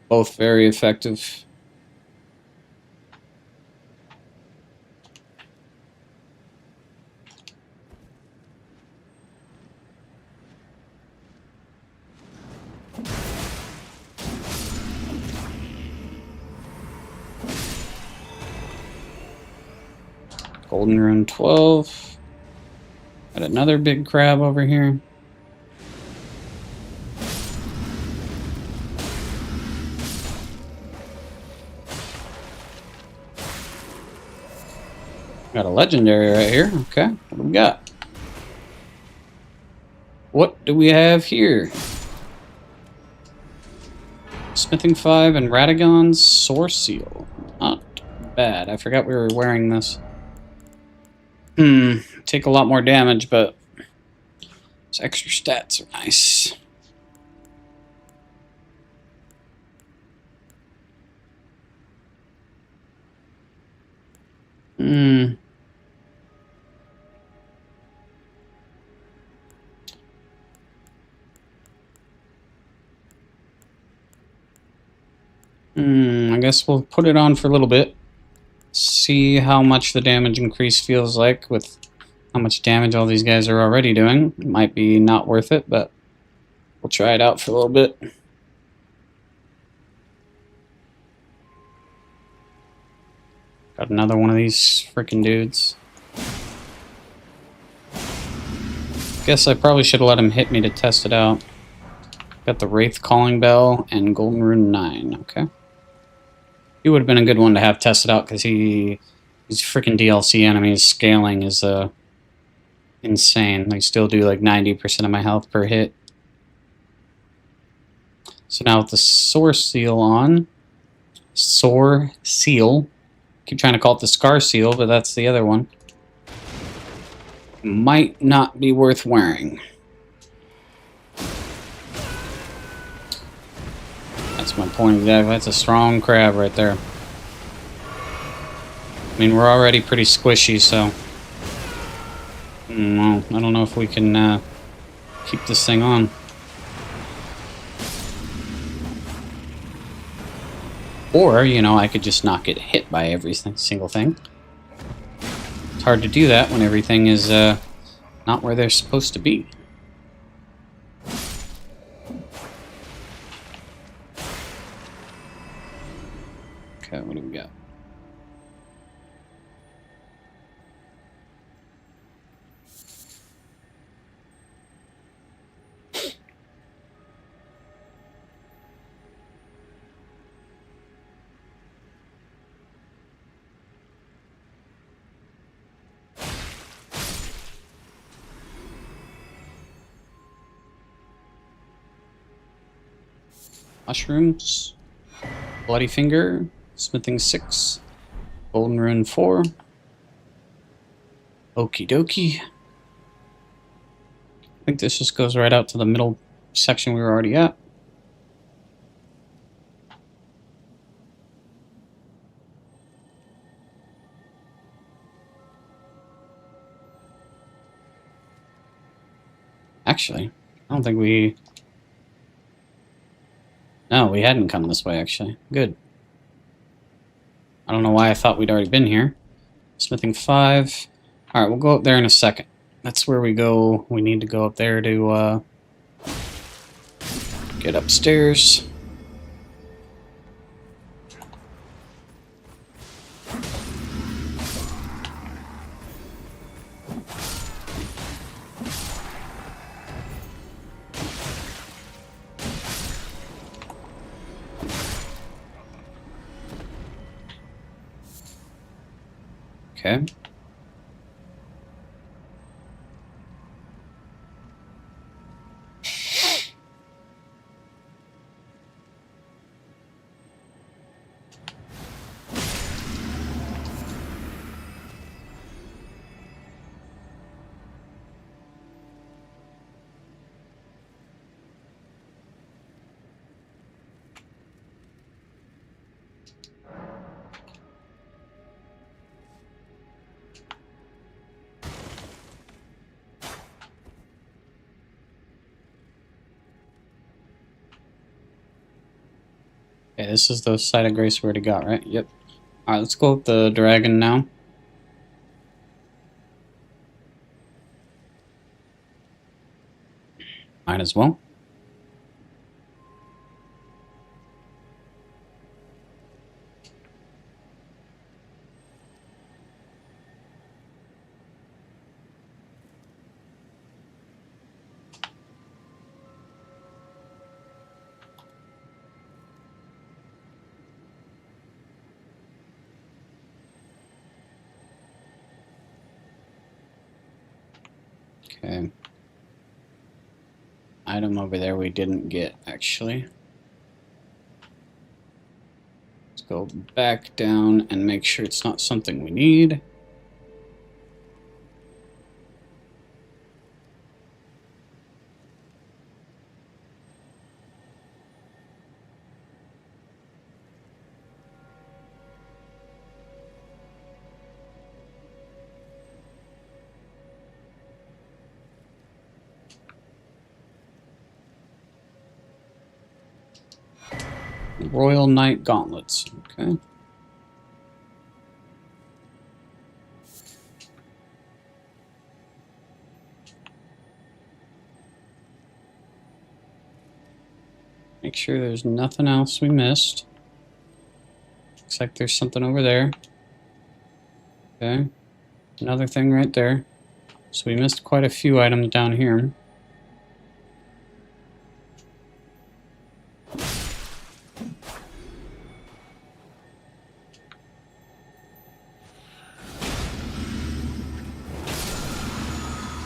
Both very effective. Golden Rune 12. Got another big crab over here. Got a legendary right here. Okay, what do we got? What do we have here? Smithing 5 and Radagon's Source Seal. Not bad. I forgot we were wearing this. Take a lot more damage, but those extra stats are nice. I guess we'll put it on for a little bit. See how much the damage increase feels like with how much damage all these guys are already doing. It might be not worth it, but we'll try it out for a little bit. Got another one of these freaking dudes. Guess I probably should have let him hit me to test it out. Got the Wraith Calling Bell and Golden Rune 9, okay. He would have been a good one to have tested out because he's freaking DLC enemies. Scaling is insane. They still do like 90% of my health per hit. So now with the Source Seal on, Soar Seal. Keep trying to call it the Scar Seal, but that's the other one. Might not be worth wearing. That's my point exactly. That's a strong crab right there. I mean, we're already pretty squishy, so... well, I don't know if we can keep this thing on. Or, you know, I could just not get hit by every single thing. It's hard to do that when everything is not where they're supposed to be. Okay, what do we got? Mushrooms, Bloody Finger, Smithing 6, Golden Rune 4. Okie dokie. I think this just goes right out to the middle section we were already at. Actually, I don't think we... No, we hadn't come this way, actually. Good. I don't know why I thought we'd already been here. Smithing 5. Alright, we'll go up there in a second. That's where we go. We need to go up there to get upstairs. Okay. Okay, this is the side of grace we already got, right? Yep. Alright, let's go with the dragon now. Might as well. Okay. Item over there we didn't get, actually. go back down and make sure it's not something we need. Royal Knight Gauntlets. Okay. Make sure there's nothing else we missed. Looks like there's something over there. Okay. Another thing right there. So we missed quite a few items down here.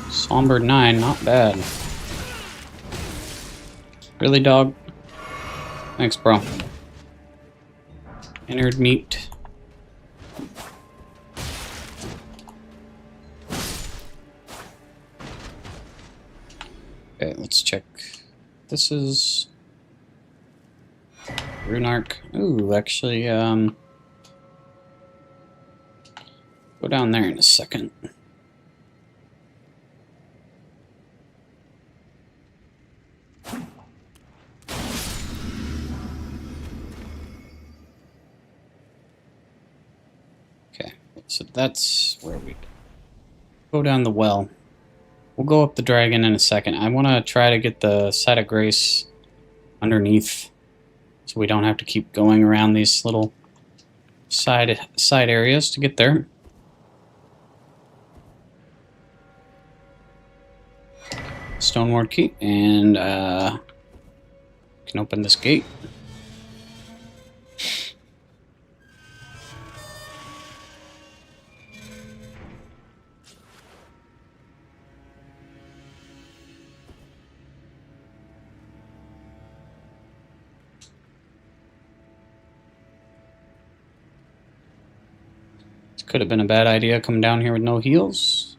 Somber 9, not bad. Really, dog? Thanks, bro. Innard meat. Okay, let's check. This is Rune Arc. Ooh, actually, go down there in a second. Okay, so that's where we go down the well. We'll go up the dragon in a second. I want to try to get the Site of Grace underneath, so we don't have to keep going around these little side areas to get there. Stoneward key, and can open this gate. Could have been a bad idea coming down here with no heals.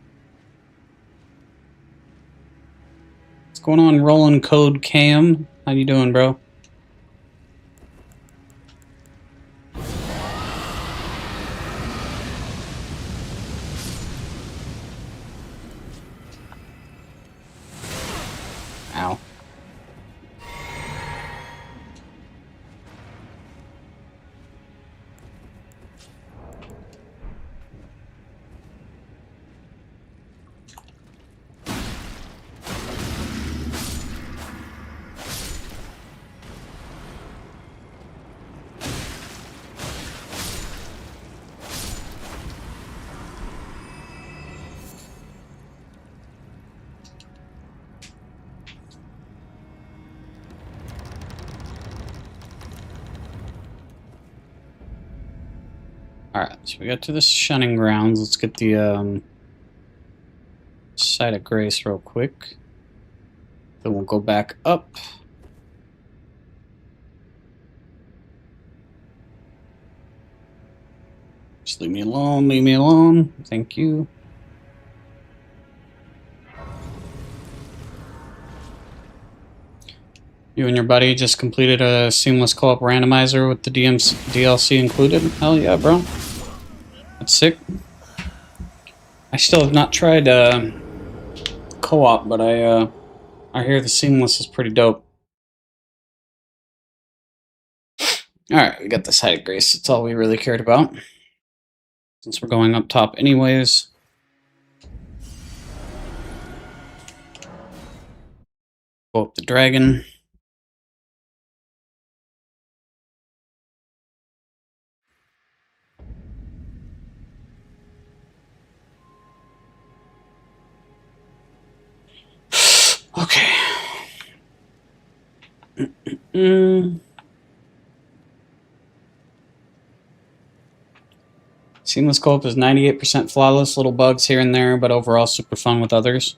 What's going on, Rolling Code Cam? How you doing, bro? Ow. Alright, so we got to the shunning grounds. Let's get the Site of Grace real quick. Then we'll go back up. Just leave me alone, leave me alone. Thank you. You and your buddy just completed a seamless co-op randomizer with the DLC included? Hell yeah, bro. That's sick. I still have not tried co-op, but I hear the seamless is pretty dope. Alright, we got the Site of Grace. That's all we really cared about. Since we're going up top anyways. Go up the dragon. Okay. Seamless co-op is 98% flawless, little bugs here and there, but overall super fun with others.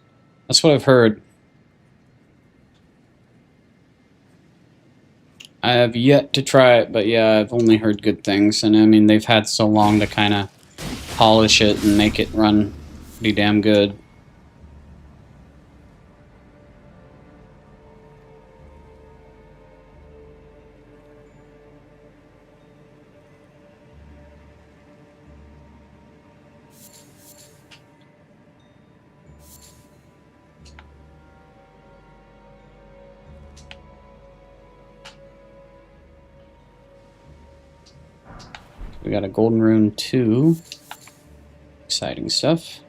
That's what I've heard. I have yet to try it, but yeah, I've only heard good things. And I mean, they've had so long to kind of polish it and make it run pretty damn good. We got a golden rune 2. Exciting stuff.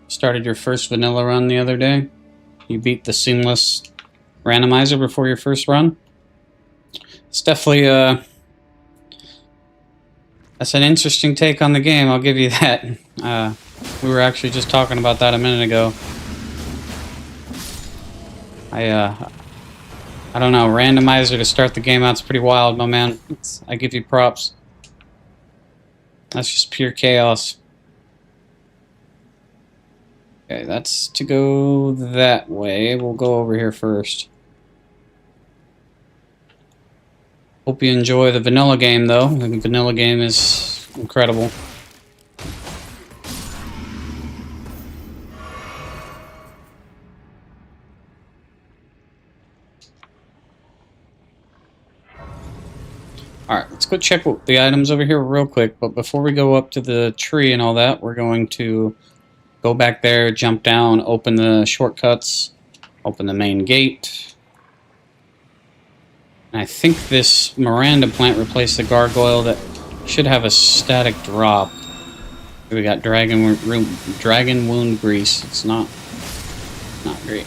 Started your first vanilla run the other day. You beat the seamless randomizer before your first run. It's definitely that's an interesting take on the game, I'll give you that. We were actually just talking about that a minute ago. I don't know, Randomizer to start the game out's pretty wild, my man. I give you props. That's just pure chaos. Okay, that's to go that way. We'll go over here first. Hope you enjoy the vanilla game, though. The vanilla game is incredible. Alright, let's go check the items over here real quick, but before we go up to the tree and all that, we're going to go back there, jump down, open the shortcuts, open the main gate. And I think this Miranda plant replaced the gargoyle that should have a static drop. Here we got dragon wound grease. It's not great.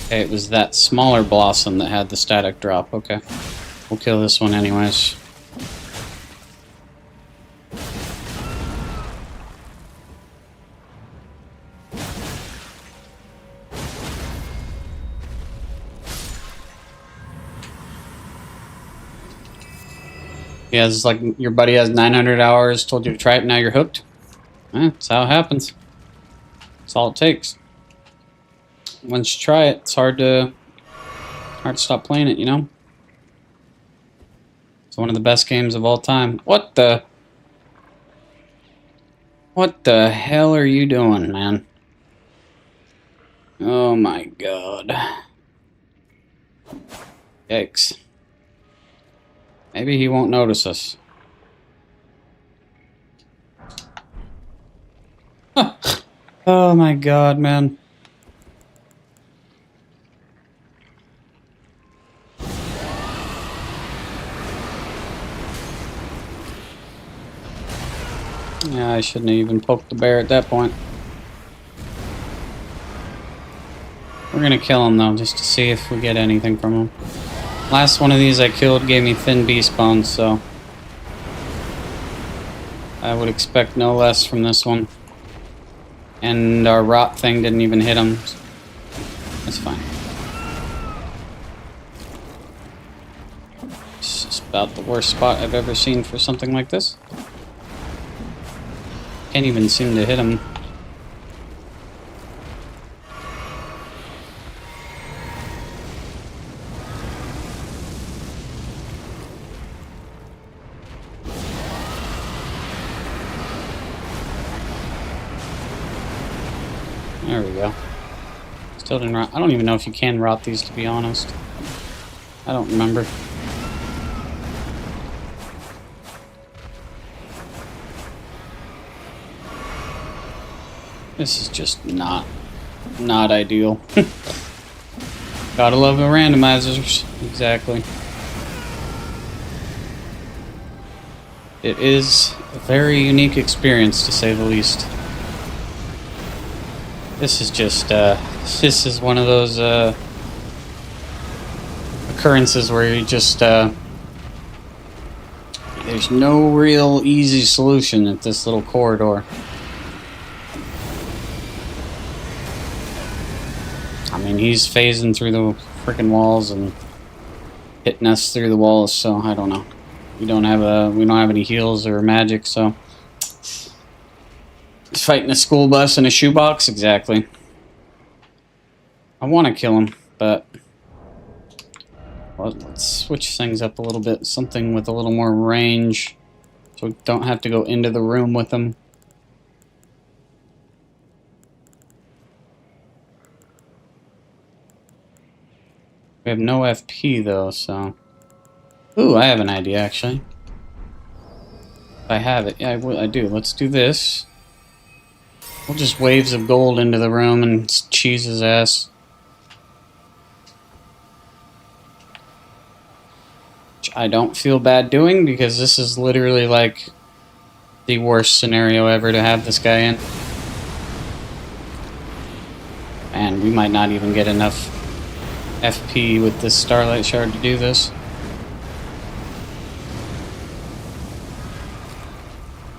Okay, it was that smaller blossom that had the static drop. Okay. We'll kill this one anyways. Yeah, it's like your buddy has 900 hours, told you to try it, now you're hooked. That's how it happens. That's all it takes. Once you try it, it's hard to stop playing it, you know? It's one of the best games of all time. What the hell are you doing, man? Oh my god. Yikes. Maybe he won't notice us. Oh my god, man. Yeah, I shouldn't have even poked the bear at that point. We're gonna kill him though, just to see if we get anything from him. Last one of these I killed gave me thin beast bones, so I would expect no less from this one. And our rot thing didn't even hit him. That's fine. This is about the worst spot I've ever seen for something like this. Can't even seem to hit him. There we go. Still didn't rot. I don't even know if you can rot these, to be honest. I don't remember. This is just not ideal. Gotta love the randomizers. Exactly. It is a very unique experience, to say the least. This is just, this is one of those, occurrences where you just, there's no real easy solution at this little corridor. I mean, he's phasing through the freaking walls and hitting us through the walls, so I don't know. We don't have any heals or magic, so Fighting a school bus in a shoebox? Exactly. I want to kill him, but... Well, let's switch things up a little bit. Something with a little more range. So we don't have to go into the room with him. We have no FP though, so... Ooh, I have an idea actually. If I have it. Yeah, I do. Let's do this. We'll just waves of gold into the room and cheese his ass. Which I don't feel bad doing because this is literally like the worst scenario ever to have this guy in. And we might not even get enough FP with this Starlight Shard to do this.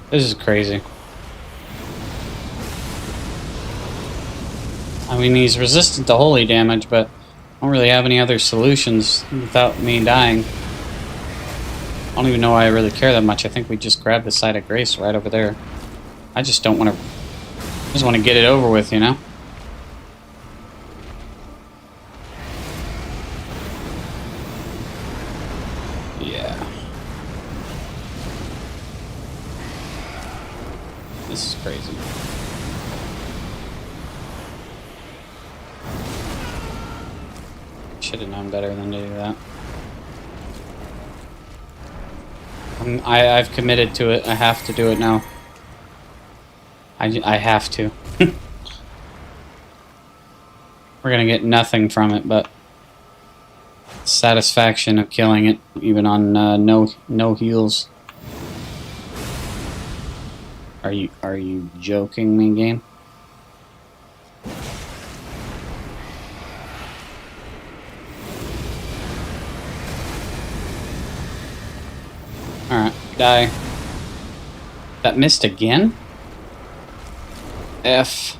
This is crazy. I mean, he's resistant to holy damage, but I don't really have any other solutions without me dying. I don't even know why I really care that much. I think we just grabbed the Site of Grace right over there. I just don't want to... I just want to get it over with, you know? Yeah. This is crazy. Should have known better than to do that. I've committed to it. I have to do it now. I have to. We're gonna get nothing from it, but satisfaction of killing it, even on no heals. Are you joking me, game? Alright, die. That missed again? F.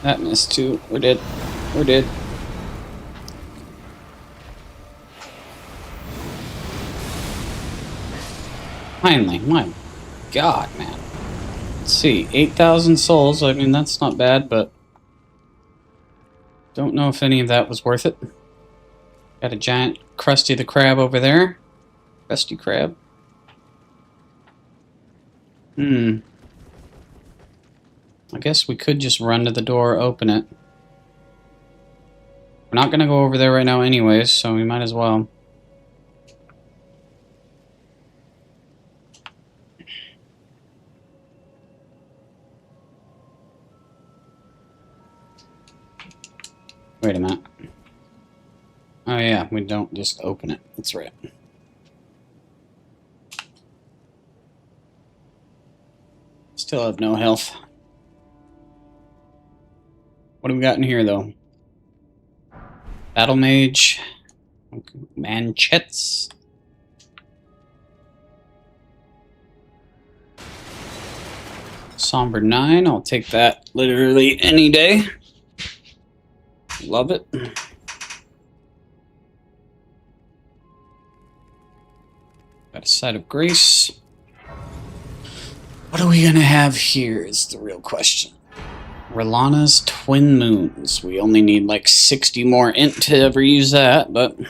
That missed too. We're dead. We're dead. Finally, my God, man. Let's see, 8,000 souls. I mean, that's not bad, but don't know if any of that was worth it. Got a giant Krusty the Krab over there. Krusty Krab. I guess we could just run to the door, open it. We're not gonna go over there right now anyways, so we might as well. Wait a minute. Oh yeah, we don't just open it. That's right. Still have no health. What do we got in here, though? Battle Mage. Manchettes. Somber 9. I'll take that literally any day. Love it. Got a Site of Grace. What are we gonna have here is the real question. Relana's Twin Moons. We only need like 60 more int to ever use that, but it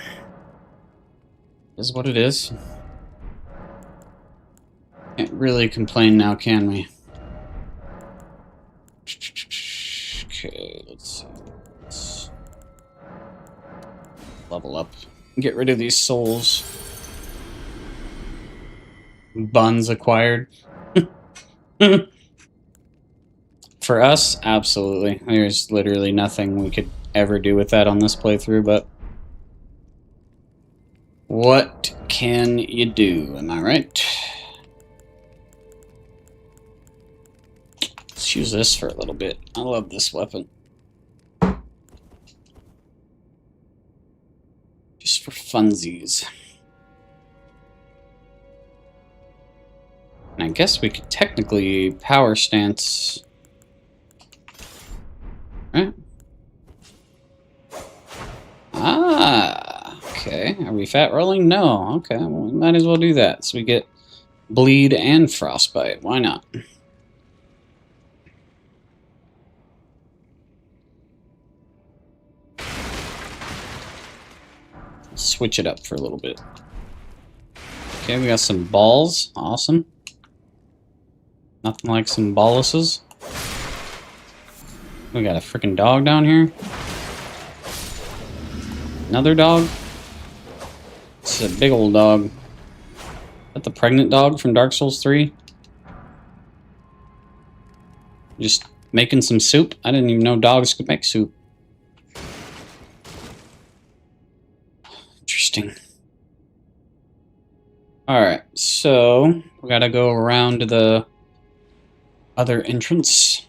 is what it is. Can't really complain now, can we? Okay, let's see. Let's level up. Get rid of these souls. Buns acquired. For us, absolutely. There's literally nothing we could ever do with that on this playthrough, but what can you do? Am I right? Let's use this for a little bit. I love this weapon. Just for funsies. And I guess we could technically power stance. Right? Ah, okay. Are we fat rolling? No. Okay, well, we might as well do that. So we get bleed and frostbite. Why not? switch it up for a little bit. Okay, we got some balls. Awesome. Nothing like some balluses. We got a freaking dog down here. Another dog. This is a big old dog. Is that the pregnant dog from Dark Souls 3? Just making some soup? I didn't even know dogs could make soup. Interesting. Alright, so we gotta go around to the other entrance.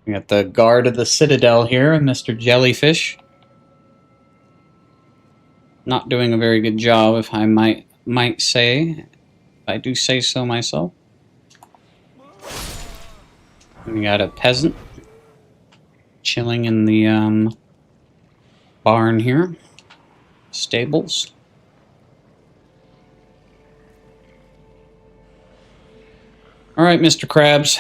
We got the guard of the Citadel here, Mr. Jellyfish. Not doing a very good job, if I might say. If I do say so myself. We got a peasant chilling in the barn here. Stables. Alright, Mr. Krabs.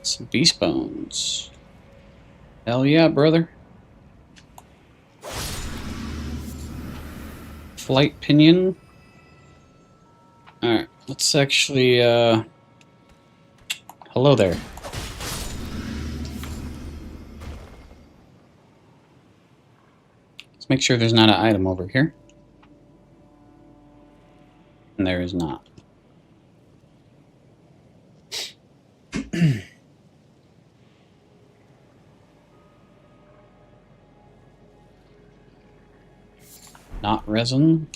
Some beast bones. Hell yeah, brother. Flight pinion. Alright, let's actually, hello there. Let's make sure there's not an item over here. And there is not. Not resin.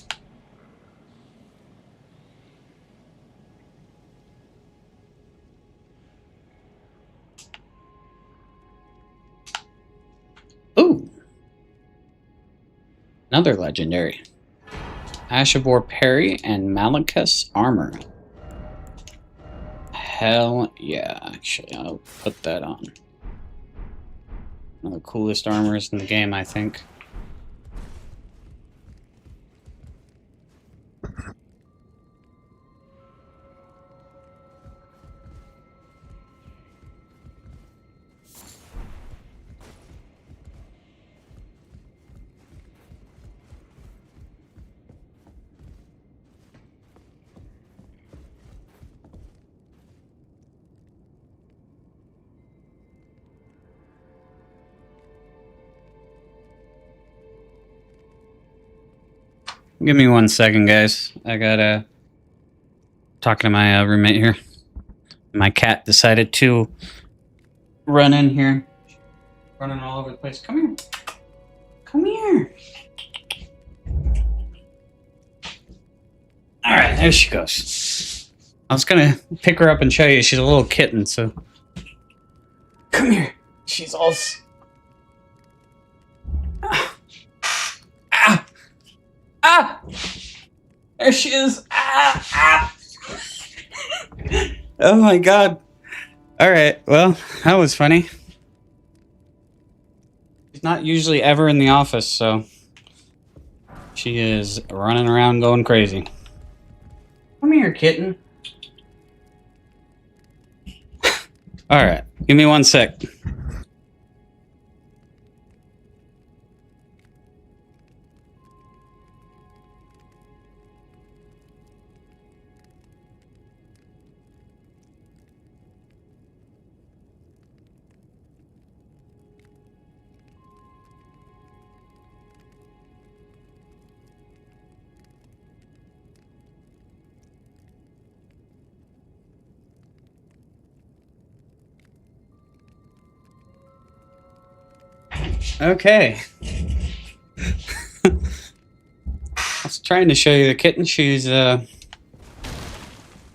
Ooh. Another legendary. Ashavor Parry and Malachus Armor. Hell yeah, actually, I'll put that on. One of the coolest armors in the game, I think. Give me 1 second, guys. I gotta talking to my roommate here. My cat decided to run in here, running all over the place. Come here. Come here. All right, there she goes. I was gonna pick her up and show you. She's a little kitten, so come here. She's all. Ah! There she is! Ah! Oh my god. Alright, well, that was funny. She's not usually ever in the office, so she is running around going crazy. Come here, kitten. Alright, give me 1 sec. Okay. I was trying to show you the kitten. She's I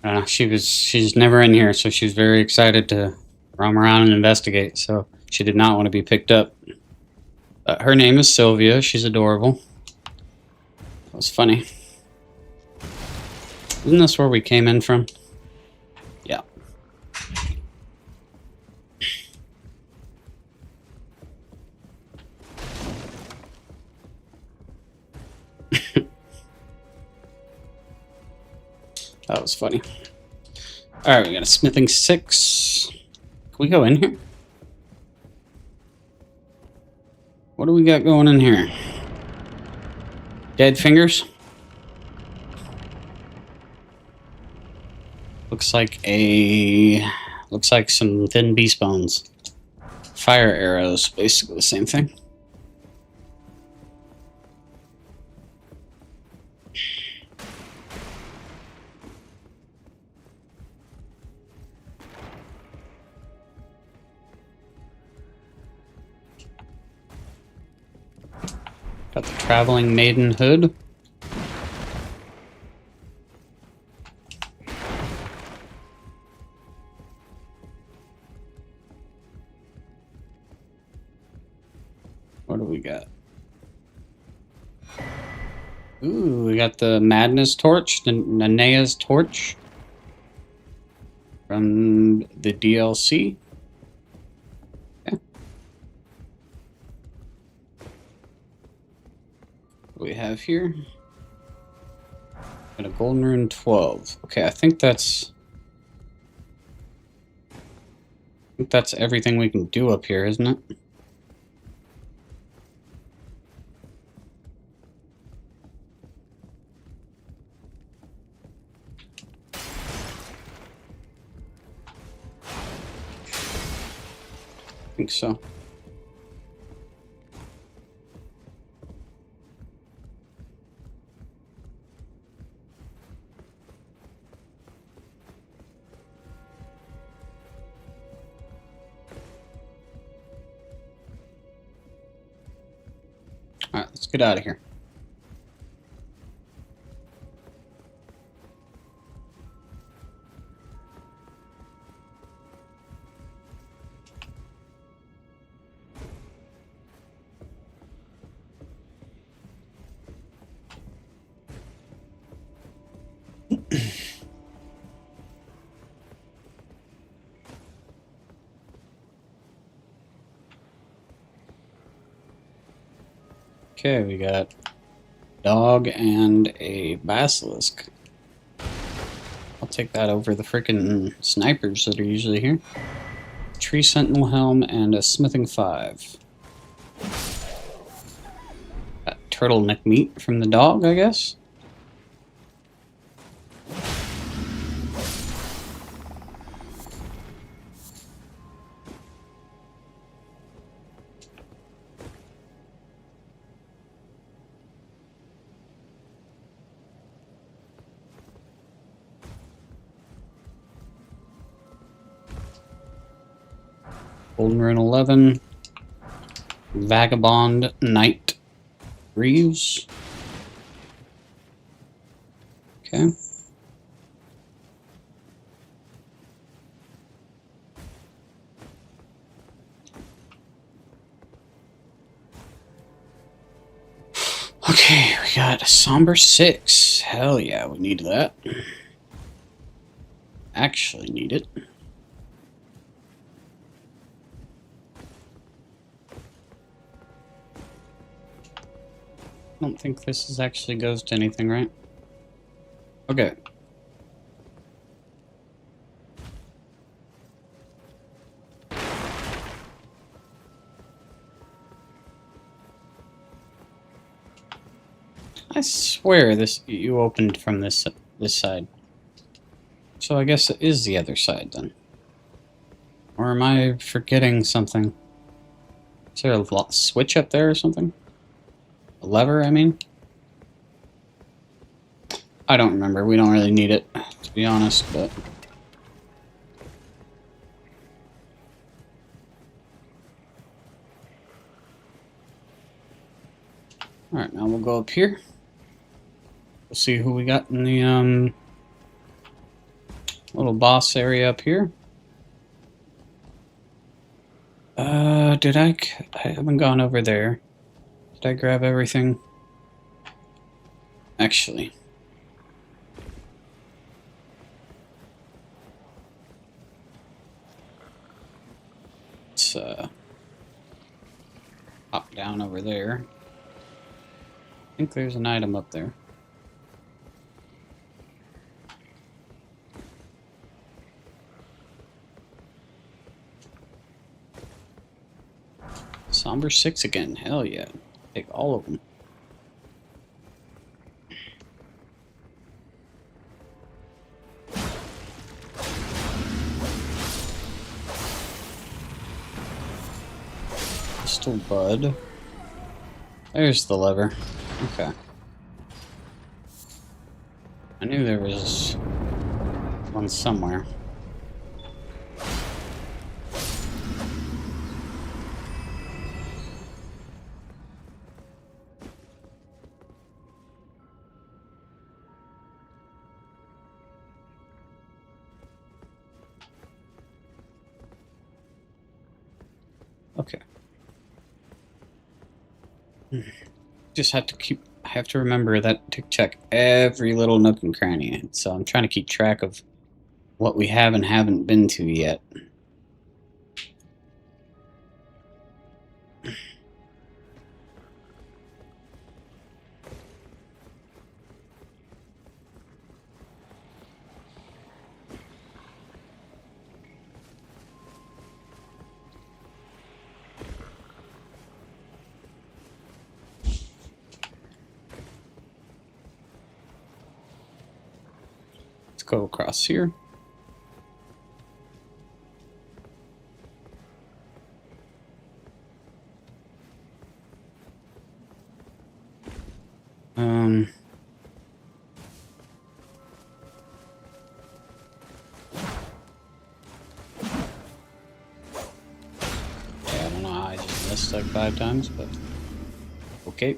don't know, she's never in here, so she's very excited to roam around and investigate, so she did not want to be picked up. Her name is Sylvia. She's adorable. That was funny. Isn't this where we came in from? Yeah. That was funny. Alright, we got a smithing 6. Can we go in here? What do we got going in here? Dead fingers? Looks like some thin beast bones. Fire arrows, basically the same thing. Got the traveling maiden hood. What do we got? Ooh, we got the Madness Torch, the Nanea's Torch from the DLC. Yeah. What do we have here? Got a Golden Rune 12. Okay, I think that's everything we can do up here, isn't it? I think so. Alright, let's get out of here. Okay, we got dog and a basilisk. I'll take that over the frickin' snipers that are usually here. Tree sentinel helm and a smithing 5. Got turtleneck meat from the dog, I guess. Golden Rune 11. Vagabond Knight Greaves. Okay. Okay, we got a Somber 6. Hell yeah, we need that. Actually need it. I don't think this actually goes to anything, right? Okay. I swear you opened from this side. So I guess it is the other side then. Or am I forgetting something? Is there a switch up there or something? A lever, I mean? I don't remember. We don't really need it, to be honest, but... Alright, now we'll go up here. We'll see who we got in the, little boss area up here. I haven't gone over there. Did I grab everything? Actually. Let's, hop down over there. I think there's an item up there. Somber 6 again. Hell yeah. Take all of them. Crystal Bud. There's the lever. Okay. I knew there was one somewhere. Okay. Just have to keep. I have to remember that to check every little nook and cranny. So I'm trying to keep track of what we have and haven't been to yet. Let's go across here. Yeah, I don't know how I just missed like 5 times, but okay.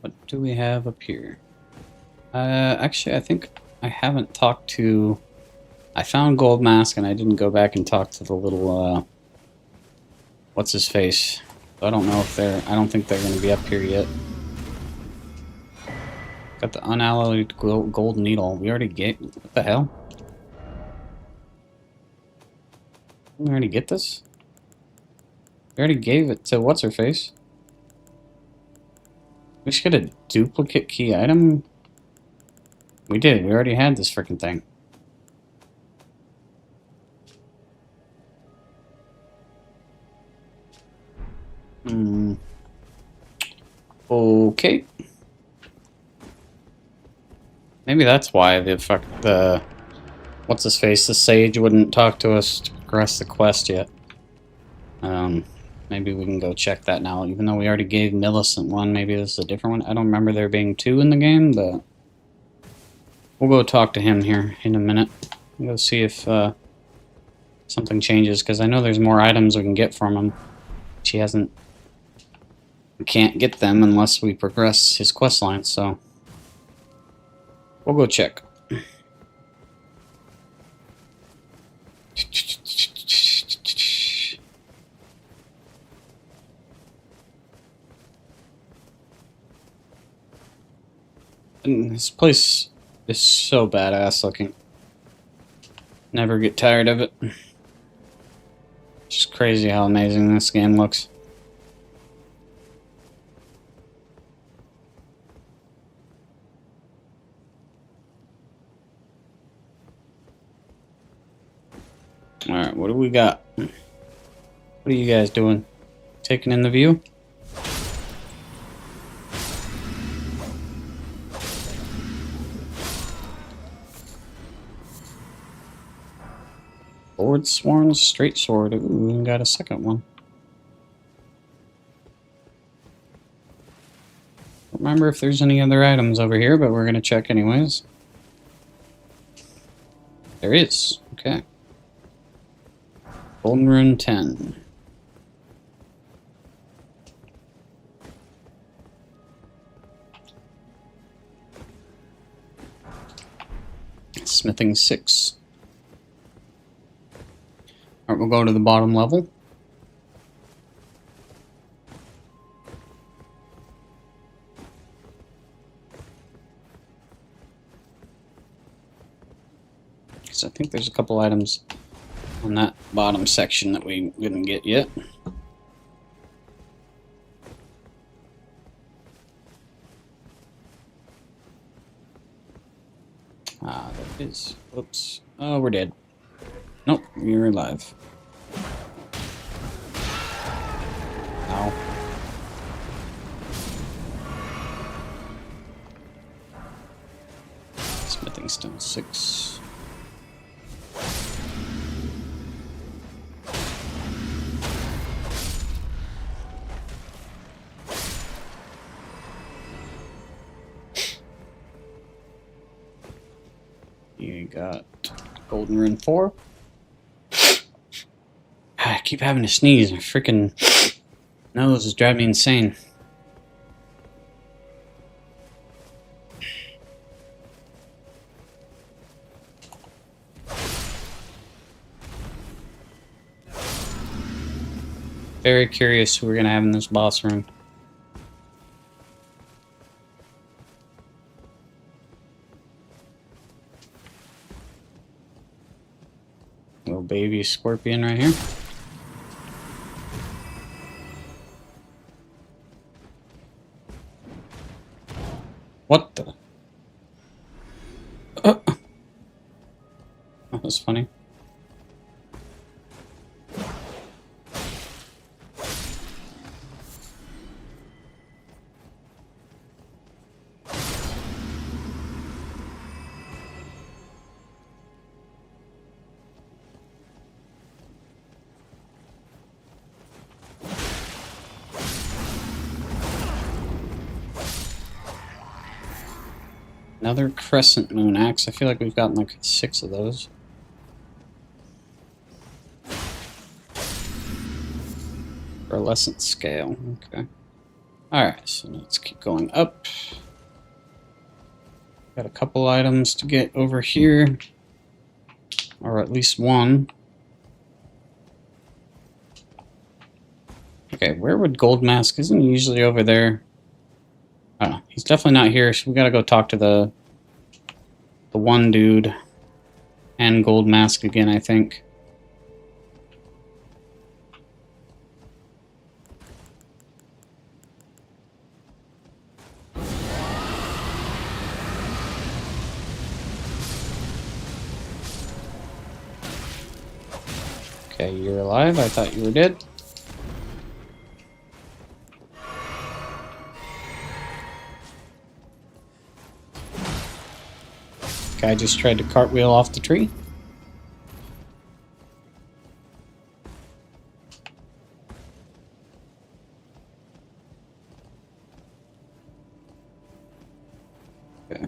What do we have up here? Actually, I think I haven't talked to... I found Gold Mask, and I didn't go back and talk to the little, what's-his-face. I don't know if they're... I don't think they're going to be up here yet. Got the unalloyed gold needle. We already get... What the hell? We already get this? We already gave it to what's-her-face. We should get a duplicate key item? We did. We already had this freaking thing. Okay. Maybe that's why the what's his face, the sage wouldn't talk to us to progress the quest yet. Maybe we can go check that now, even though we already gave Millicent one. Maybe this is a different one. I don't remember there being 2 in the game, but we'll go talk to him here in a minute. We'll go see if something changes, because I know there's more items we can get from him. She hasn't... We can't get them unless we progress his quest line, so... We'll go check. And this place is so badass looking. Never get tired of it. It's just crazy how amazing this game looks. Alright, what do we got? What are you guys doing? Taking in the view? Lord Sworn Straight Sword. Ooh, we got a second one. Don't remember if there's any other items over here, but we're gonna check anyways. There is. Okay. Golden Rune 10. Smithing 6. Alright, we'll go to the bottom level. because I think there's a couple items on that bottom section that we didn't get yet. Ah, that is. Whoops. Oh, we're dead. Nope, you're alive. Ow. Smithing stone 6. You got golden rune 4. I keep having to sneeze. My freaking nose is driving me insane. Very curious who we're gonna have in this boss room. Little baby scorpion right here. What the? That was funny. Another crescent moon axe. I feel like we've gotten like 6 of those. Pearlescent scale. Okay. Alright, so let's keep going up. Got a couple items to get over here. Or at least one. Okay, where would Gold Mask? Isn't he usually over there? I don't know. He's definitely not here, so we gotta go talk to the one dude and Gold Mask again, I think. Okay, you're alive. I thought you were dead. Guy just tried to cartwheel off the tree. Okay.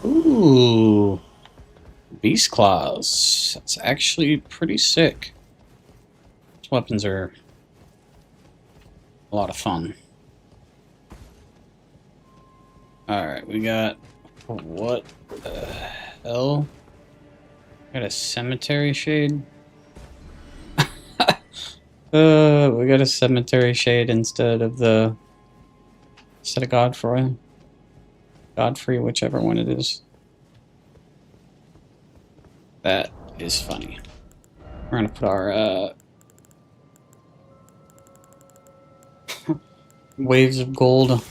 Ooh. Beast Claws. That's actually pretty sick. Weapons are a lot of fun. Alright, we got... What the hell? Got a cemetery shade? We got a cemetery shade instead of the... Instead of Godfrey. Godfrey, whichever one it is. That is funny. We're gonna put our, waves of gold.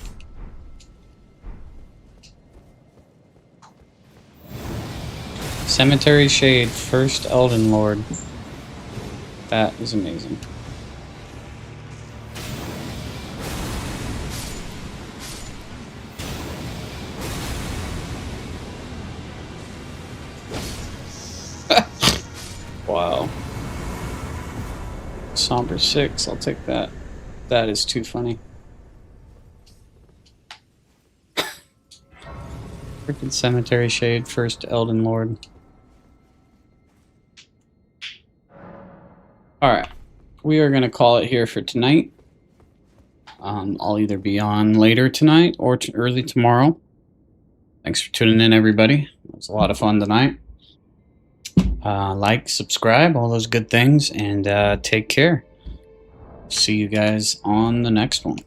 Cemetery Shade, first Elden Lord. That is amazing. Wow. Somber 6, I'll take that. That is too funny. Freaking Cemetery Shade, first Elden Lord. Alright, we are going to call it here for tonight. I'll either be on later tonight or early tomorrow. Thanks for tuning in, everybody. It was a lot of fun tonight. Like, subscribe, all those good things, and take care. see you guys on the next one.